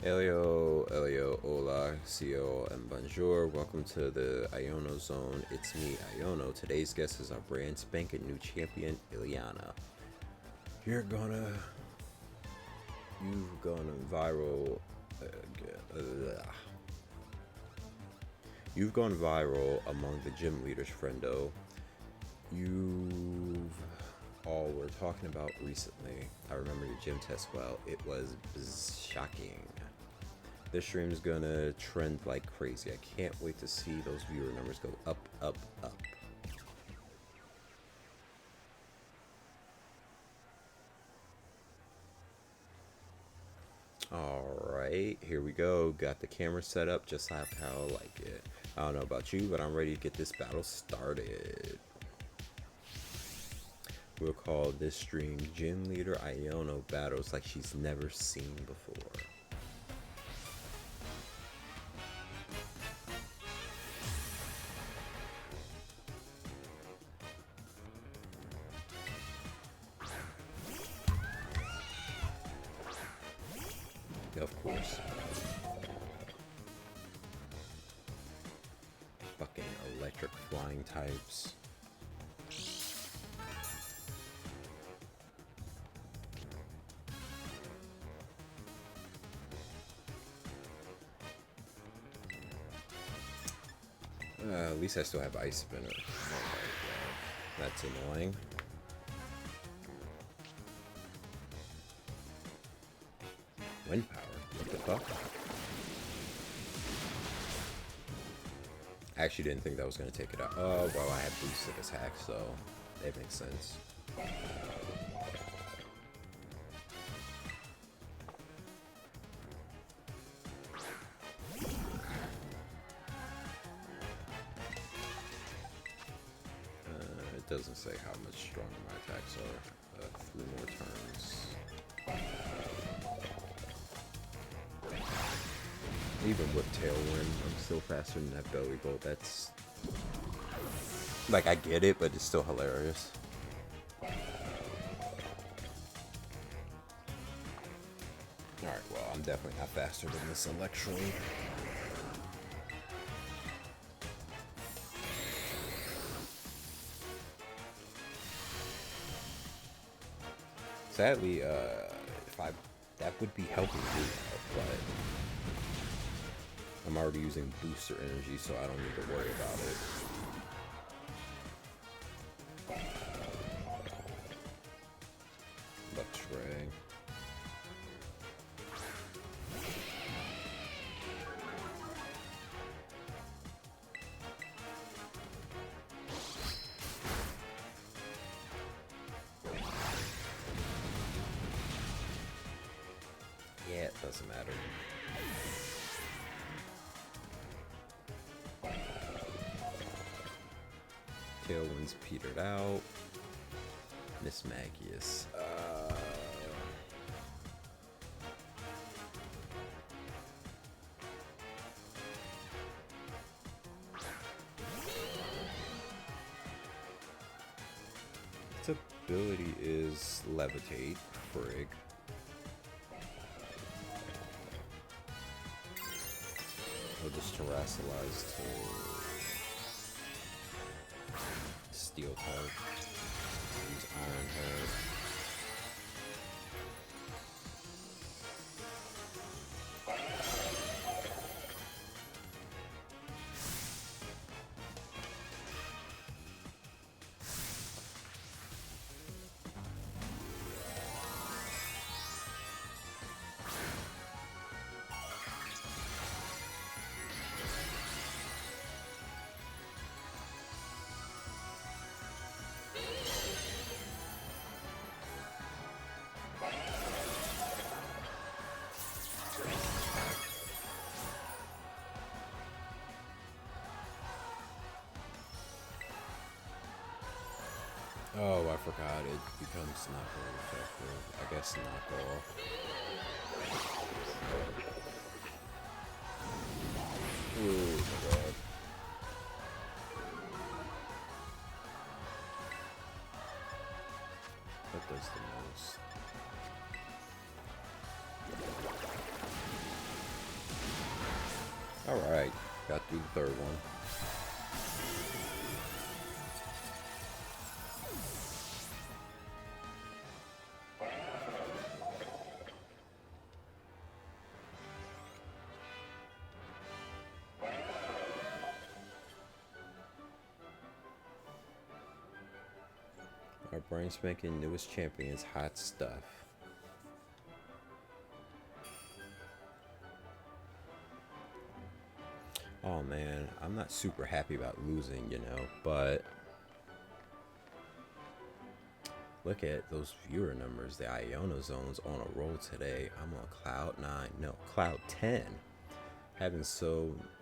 Elio, hola, Cio, and bonjour. Welcome to the Iono Zone. It's me, Iono. Today's guest is our brand spanking new champion, Ileana. You've gone viral. You've gone viral among the gym leaders, friendo. You've all we're talking about recently. I remember your gym test well. It was shocking. This stream's gonna trend like crazy. I can't wait to see those viewer numbers go up, up, up. Alright, here we go. Got the camera set up just like how I like it. I don't know about you, but I'm ready to get this battle started. We'll call this stream Gym Leader Iono Battles like she's never seen before. Of course. Fucking electric flying types. At least I still have Ice Spinner. That's annoying. Wind power? What the fuck? I actually didn't think that was going to take it out. Oh, well, I have boosted attack, so that makes sense. It doesn't say how much stronger my attacks are. 3 more turns. Even with Tailwind, I'm still faster than that Belly Bolt. That's... like, I get it, but it's still hilarious. Alright, well, I'm definitely not faster than this Electro. Sadly, that would be helping me, but I'm already using booster energy, so I don't need to worry about it. Luxray. Yeah, it doesn't matter. Tailwind's petered out. Miss Magius. Its ability is Levitate, Frig. I'll just Terrasilize to Steel type. Use Iron Head. Oh, I forgot it becomes not very effective. I guess knock off. Oh my god. That does the most. Alright, got through the third one. Our brand spanking newest champions, hot stuff. Oh man, I'm not super happy about losing, but look at those viewer numbers. The Iona Zone's on a roll today. I'm on cloud 9, no, cloud 10. Having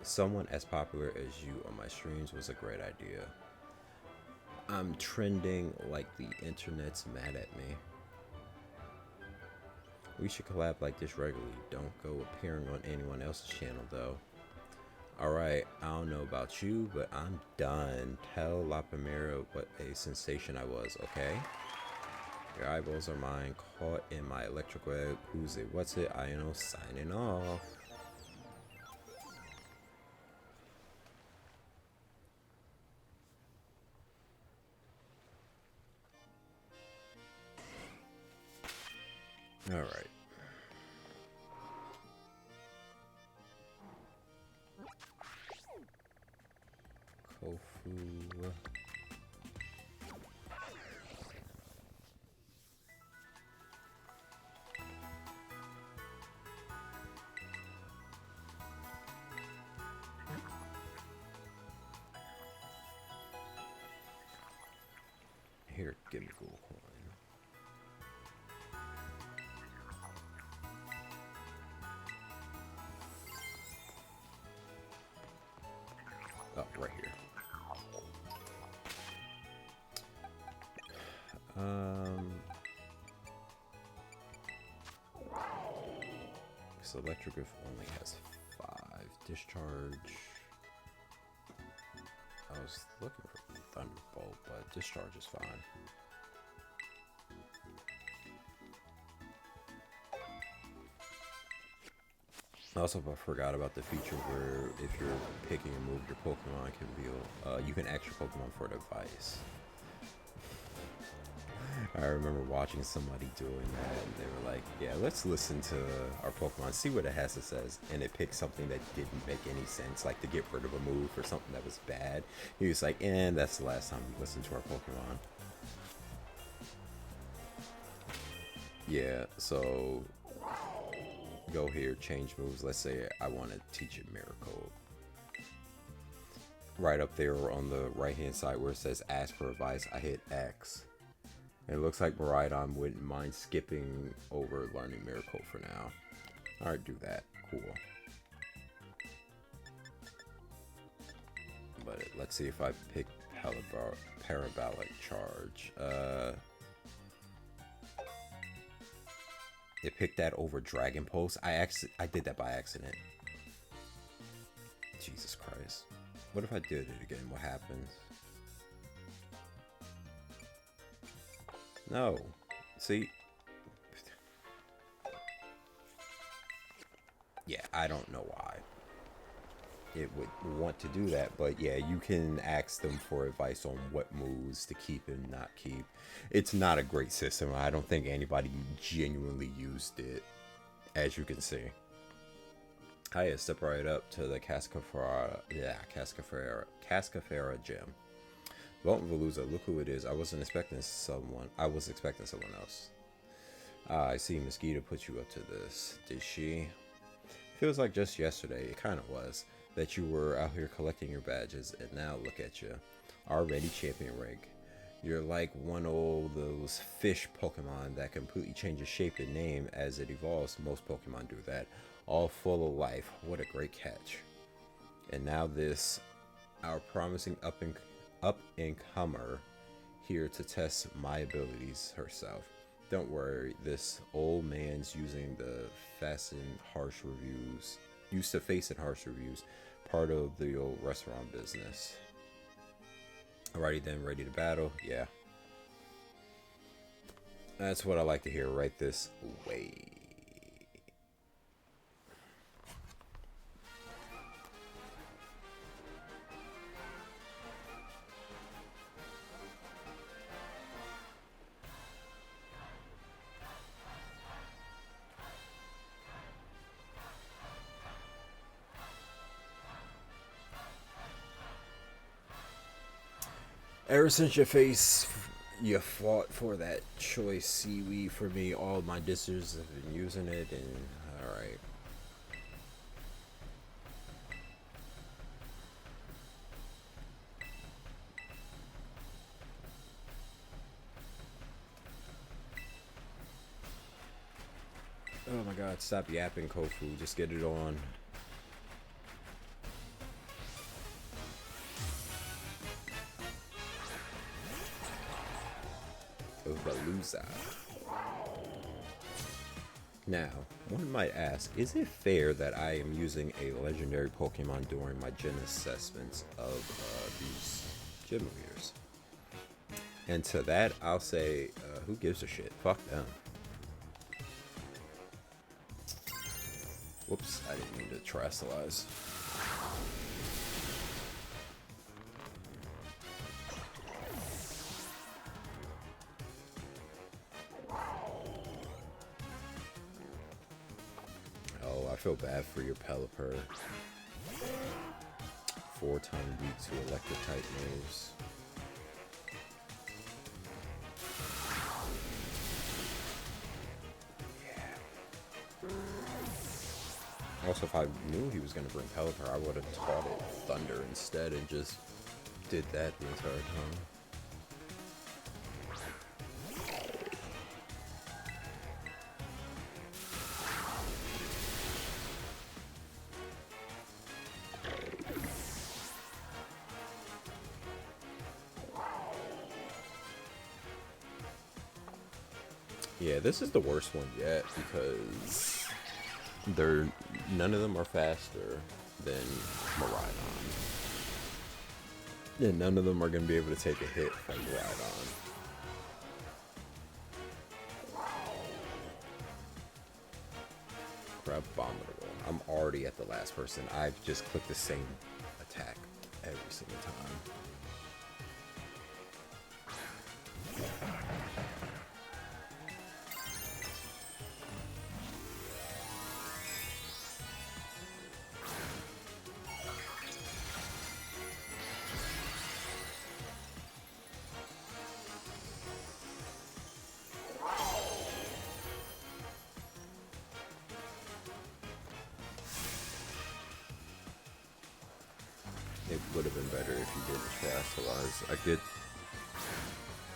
someone as popular as you on my streams was a great idea. I'm trending like the internet's mad at me. We should collab like this regularly. Don't go appearing on anyone else's channel though. Alright, I don't know about you, but I'm done. Tell La Primera what a sensation I was, okay? Your eyeballs are mine, caught in my electric web. Who's it? What's it? I know, signing off. Alright. Kofu. Here, give me gold coin. Oh, right here. This electric if only has 5 discharge. I was looking for Thunderbolt, but discharge is fine. Also, I forgot about the feature where if you're picking a move, your Pokemon can be, you can ask your Pokemon for advice. I remember watching somebody doing that, and they were like, yeah, let's listen to our Pokemon, see what it has to say. And it picked something that didn't make any sense, like to get rid of a move or something that was bad. He was like, and that's the last time we listened to our Pokemon. Yeah, so go here, change moves. Let's say I want to teach it Miracle. Right up there on the right hand side where it says ask for advice, I hit X. And it looks like Miraidon wouldn't mind skipping over learning Miracle for now. Alright, do that. Cool. But let's see if I pick Parabolic Charge. It picked that over Dragon Pulse. I did that by accident. Jesus Christ. What if I did it again? What happens? No. See? Yeah, I don't know why it would want to do that, but yeah, you can ask them for advice on what moves to keep and not keep. It's not a great system. I don't think anybody genuinely used it, as you can see. Hiya, step right up to the Cascafera gym. Welcome Veluza, look who it is. I was expecting someone else. I see Miss Geeta put you up to this. Did she? Feels like just yesterday, it kind of was, that you were out here collecting your badges, and now look at you. Already champion rank. You're like one of those fish Pokemon that completely changes shape and name as it evolves. Most Pokemon do that. All full of life. What a great catch. And now this, our promising up-and-comer here to test my abilities herself. Don't worry, this old man's using the used to facing harsh reviews, part of the old restaurant business. Alrighty then, ready to battle? Yeah. That's what I like to hear right this way. Ever since your face You fought for that choice seaweed for me. All my dissers have been using it, and alright. Oh my god, stop yapping, Kofu. Just get it on. Baluza. Now, one might ask, is it fair that I am using a legendary Pokemon during my gym assessments of these gym leaders? And to that, I'll say, who gives a shit? Fuck them. Whoops, I didn't mean to terrestrialize. Oh, I feel bad for your Pelipper. 4-time weak to electric type moves. Also, if I knew he was going to bring Pelipper, I would have taught it Thunder instead and just did that the entire time. Yeah, this is the worst one yet because none of them are faster than Miraidon. And none of them are going to be able to take a hit from Miraidon. Crab Abominable. I'm already at the last person. I've just clicked the same attack every single time. It would have been better if you didn't terrestrialize. I get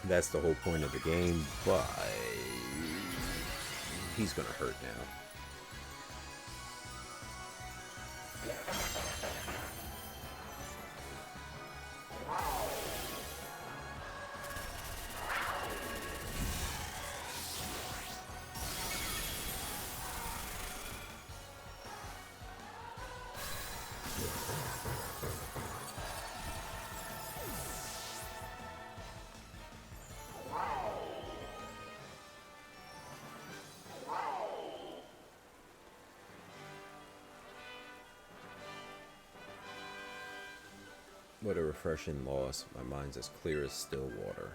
that's the whole point of the game, but he's gonna hurt now. What a refreshing loss. My mind's as clear as still water.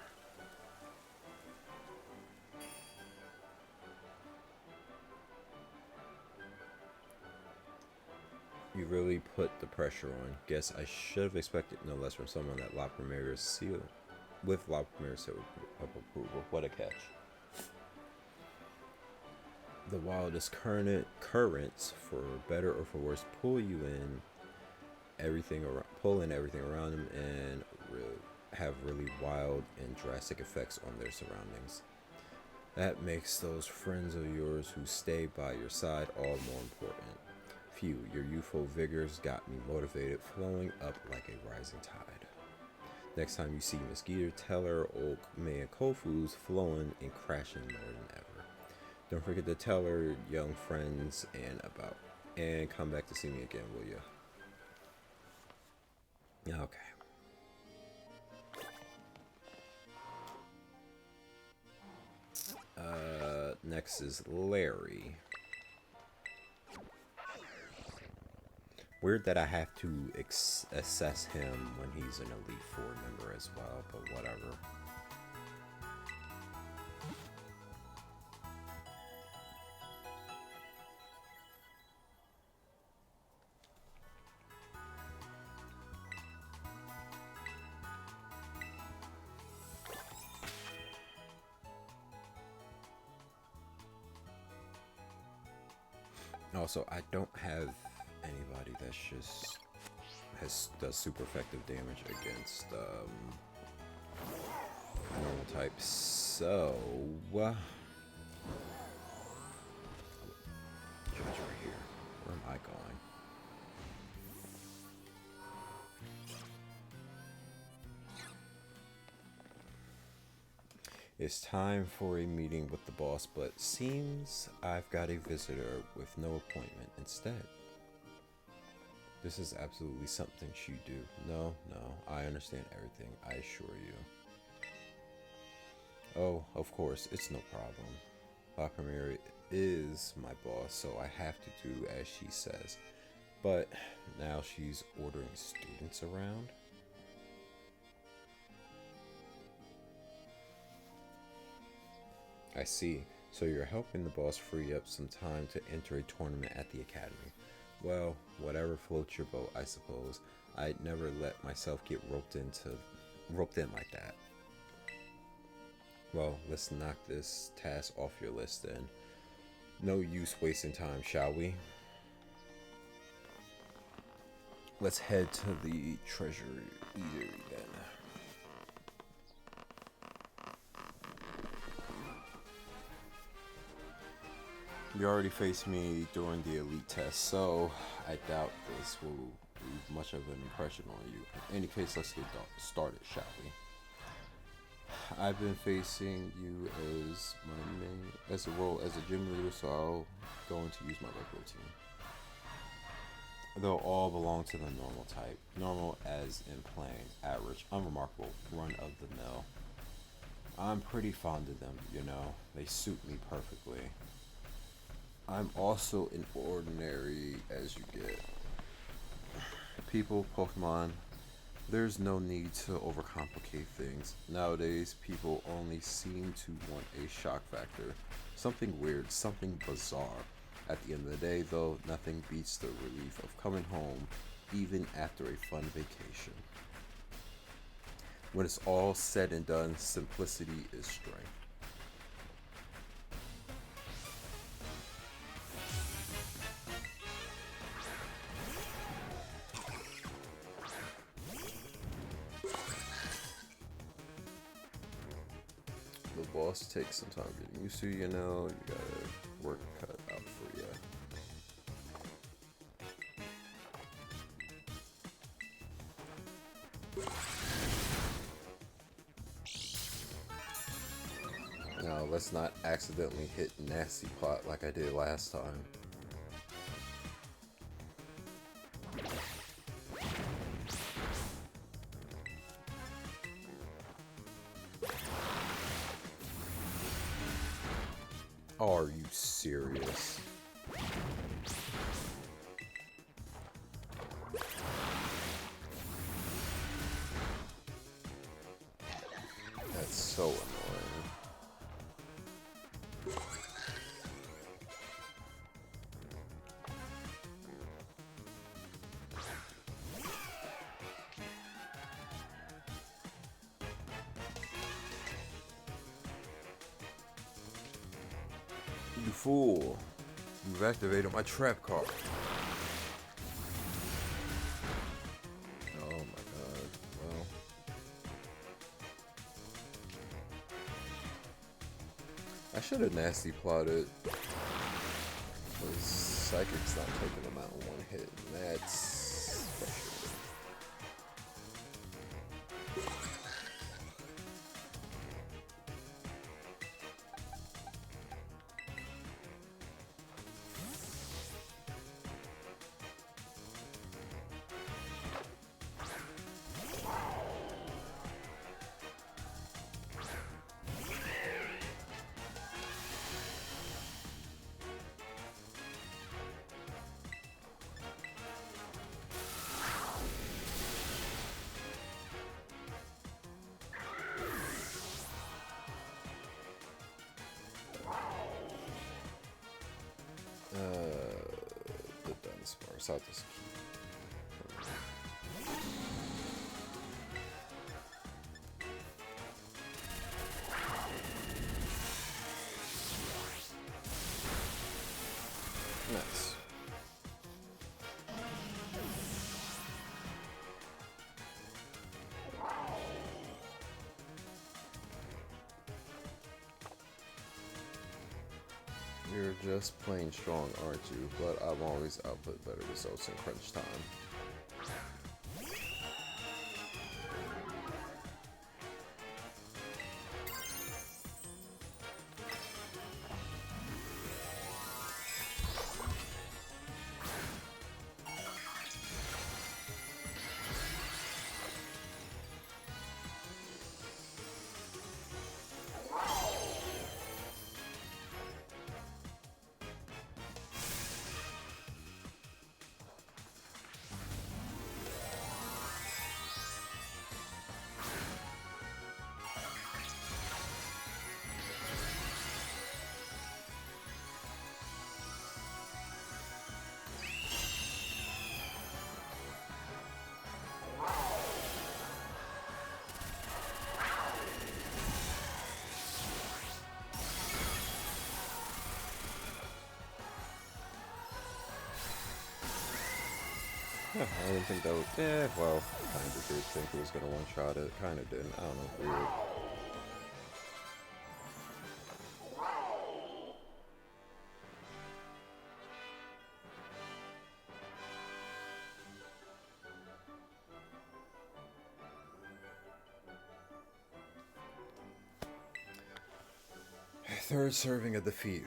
You really put the pressure on. Guess I should have expected no less from someone that La Primera's seal with La Primera's seal of approval. What a catch. The wildest currents, for better or for worse, pull you in everything around, pull in everything around them, and have really wild and drastic effects on their surroundings. That makes those friends of yours who stay by your side all more important. Phew, your youthful vigors got me motivated, flowing up like a rising tide. Next time you see Mosquito, tell her old man Kofu's flowing and crashing more than ever. Don't forget to tell her young friends and come back to see me again, will ya? Okay. Next is Larry. Weird that I have to assess him when he's an Elite Four member as well, but whatever. Also, I don't have anybody that's just does super effective damage against normal types. So judge right here. Where am I going? It's time for a meeting with the boss, but seems I've got a visitor with no appointment instead. This is absolutely something she do. No, I understand everything, I assure you. Oh, of course, it's no problem. La Premiere is my boss, so I have to do as she says. But now she's ordering students around? I see. So you're helping the boss free up some time to enter a tournament at the academy. Well, whatever floats your boat, I suppose. I'd never let myself get roped in like that. Well, let's knock this task off your list then. No use wasting time, shall we? Let's head to the treasure eatery then. You already faced me during the elite test, so I doubt this will leave much of an impression on you. In any case, let's get started, shall we? I've been facing you as a role as a gym leader, so I'll go into use my regular team. They'll all belong to the normal type. Normal as in plain, average, unremarkable, run of the mill. I'm pretty fond of them, you know. They suit me perfectly. I'm also an ordinary as you get. People, Pokemon, there's no need to overcomplicate things. Nowadays, people only seem to want a shock factor. Something weird, something bizarre. At the end of the day, though, nothing beats the relief of coming home, even after a fun vacation. When it's all said and done, simplicity is strength. The boss takes some time getting used to, you know. You gotta work cut out for you. Now, let's not accidentally hit nasty plot like I did last time. Are you serious? That's so annoying. You fool. You've activated my trap card. Oh my god. Well. I should have nasty plotted. Because Psychic's not taking them out in one hit. And that's frustrating. The Dunsparce. I'll just keep. Nice. You're just plain strong, aren't you? But I've always output better results in crunch time. Yeah, I didn't think that was. Yeah, well, kind of did think it was gonna one shot it. Kind of didn't. I don't know. Weird. Third serving of defeat.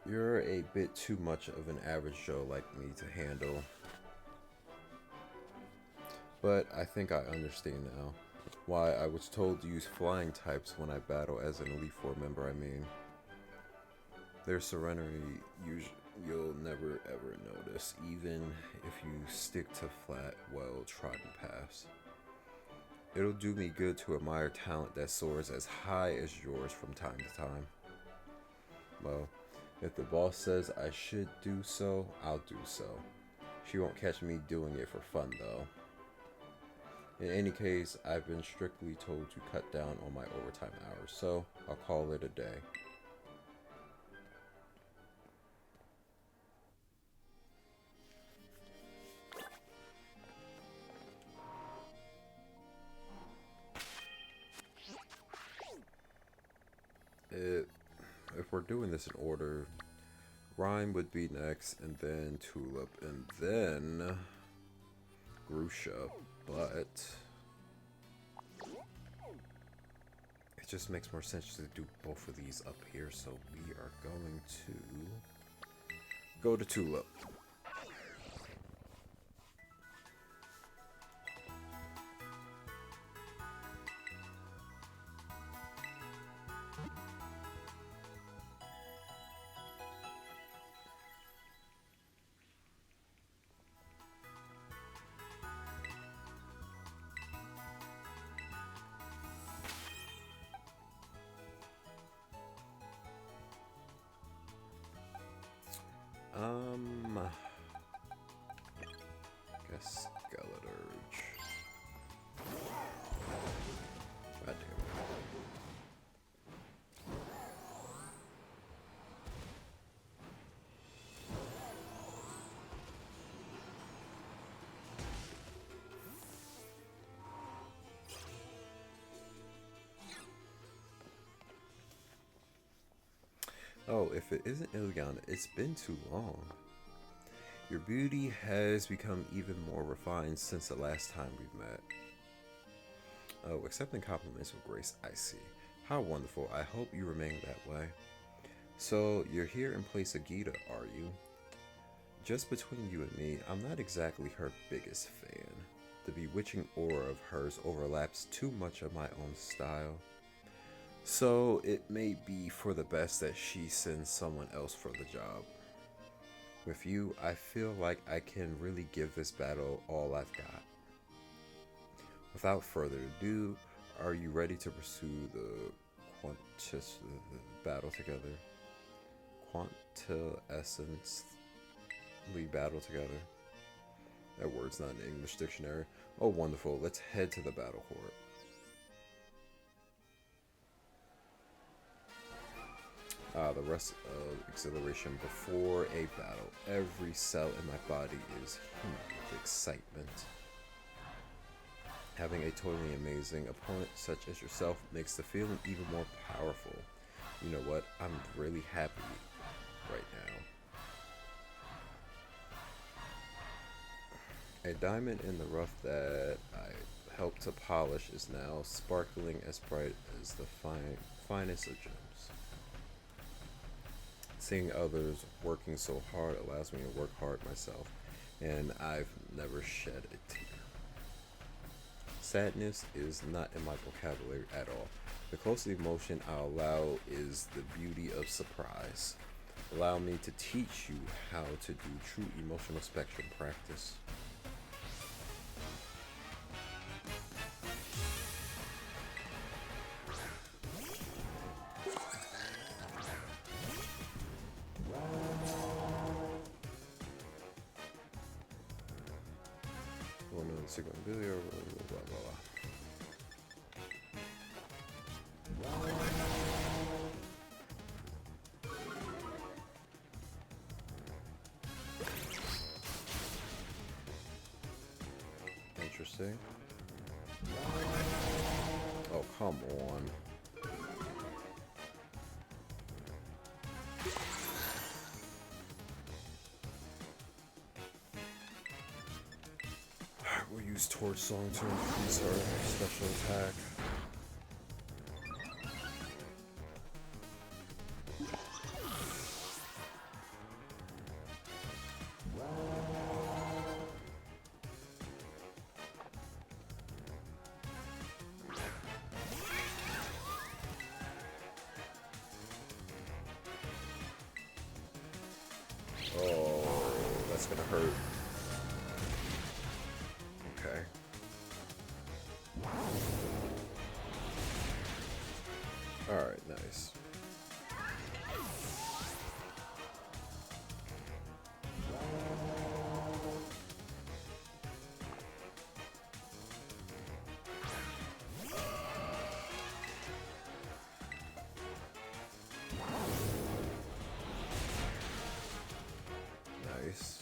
You're a bit too much of an average Joe like me to handle. But I think I understand now why I was told to use flying types when I battle as an Elite Four member. I mean, their serenity you'll never ever notice, even if you stick to flat, well-trodden paths. It'll do me good to admire talent that soars as high as yours from time to time. Well, if the boss says I should do so, I'll do so. She won't catch me doing it for fun, though. In any case, I've been strictly told to cut down on my overtime hours, so I'll call it a day. It, if we're doing this in order, Rhyme would be next, and then Tulip, and then Grusha, but it just makes more sense to do both of these up here, so we are going to go to Tulip. Guess Skeleturge. God damn it. Oh, if it isn't Ileana, it's been too long. Your beauty has become even more refined since the last time we've met. Oh, accepting compliments with grace, I see. How wonderful. I hope you remain that way. So, you're here in place of Geeta, are you? Just between you and me, I'm not exactly her biggest fan. The bewitching aura of hers overlaps too much of my own style. So, it may be for the best that she sends someone else for the job. With you, I feel like I can really give this battle all I've got. Without further ado, are you ready to pursue the battle together? Quintessence battle together. That word's not in the English dictionary. Oh, wonderful. Let's head to the battle court. The rest of exhilaration before a battle. Every cell in my body is humming with excitement. Having a totally amazing opponent such as yourself makes the feeling even more powerful. You know what? I'm really happy right now. A diamond in the rough that I helped to polish is now sparkling as bright as the finest of gems. Seeing others working so hard allows me to work hard myself, and I've never shed a tear. Sadness is not in my vocabulary at all. The closest emotion I allow is the beauty of surprise. Allow me to teach you how to do true emotional spectrum practice. Interesting. Oh, come on. We'll use Torch Song to increase our special attack. Oh, that's gonna hurt. Okay. Alright, nice. Nice.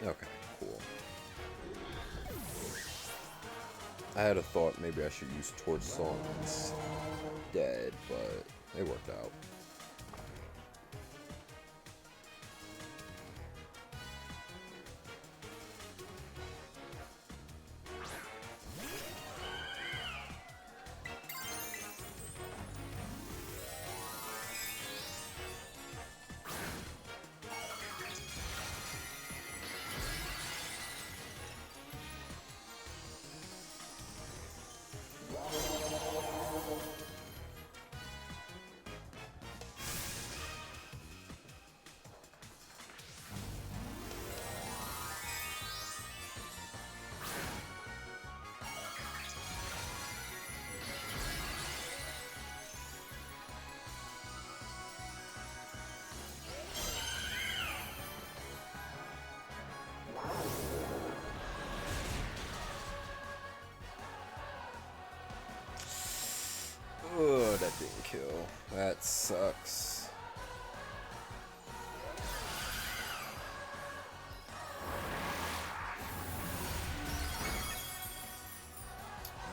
Okay, cool. I had a thought maybe I should use Torch Song instead, but it worked out. Oh, that didn't kill. That sucks.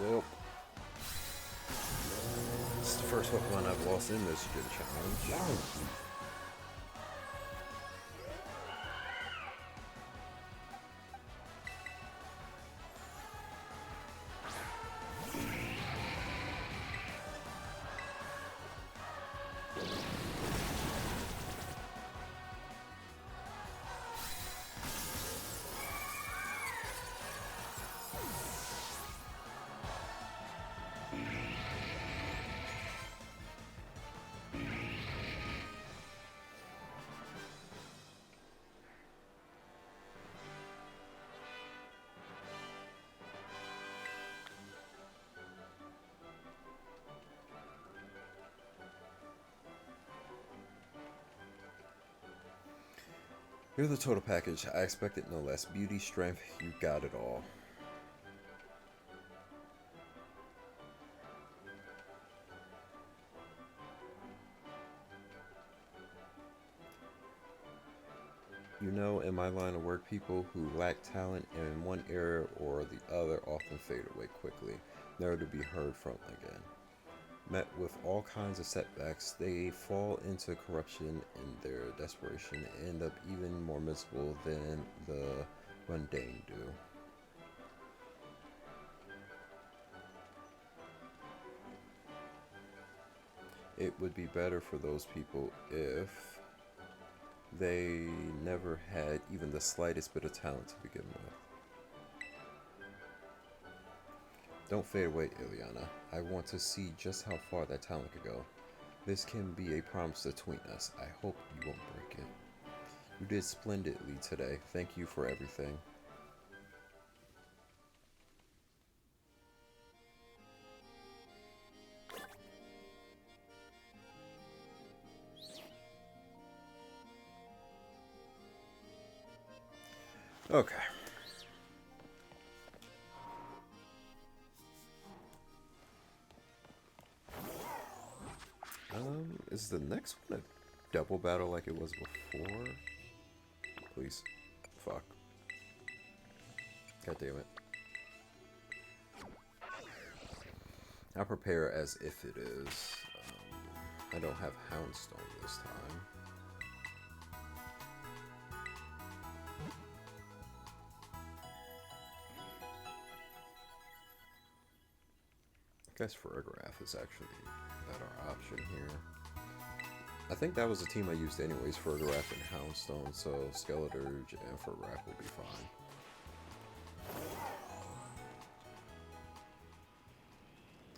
Well, this is the first Pokemon I've lost in this gym challenge. You're the total package. I expected no less. Beauty, strength, you got it all. You know, in my line of work, people who lack talent in one area or the other often fade away quickly, never to be heard from again. Met with all kinds of setbacks, they fall into corruption in their desperation and end up even more miserable than the mundane do. It would be better for those people if they never had even the slightest bit of talent to begin with. Don't fade away, Ileana. I want to see just how far that talent could go. This can be a promise between us. I hope you won't break it. You did splendidly today. Thank you for everything. Okay. Is the next one a double battle like it was before? Please. Fuck. God damn it. I'll prepare as if it is. I don't have Houndstone this time. I guess Ferrograph is actually a better option here. I think that was the team I used anyways, Ferrograph and Houndstone, so Skeleturge and Ferrograph will be fine.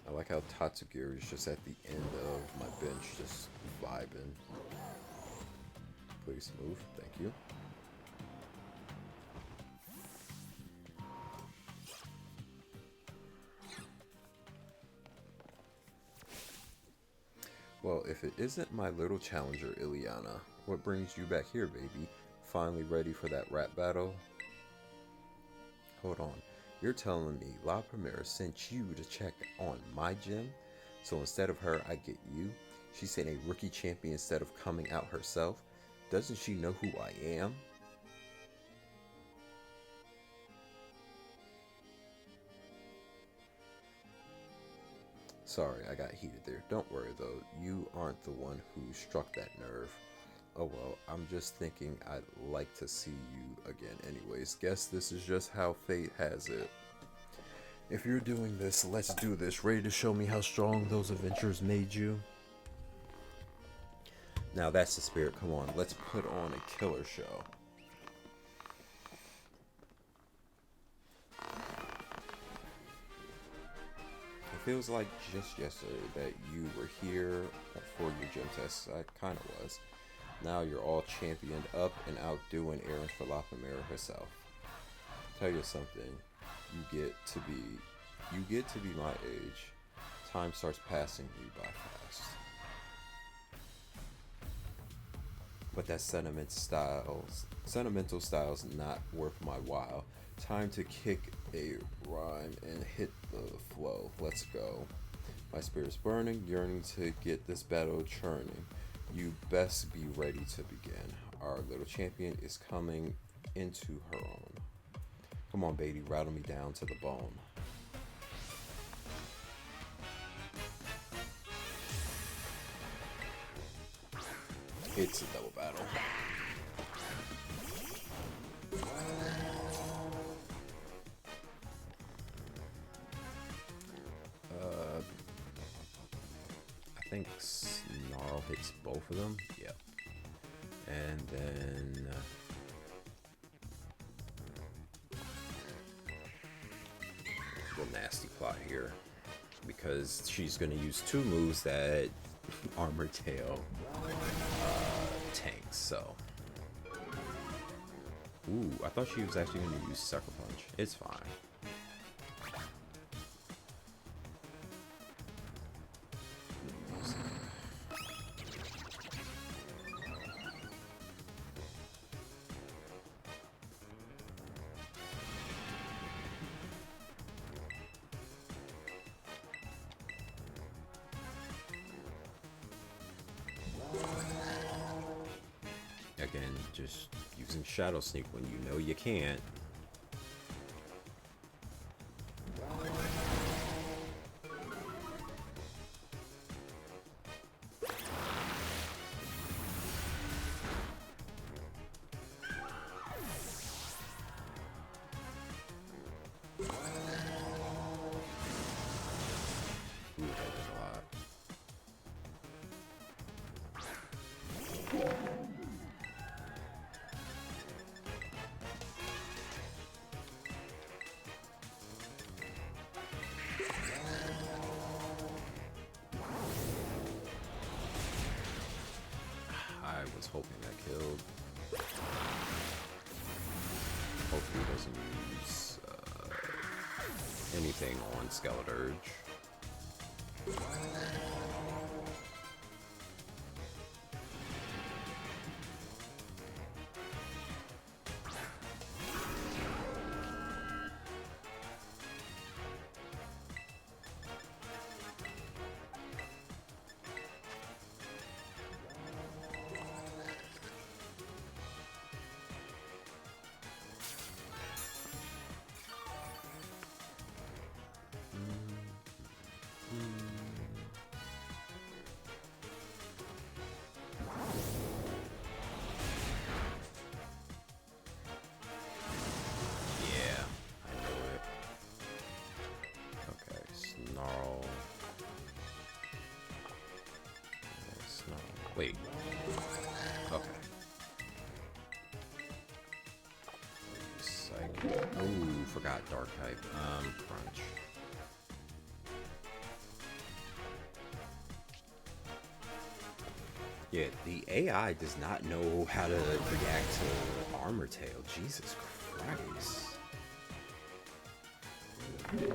I like how Tatsugiri is just at the end of my bench, just vibing. Please move, thank you. Well, if it isn't my little challenger, Ileana, what brings you back here, baby? Finally ready for that rap battle? Hold on. You're telling me La Primera sent you to check on my gym? So instead of her, I get you? She sent a rookie champion instead of coming out herself? Doesn't she know who I am? Sorry, I got heated there. Don't worry though, you aren't the one who struck that nerve. Oh well, I'm just thinking I'd like to see you again anyways. Guess this is just how fate has it. If you're doing this, let's do this. Ready to show me how strong those adventures made you? Now that's the spirit. Come on, let's put on a killer show. It feels like just yesterday that you were here for your gym tests. I kind of was. Now you're all championed up and out doing errands for La Primera herself. Tell you something, you get to be my age. Time starts passing you by fast. But that sentimental style's not worth my while. Time to kick a rhyme and hit the flow. Let's go. My spirit's burning, yearning to get this battle churning. You best be ready to begin. Our little champion is coming into her own. Come on, baby, rattle me down to the bone. It's a double battle. I think Snarl hits both of them. Yep. And then the nasty plot here, because she's gonna use two moves that Armor Tail tanks. So, ooh, I thought she was actually gonna use Sucker Punch. It's fine. just using Shadow Sneak when you know you can't. Ooh, that did a lot. I was hoping that killed. Hopefully he doesn't use anything on Skeleturge. Yeah, I know it. Okay, Snarl. Snarl. Wait. Okay. Psychic. Ooh, forgot Dark type. Crunch. Yeah, the AI does not know how to react to Armor Tail. Jesus Christ. Okay.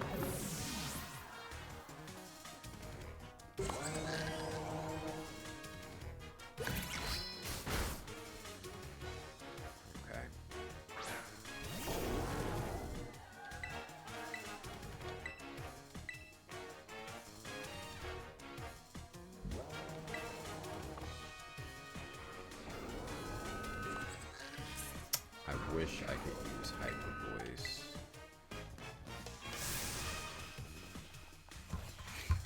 I wish I could use Hyper Voice.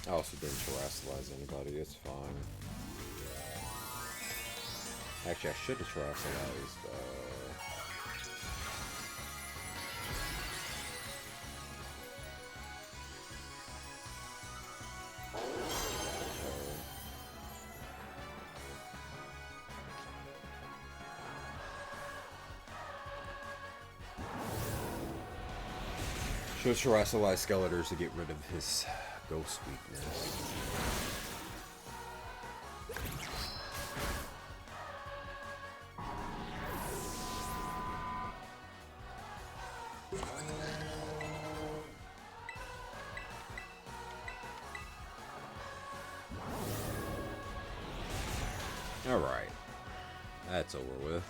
I also didn't terrestrialize anybody, it's fine. Actually, I should have terrestrialized, should have terrestrialized Skeletors to get rid of his ghost weakness. Alright. That's over with.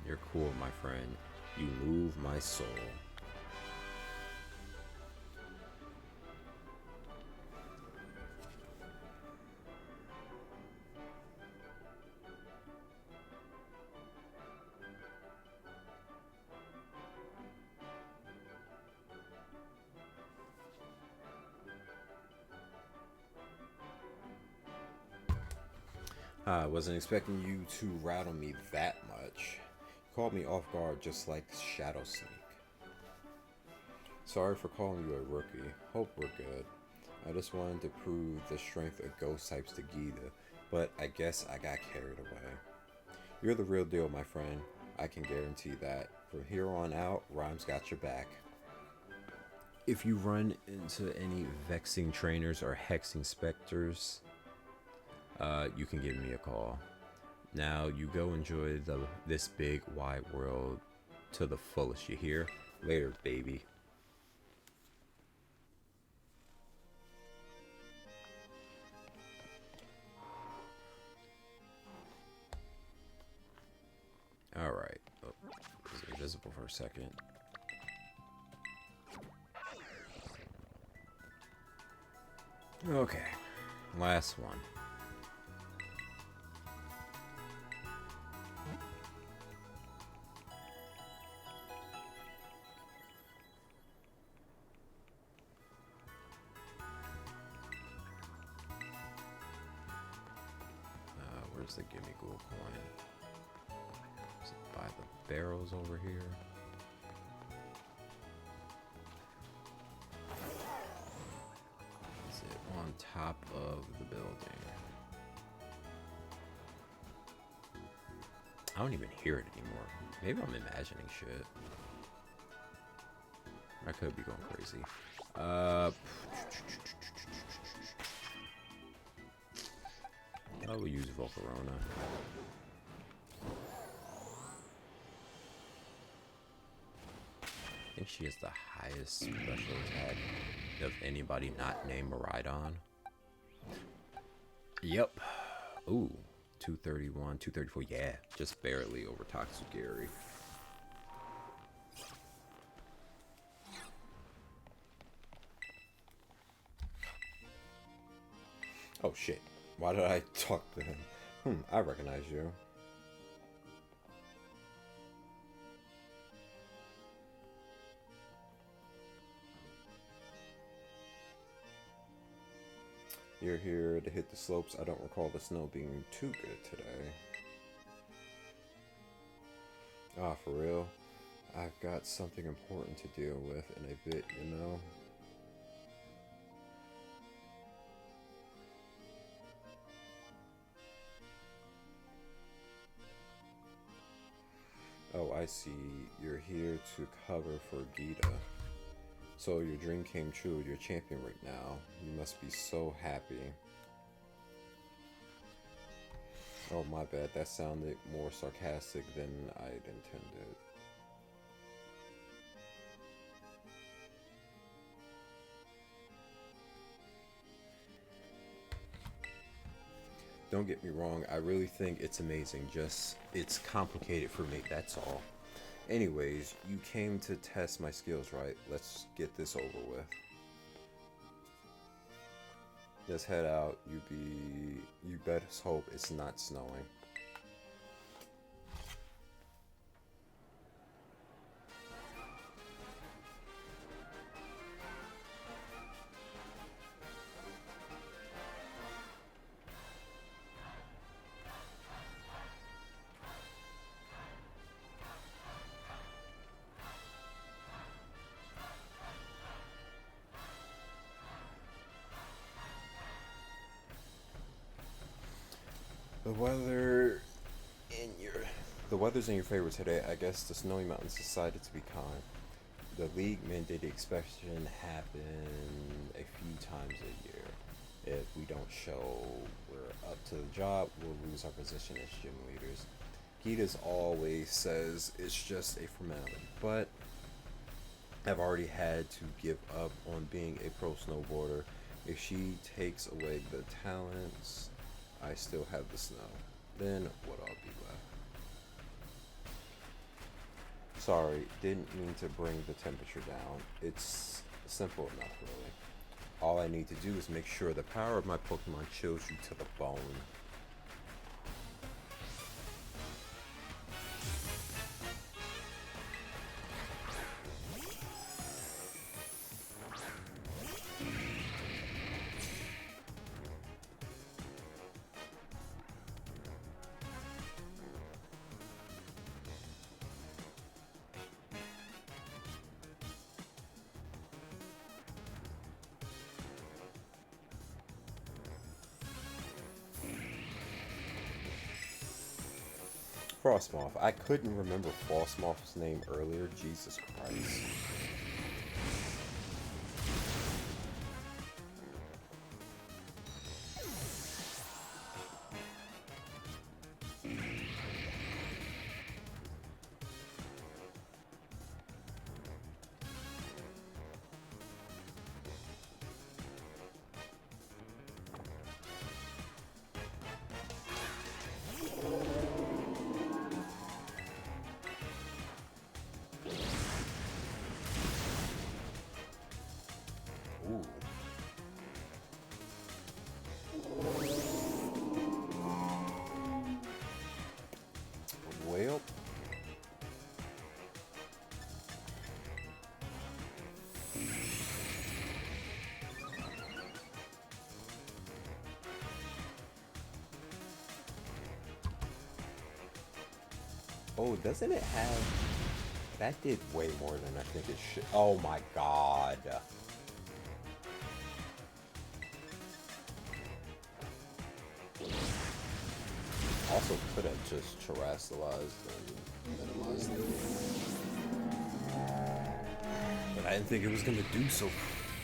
You're cool, my friend. You move my soul. I wasn't expecting you to rattle me that much. You caught me off guard just like Shadow Sneak. Sorry for calling you a rookie. Hope we're good. I just wanted to prove the strength of ghost types to Geeta, but I guess I got carried away. You're the real deal, my friend. I can guarantee that. From here on out, Rhyme's got your back. If you run into any vexing trainers or hexing specters, you can give me a call. Now you go enjoy this big wide world to the fullest, you hear? Later, baby. Alright. Oh, it was invisible for a second. Okay. Last one. Where's the gimme ghoul coin? Is it by the barrels over here? Is it on top of the building? I don't even hear it anymore. Maybe I'm imagining shit. I could be going crazy. I will use Volcarona. I think she has the highest special attack of anybody not named Maridon. Yep. Ooh. 231, 234. Yeah. Just barely over Toxic Gary. Oh shit. Why did I talk to him? I recognize you. You're here to hit the slopes. I don't recall the snow being too good today. Ah, for real? I've got something important to deal with in a bit, you know? Oh, I see. You're here to cover for Geeta. So your dream came true. You're champion right now. You must be so happy. Oh, my bad. That sounded more sarcastic than I'd intended. Don't get me wrong. I really think it's amazing. Just, it's complicated for me. That's all. Anyways, you came to test my skills, right? Let's get this over with. Let's head out. You best hope it's not snowing. The weather's in your favor today. I guess the snowy mountains decided to be kind. The league mandated inspection happen a few times a year. If we don't show we're up to the job, we'll lose our position as gym leaders. Geeta's always says it's just a formality, but I've already had to give up on being a pro snowboarder. If she takes away the talents, I still have the snow. Then what I'll be left. Sorry, didn't mean to bring the temperature down. It's simple enough, really. All I need to do is make sure the power of my Pokemon chills you to the bone. Frostmoth. I couldn't remember Frostmoth's name earlier. Jesus Christ. Ooh. Well. Oh, doesn't it have... That did way more than I think it should. Oh my god. Also could have just terrestrialized and minimized it. But I didn't think it was gonna do so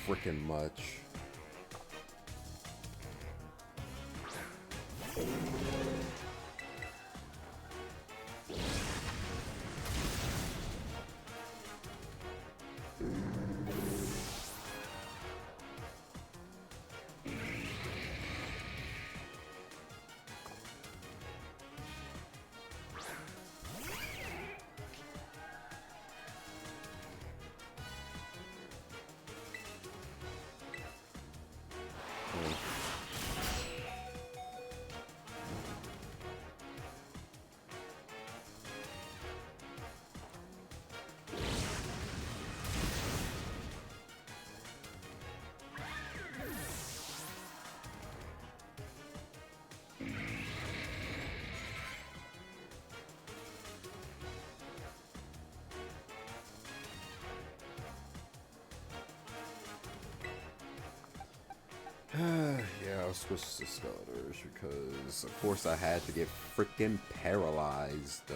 freaking much. Yeah, I was switched to Skeletors because, of course, I had to get freaking paralyzed.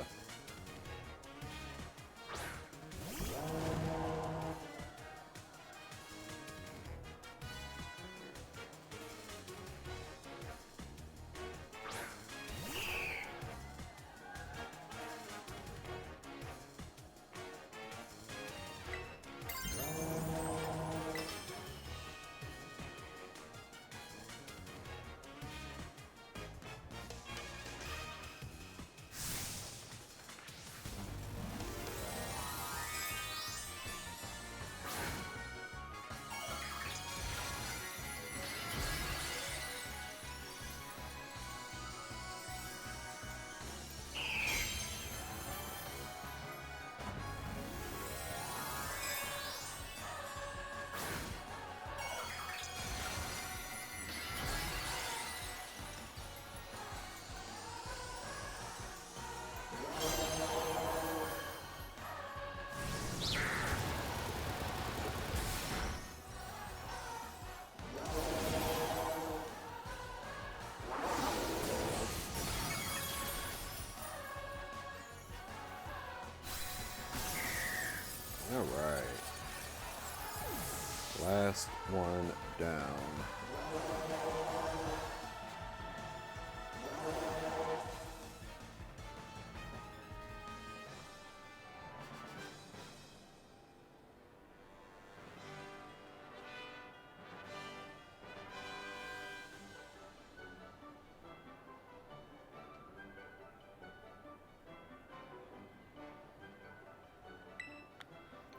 Alright. Last one down.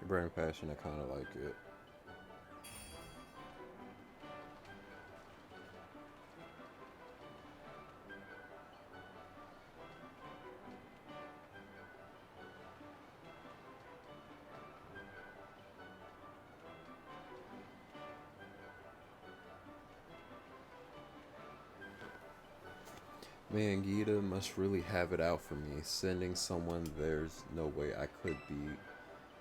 Brand Passion, I kind of like it. Man, Geeta must really have it out for me. Sending someone there's no way I could be.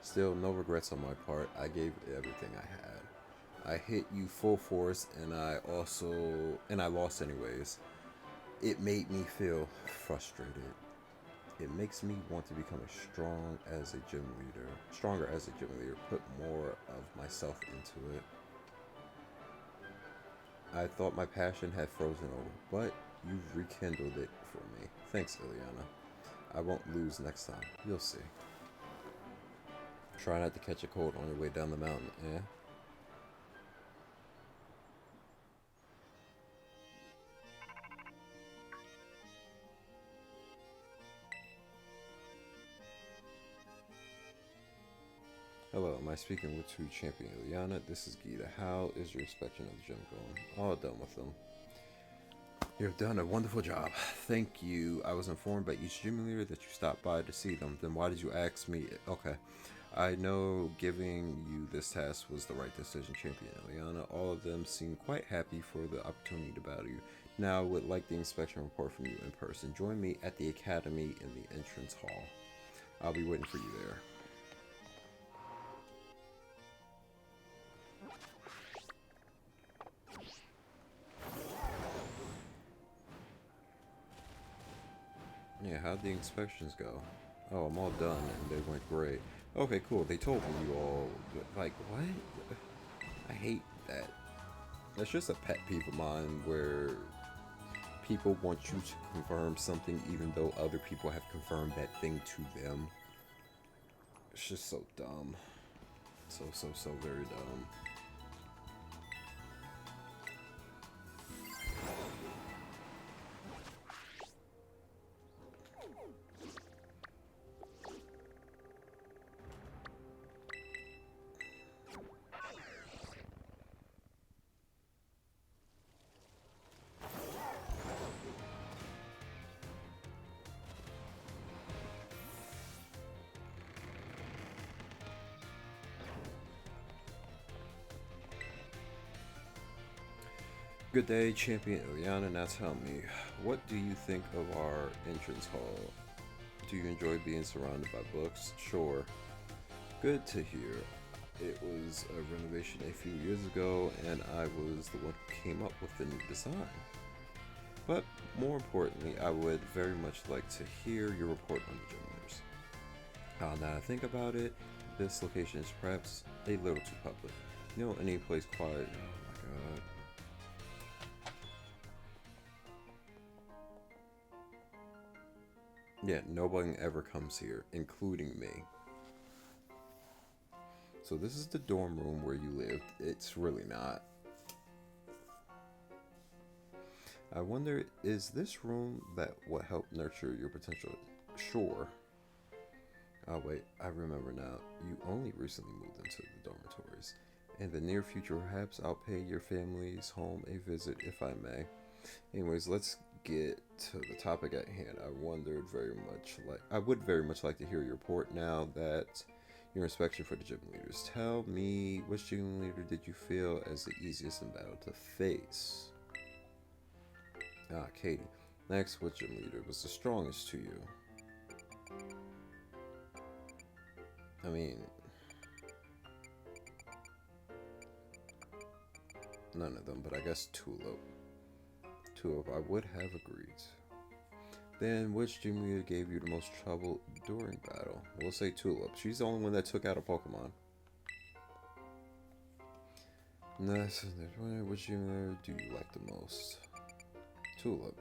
Still, no regrets on my part. I gave everything I had. I hit you full force and I lost anyways. It made me feel frustrated. It makes me want to become stronger as a gym leader, put more of myself into it. I thought my passion had frozen over, but you've rekindled it for me. Thanks, Ileana. I won't lose next time. You'll see. Try not to catch a cold on your way down the mountain, eh? Hello, am I speaking with two champion Ileana? This is Geeta. How is your inspection of the gym going? All done with them. You've done a wonderful job. Thank you. I was informed by each gym leader that you stopped by to see them. Then why did you ask me? Okay. I know giving you this task was the right decision, Champion Ileana. All of them seem quite happy for the opportunity to battle you. Now I would like the inspection report from you in person. Join me at the academy in the entrance hall. I'll be waiting for you there. Yeah, how'd the inspections go? Oh, I'm all done and they went great. Okay, cool. They told me you all... Like, what? I hate that. That's just a pet peeve of mine where people want you to confirm something even though other people have confirmed that thing to them. It's just so dumb. So very dumb. Good day, Champion Ileana. Now tell me, what do you think of our entrance hall? Do you enjoy being surrounded by books? Sure. Good to hear. It was a renovation a few years ago, and I was the one who came up with the new design. But more importantly, I would very much like to hear your report on the gym leaders. Now that I think about it, this location is perhaps a little too public. You know, any place quiet. Oh my god. Yeah, nobody ever comes here, including me. So this is the dorm room where you lived. It's really not. I wonder, is this room that will help nurture your potential? Sure. Oh wait, I remember now. You only recently moved into the dormitories. In the near future, perhaps I'll pay your family's home a visit if I may. Anyways, let's get to the topic at hand. I would very much like to hear your report now that your inspection for the gym leaders. Tell me, which gym leader did you feel as the easiest in battle to face? Katie. Next, which gym leader was the strongest to you? I mean, none of them, but I guess Tulip. Tulip, I would have agreed. Then, which gym leader gave you the most trouble during battle? We'll say Tulip. She's the only one that took out a Pokemon. Next, which gym leader do you like the most? Tulip.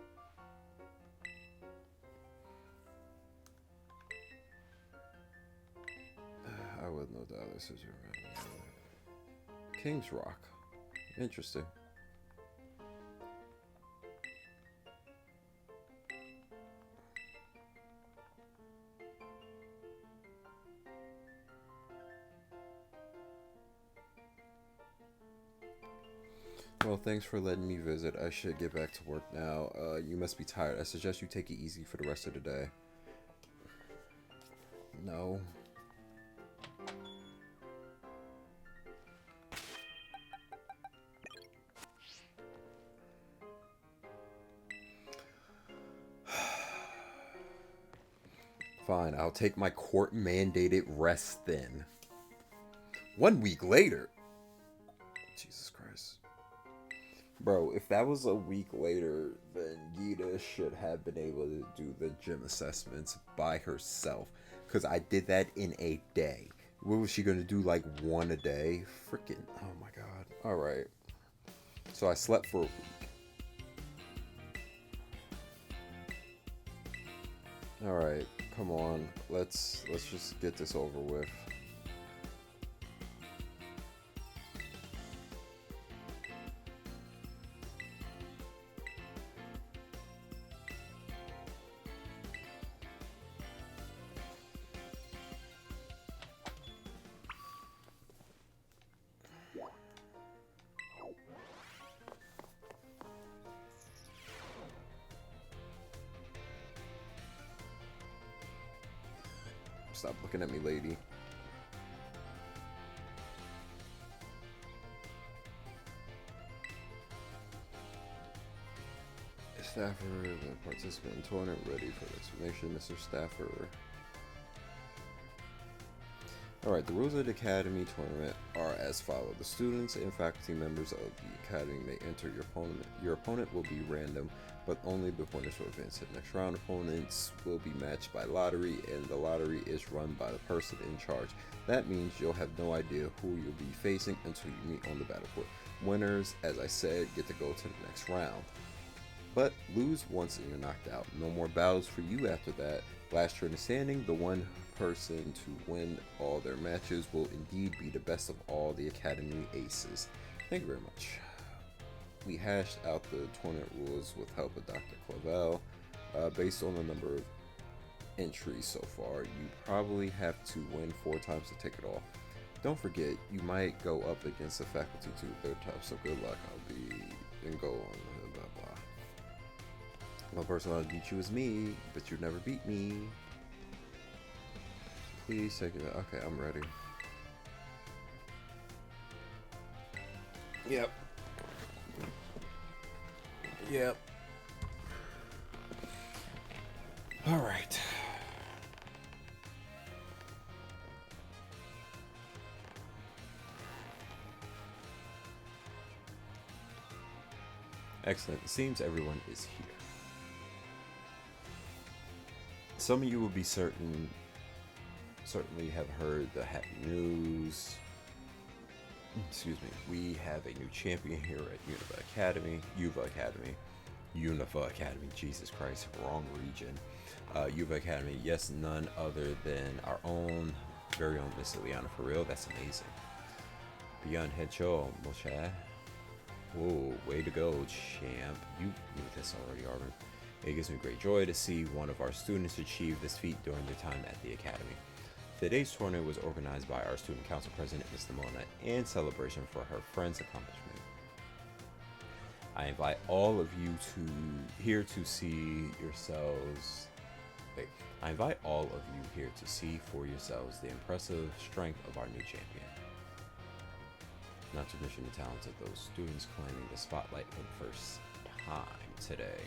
I would know doubt this is King's Rock. Interesting. Well, thanks for letting me visit. I should get back to work now. You must be tired. I suggest you take it easy for the rest of the day. No. Fine, I'll take my court-mandated rest then. 1 week later. Jesus Christ. Bro, if that was a week later, then Geeta should have been able to do the gym assessments by herself. Because I did that in a day. What was she going to do, like one a day? Freaking, oh my god. Alright. So I slept for a week. Alright, come on. Let's just get this over with. Stop looking at me, lady. Staffer, the participant in tournament, ready for explanation, Mr. Staffer. Alright, the rules of the Academy tournament are as follows. The students and faculty members of the Academy may enter your opponent. Your opponent will be random, but only the winners will advance to the next round. Opponents will be matched by lottery, and the lottery is run by the person in charge. That means you'll have no idea who you'll be facing until you meet on the battlefield. Winners, as I said, get to go to the next round. But lose once and you're knocked out. No more battles for you after that. Last year in the standing, the one person to win all their matches will indeed be the best of all the Academy aces. Thank you very much. We hashed out the tournament rules with help of Dr. Clavel. Based on the number of entries so far, you probably have to win 4 times to take it all. Don't forget, you might go up against the faculty too. They're tough, so good luck. I'll be and go on. Blah blah. One person I'll beat you is me, but you'd never beat me. Please take it out. Okay, I'm ready. Yep. Yep. All right. Excellent. It seems everyone is here. Some of you will be certainly have heard the happy news. Excuse me. We have a new champion here at Univa Academy. Jesus Christ, wrong region. Univa Academy. Yes, none other than our own, very own Miss Ileana. For real, that's amazing. Beyond Hecho, Mocha. Whoa, way to go, champ. You knew this already, Arvin. It gives me great joy to see one of our students achieve this feat during their time at the Academy. Today's tournament was organized by our Student Council President, Ms. Lamona, in celebration for her friend's accomplishment. I invite all of you here to see for yourselves the impressive strength of our new champion. Not to mention the talents of those students claiming the spotlight for the first time today.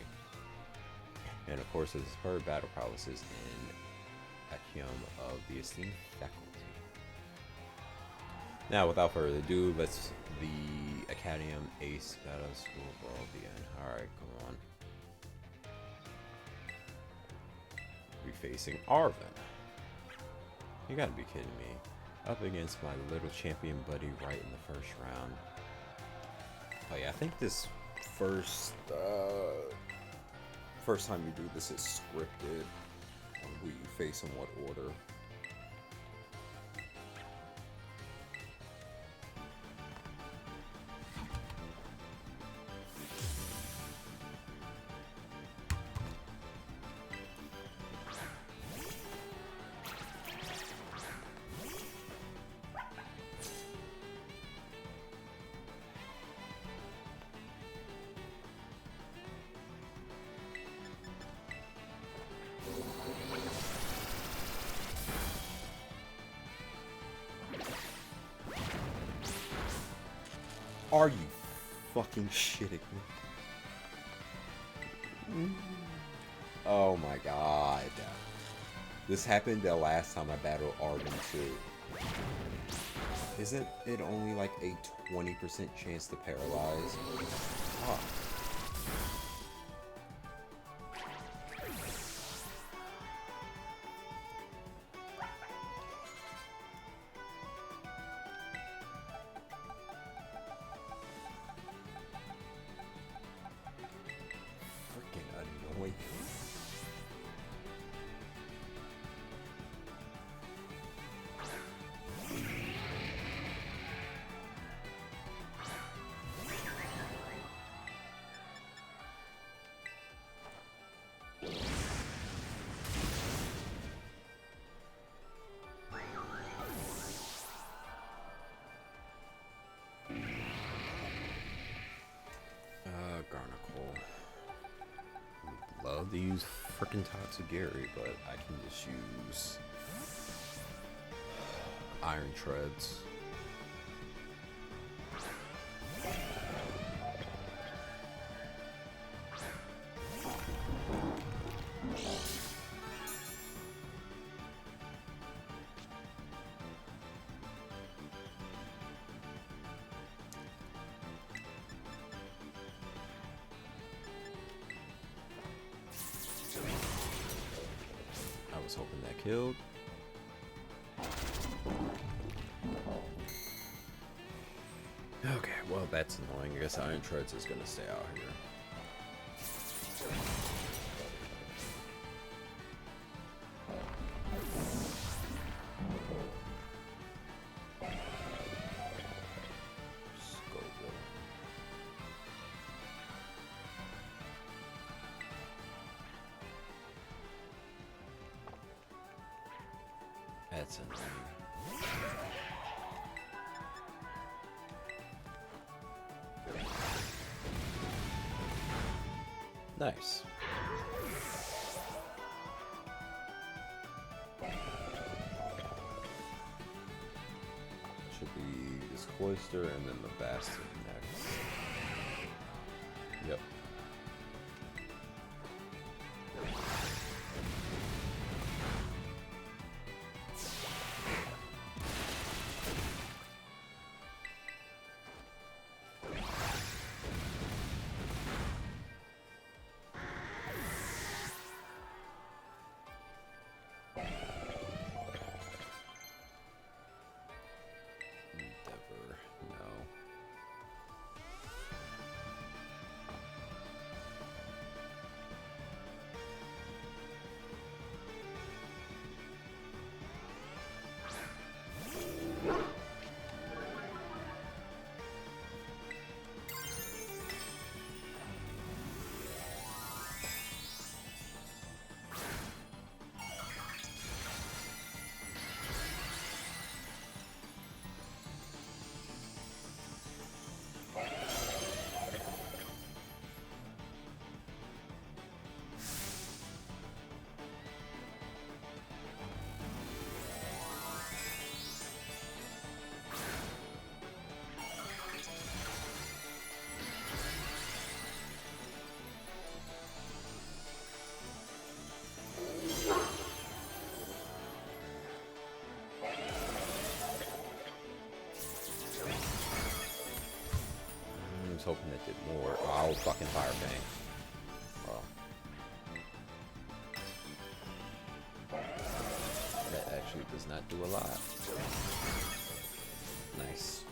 And of course, it is her battle prowesses in Akyum of the esteemed faculty. Now, without further ado, let's the Academium Ace Battle School Brawl begin. Alright, come on. We're facing Arvin. You gotta be kidding me. Up against my little champion buddy right in the first round. Oh yeah, I think this first time you do this is scripted on who you face in what order. Are you fucking shitting me? Oh my god. This happened the last time I battled Arvin too. Isn't it only like a 20% chance to paralyze? Oh. Love to use frickin' Tatsugiri, but I can just use Iron Treads. I was hoping that killed. Okay, well that's annoying. I guess Iron Treads is gonna stay out here. Scoville. That's annoying. Nice. Should be this Cloister and then the Bastard next. Yep. Endeavor, no. I was hoping that did more. Oh, fucking Fire Bang. Well. That actually does not do a lot. Nice.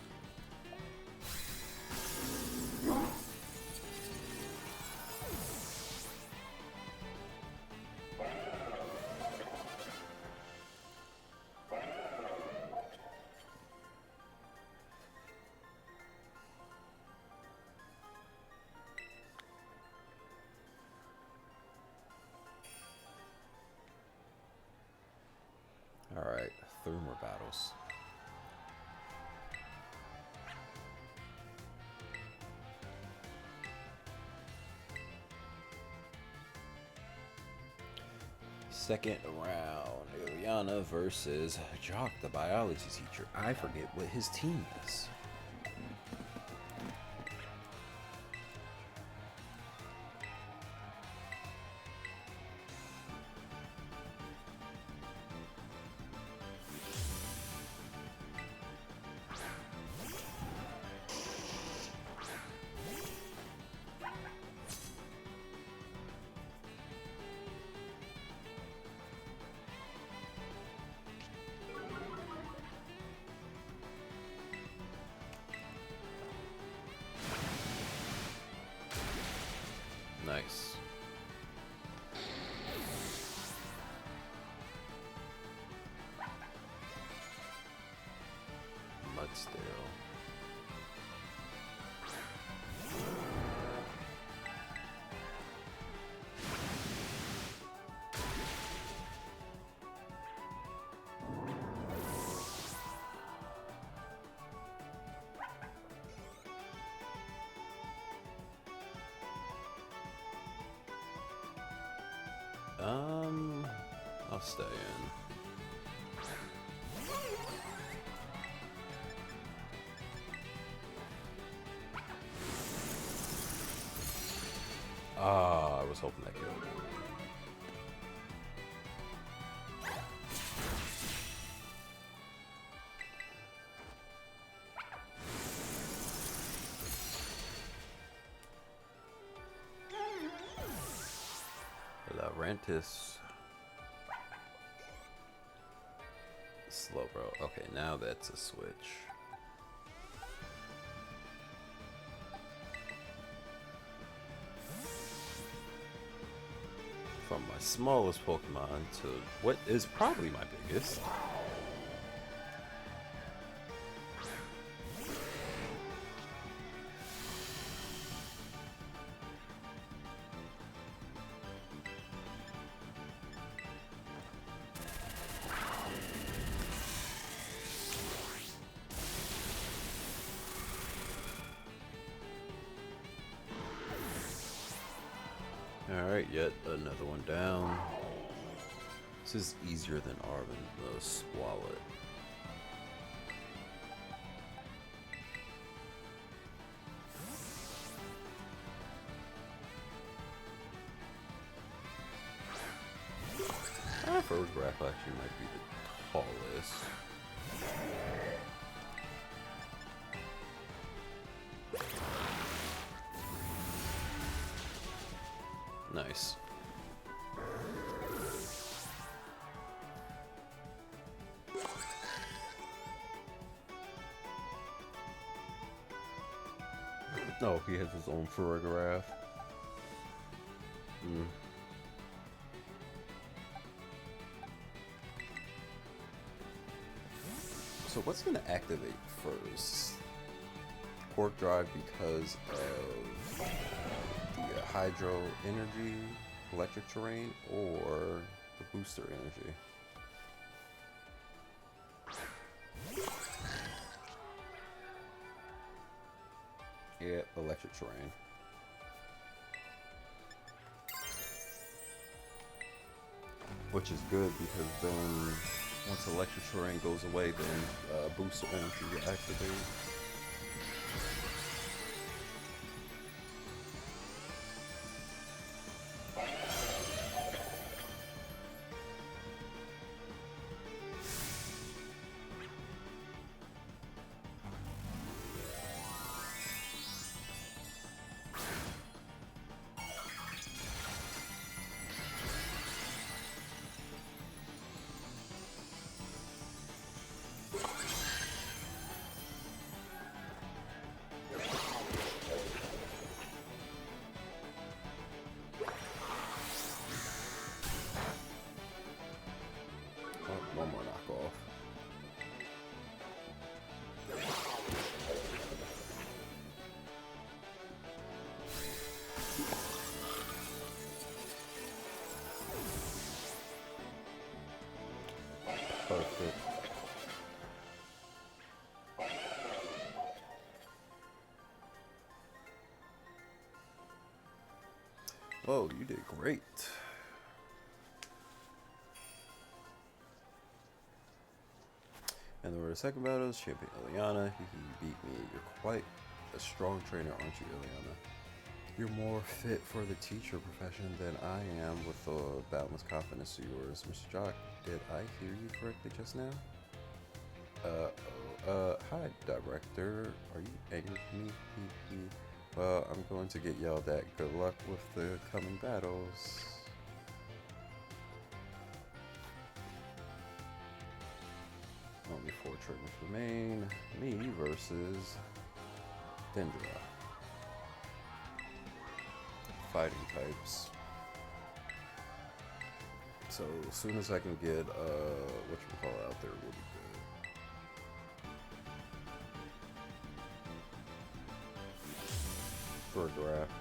Alright, 3 more battles. Second round, Ileana versus Jock, the biology teacher. I forget what his team is. Nice. Mudstale. I'll stay in. was hoping that killed. Laurentis. Slowbro. Okay, now that's a switch. From my smallest Pokemon to what is probably my biggest. Alright, yet another one down. This is easier than Arvin the Swallow. Photograph actually might be the tallest. Nice. Oh, he has his own photograph. So what's going to activate first? Quark Drive because of the hydro energy, electric terrain, or the booster energy? Yeah, electric terrain. Which is good because then once electric terrain goes away, then booster energy will activate. One more knockoff. Perfect. Oh, you did great. And the second battle is Champion Ileana. He beat me. You're quite a strong trainer, aren't you, Ileana? You're more fit for the teacher profession than I am with the boundless confidence of yours. Mr. Jock, did I hear you correctly just now? Hi, Director. Are you angry with me? Well, I'm going to get yelled at. Good luck with the coming battles. Only 4 trainers remain. Me versus Dendra. Fighting types. So as soon as I can get whatchamacallit out there will be good. For a draft.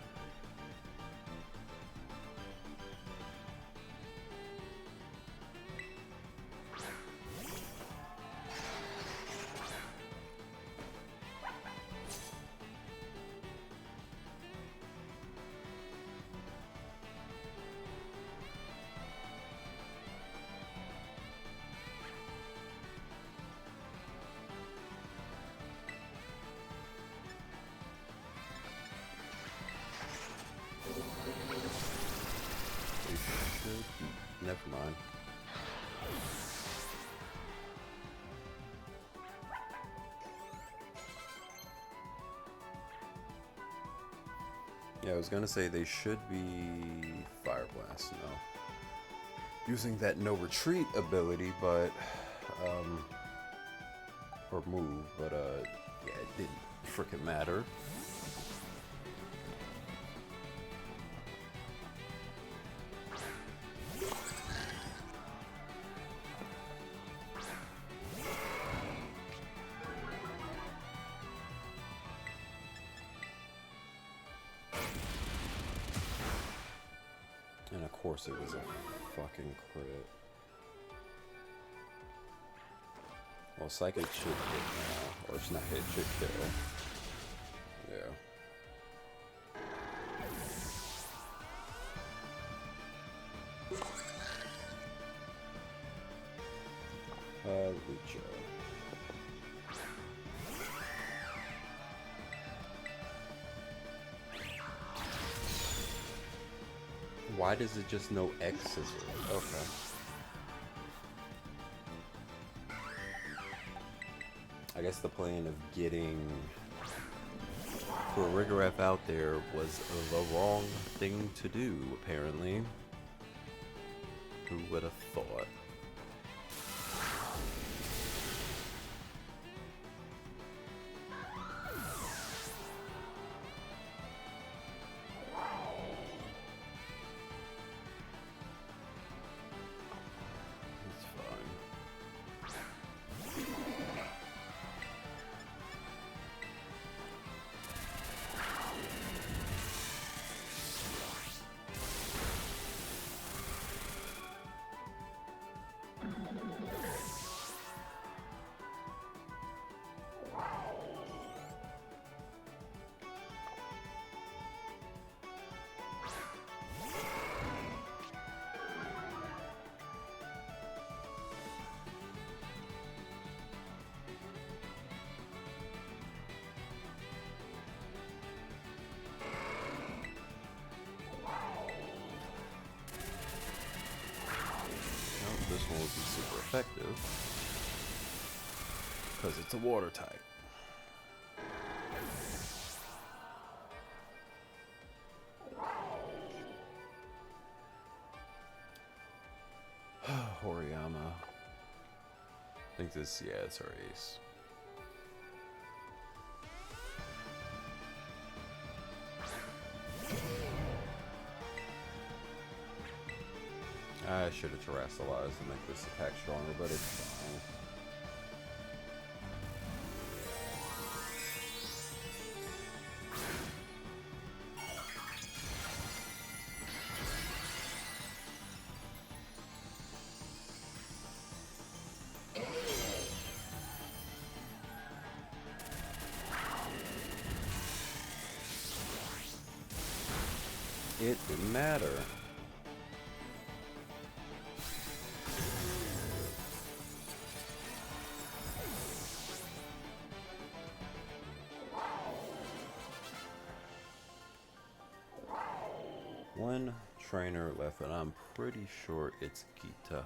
Yeah, I was gonna say they should be Fire Blast now. Using that no retreat ability, but or move, but yeah, it didn't frickin' matter. And of course it was a fucking crit. Well, Psychic should hit now. Or it's not hit, should kill. Yeah. Lucha. Why does it just know X is it? Okay. I guess the plan of getting Rigoref out there was the wrong thing to do, apparently. Who would have thought? This one will be super effective because it's a water type. Horiyama. I think this, yeah, it's our ace. I should have terrestrialized to make this attack stronger, but it's fine. It didn't matter. One trainer left, and I'm pretty sure it's Geeta.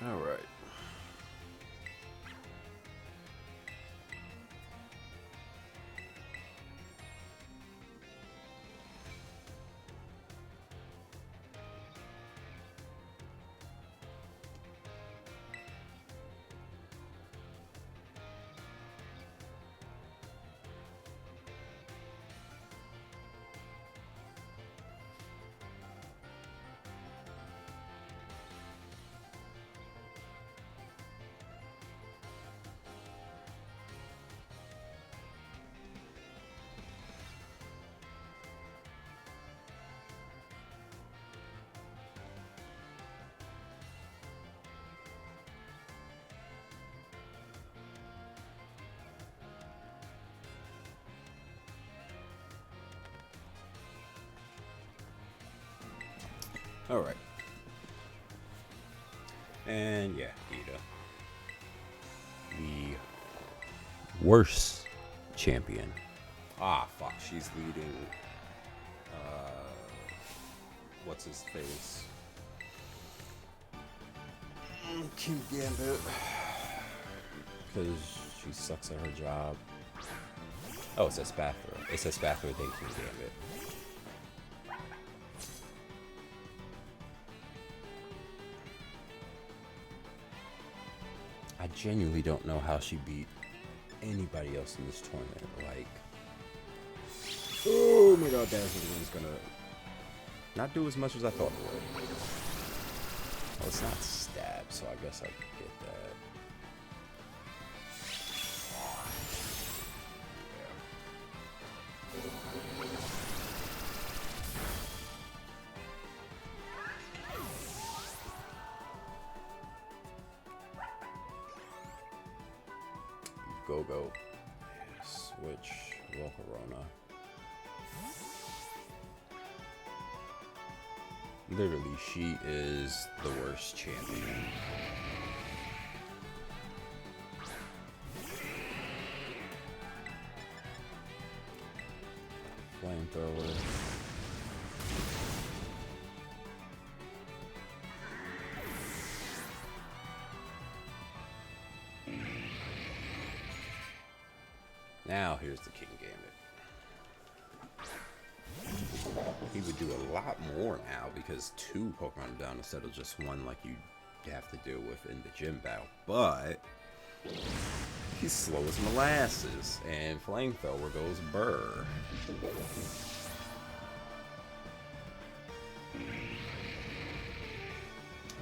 All right. All right. And yeah, Geeta. worst champion. Ah, fuck. She's leading. What's his face? King Gambit. Because she sucks at her job. Oh, it says Spathra. It says Spathra, then King Gambit. I genuinely don't know how she beat anybody else in this tournament. Like, oh my god, Dazzling's gonna not do as much as I thought it would. Well, it's not stab, so I guess I could get that. Go. Switch Volcarona. Literally, she is the worst champion. Flamethrower. Now here's the King Gambit. He would do a lot more now because 2 Pokemon are down instead of just 1 like you have to deal with in the gym battle. But he's slow as molasses, and Flamethrower goes burr.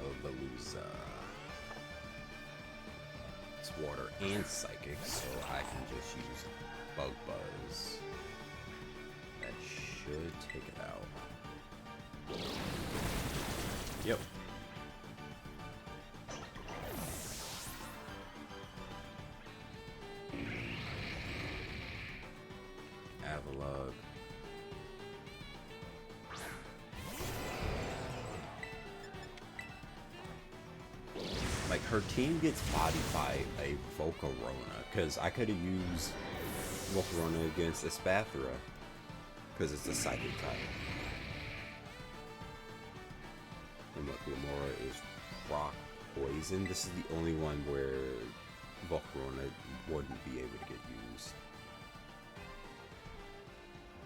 Oh, Veluza. It's water and psychic, so I can just use Bug Buzz. That should take it out. Yep. Avalugg. Like, her team gets bodied by a Volcarona, because I could have used Volcarona against Espathra, because it's a psychic type. And look, Lamora is rock poison. This is the only one where Volcarona wouldn't be able to get used.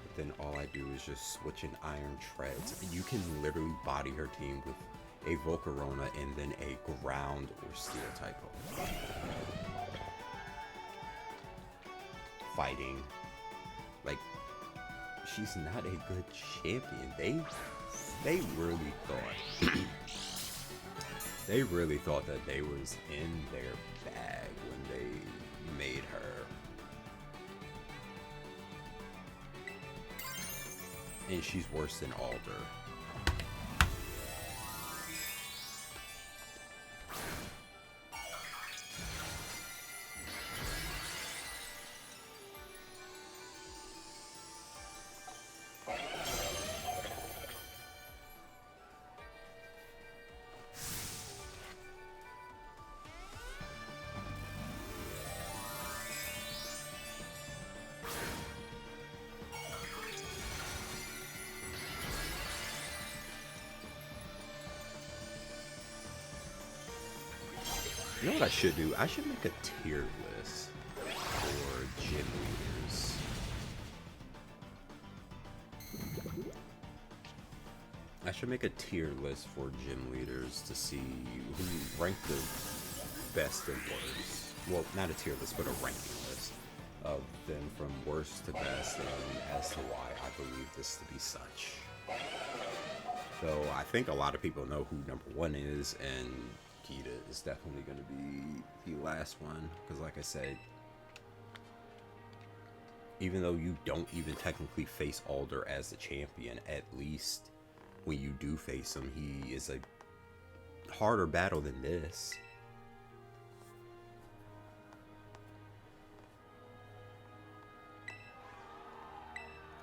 But then all I do is just switch in Iron Treads. You can literally body her team with a Volcarona and then a ground or steel type of fighting. Like, she's not a good champion. They really thought they really thought that they was in their bag when they made her. And she's worse than Alder. You know what I should do? I should make a tier list for gym leaders. I should make a tier list for gym leaders to see who rank the best and worst. Well, not a tier list, but a ranking list of them from worst to best, and as to why I believe this to be such. So I think a lot of people know who number 1 is, and Geeta is definitely going to be the last one, because like I said, even though you don't even technically face Alder as the champion, at least when you do face him, he is a harder battle than this.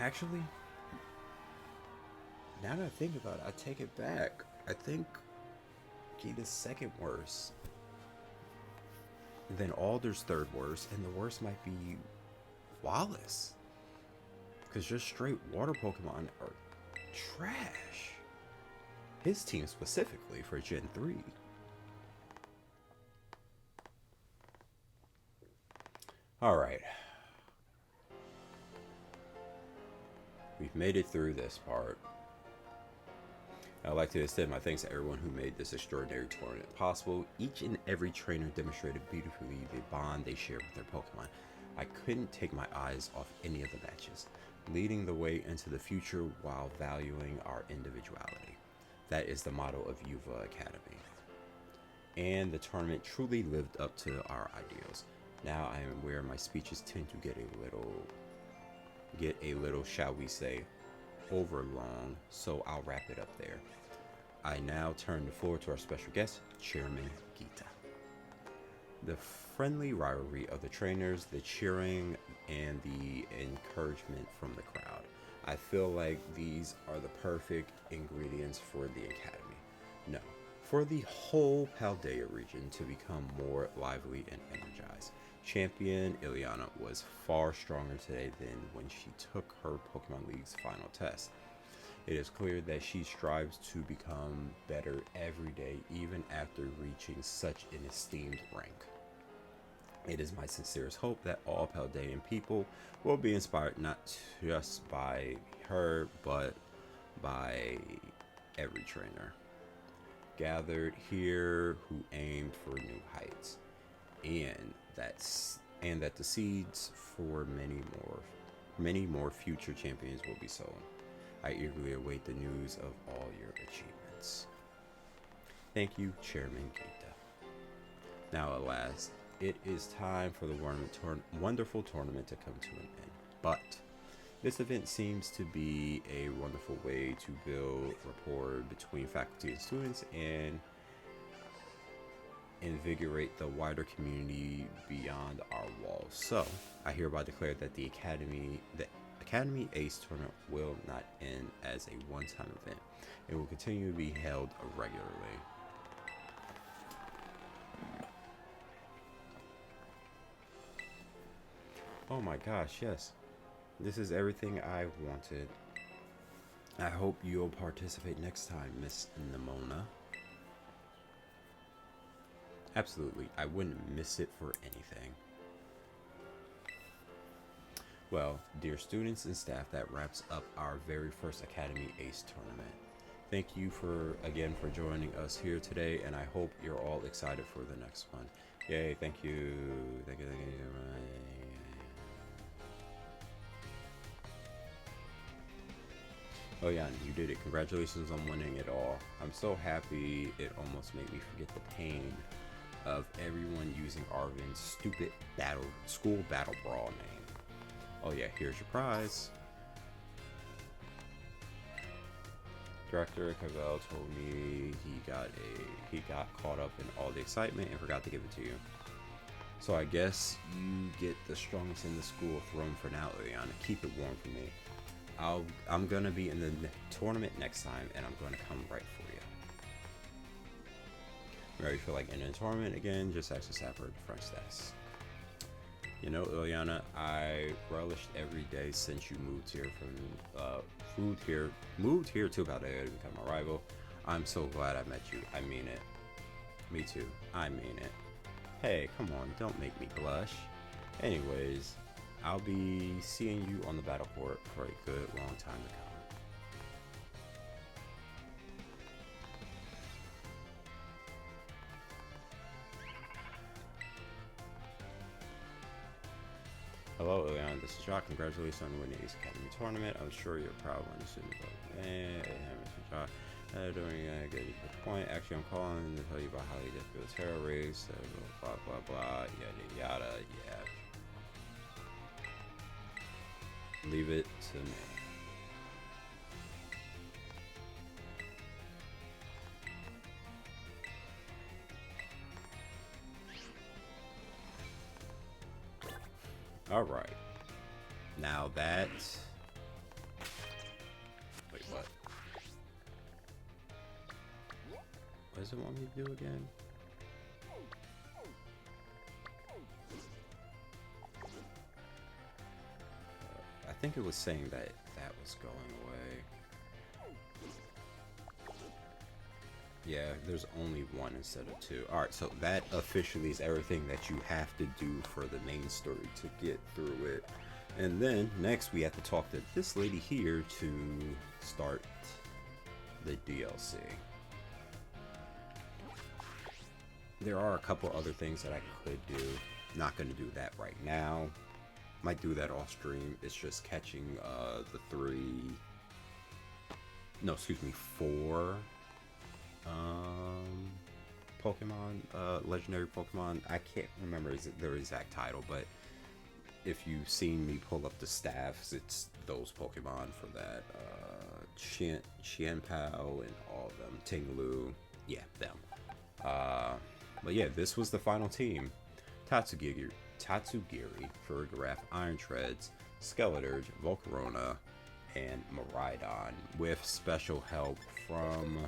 Actually, now that I think about it, I take it back. I think Geeta's second worst. Then Alder's third worst, and the worst might be Wallace. Because just straight water Pokemon are trash. His team specifically for Gen 3. Alright. We've made it through this part. I'd like to extend my thanks to everyone who made this extraordinary tournament possible. Each and every trainer demonstrated beautifully the bond they share with their Pokemon. I couldn't take my eyes off any of the matches, leading the way into the future while valuing our individuality. That is the motto of Yuva Academy. And the tournament truly lived up to our ideals. Now I am aware my speeches tend to get a little, shall we say, overlong, so I'll wrap it up there. I now turn the floor to our special guest, Chairman Geeta. The friendly rivalry of the trainers, the cheering, and the encouragement from the crowd. I feel like these are the perfect ingredients for the Academy. No, for the whole Paldea region to become more lively and energized. Champion Ileana was far stronger today than when she took her Pokemon League's final test. It is clear that she strives to become better every day, even after reaching such an esteemed rank. It is my sincerest hope that all Paldean people will be inspired not just by her, but by every trainer gathered here who aimed for new heights, and that the seeds for many more future champions will be sown. I eagerly await the news of all your achievements. Thank you, Chairman Geeta. Now, at last, it is time for the wonderful tournament to come to an end. But this event seems to be a wonderful way to build rapport between faculty and students and invigorate the wider community beyond our walls. So, I hereby declare that the Academy Ace Tournament will not end as a one-time event. It will continue to be held regularly. Oh my gosh, yes. This is everything I wanted. I hope you'll participate next time, Miss Nimona. Absolutely, I wouldn't miss it for anything. Well, dear students and staff, that wraps up our very first Academy Ace Tournament. Thank you again for joining us here today, and I hope you're all excited for the next one. Yay, thank you. Thank you. Oh yeah, you did it. Congratulations on winning it all. I'm so happy it almost made me forget the pain of everyone using Arvin's stupid school battle brawl name. Oh yeah, here's your prize. Director Cavell told me he got caught up in all the excitement and forgot to give it to you. So I guess you get the strongest in the school throne for now, Ileana. Keep it warm for me. I'm gonna be in the tournament next time, and I'm gonna come right for you. Whenever you feel like in a tournament again, just ask the staffer at the front desk. You know, Ileana, I relished every day since you moved here to Paldea to become a rival. I'm so glad I met you. I mean it. Me too. I mean it. Hey, come on, don't make me blush. Anyways, I'll be seeing you on the battle court for a good long time to come. Hello, Ileana. This is Jock. Congratulations on winning Ace Academy tournament. I'm sure you're proud when you see me. Mr. Jock. During a good point. Actually, I'm calling to tell you about how he difficult terror race. Blah blah blah. Yada yada. Yeah. Leave it to me. All right. Now that. Wait, what? What does it want me to do again? think it was saying that that was going away. Yeah, there's only one instead of two. Alright, so that officially is everything that you have to do for the main story to get through it. And then next we have to talk to this lady here to start the DLC. There are a couple other things that I could do. Not going to do that right now. Might do that off stream. It's just catching the four Pokemon, legendary Pokemon. I can't remember their exact title, but if you've seen me pull up the staffs, it's those Pokemon for that. Qianpao and all of them. Tinglu, yeah, them. But yeah, this was the final team. Tatsugiri, Ferrigiraf, Iron Treads, Skeleturge, Volcarona, and Miraidon, with special help from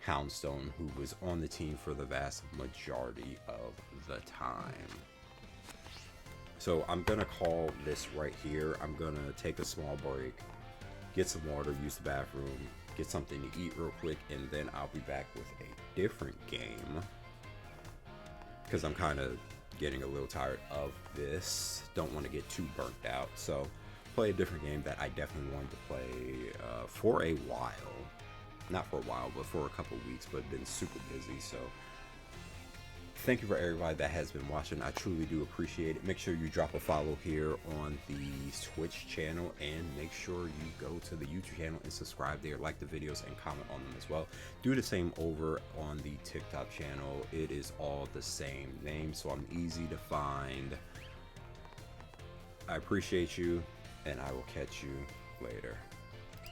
Houndstone, who was on the team for the vast majority of the time. So I'm gonna call this right here. I'm gonna take a small break, get some water, use the bathroom, get something to eat real quick, and then I'll be back with a different game, because I'm kind of getting a little tired of this. Don't want to get too burnt out, so play a different game that I definitely wanted to play for a while. Not for a while, but for a couple weeks, but been super busy. So thank you for everybody that has been watching. I truly do appreciate it. Make sure you drop a follow here on the Twitch channel, and make sure you go to the YouTube channel and subscribe there, like the videos, and comment on them as well. Do the same over on the TikTok channel. It is all the same name, so I'm easy to find. I appreciate you, and I will catch you later.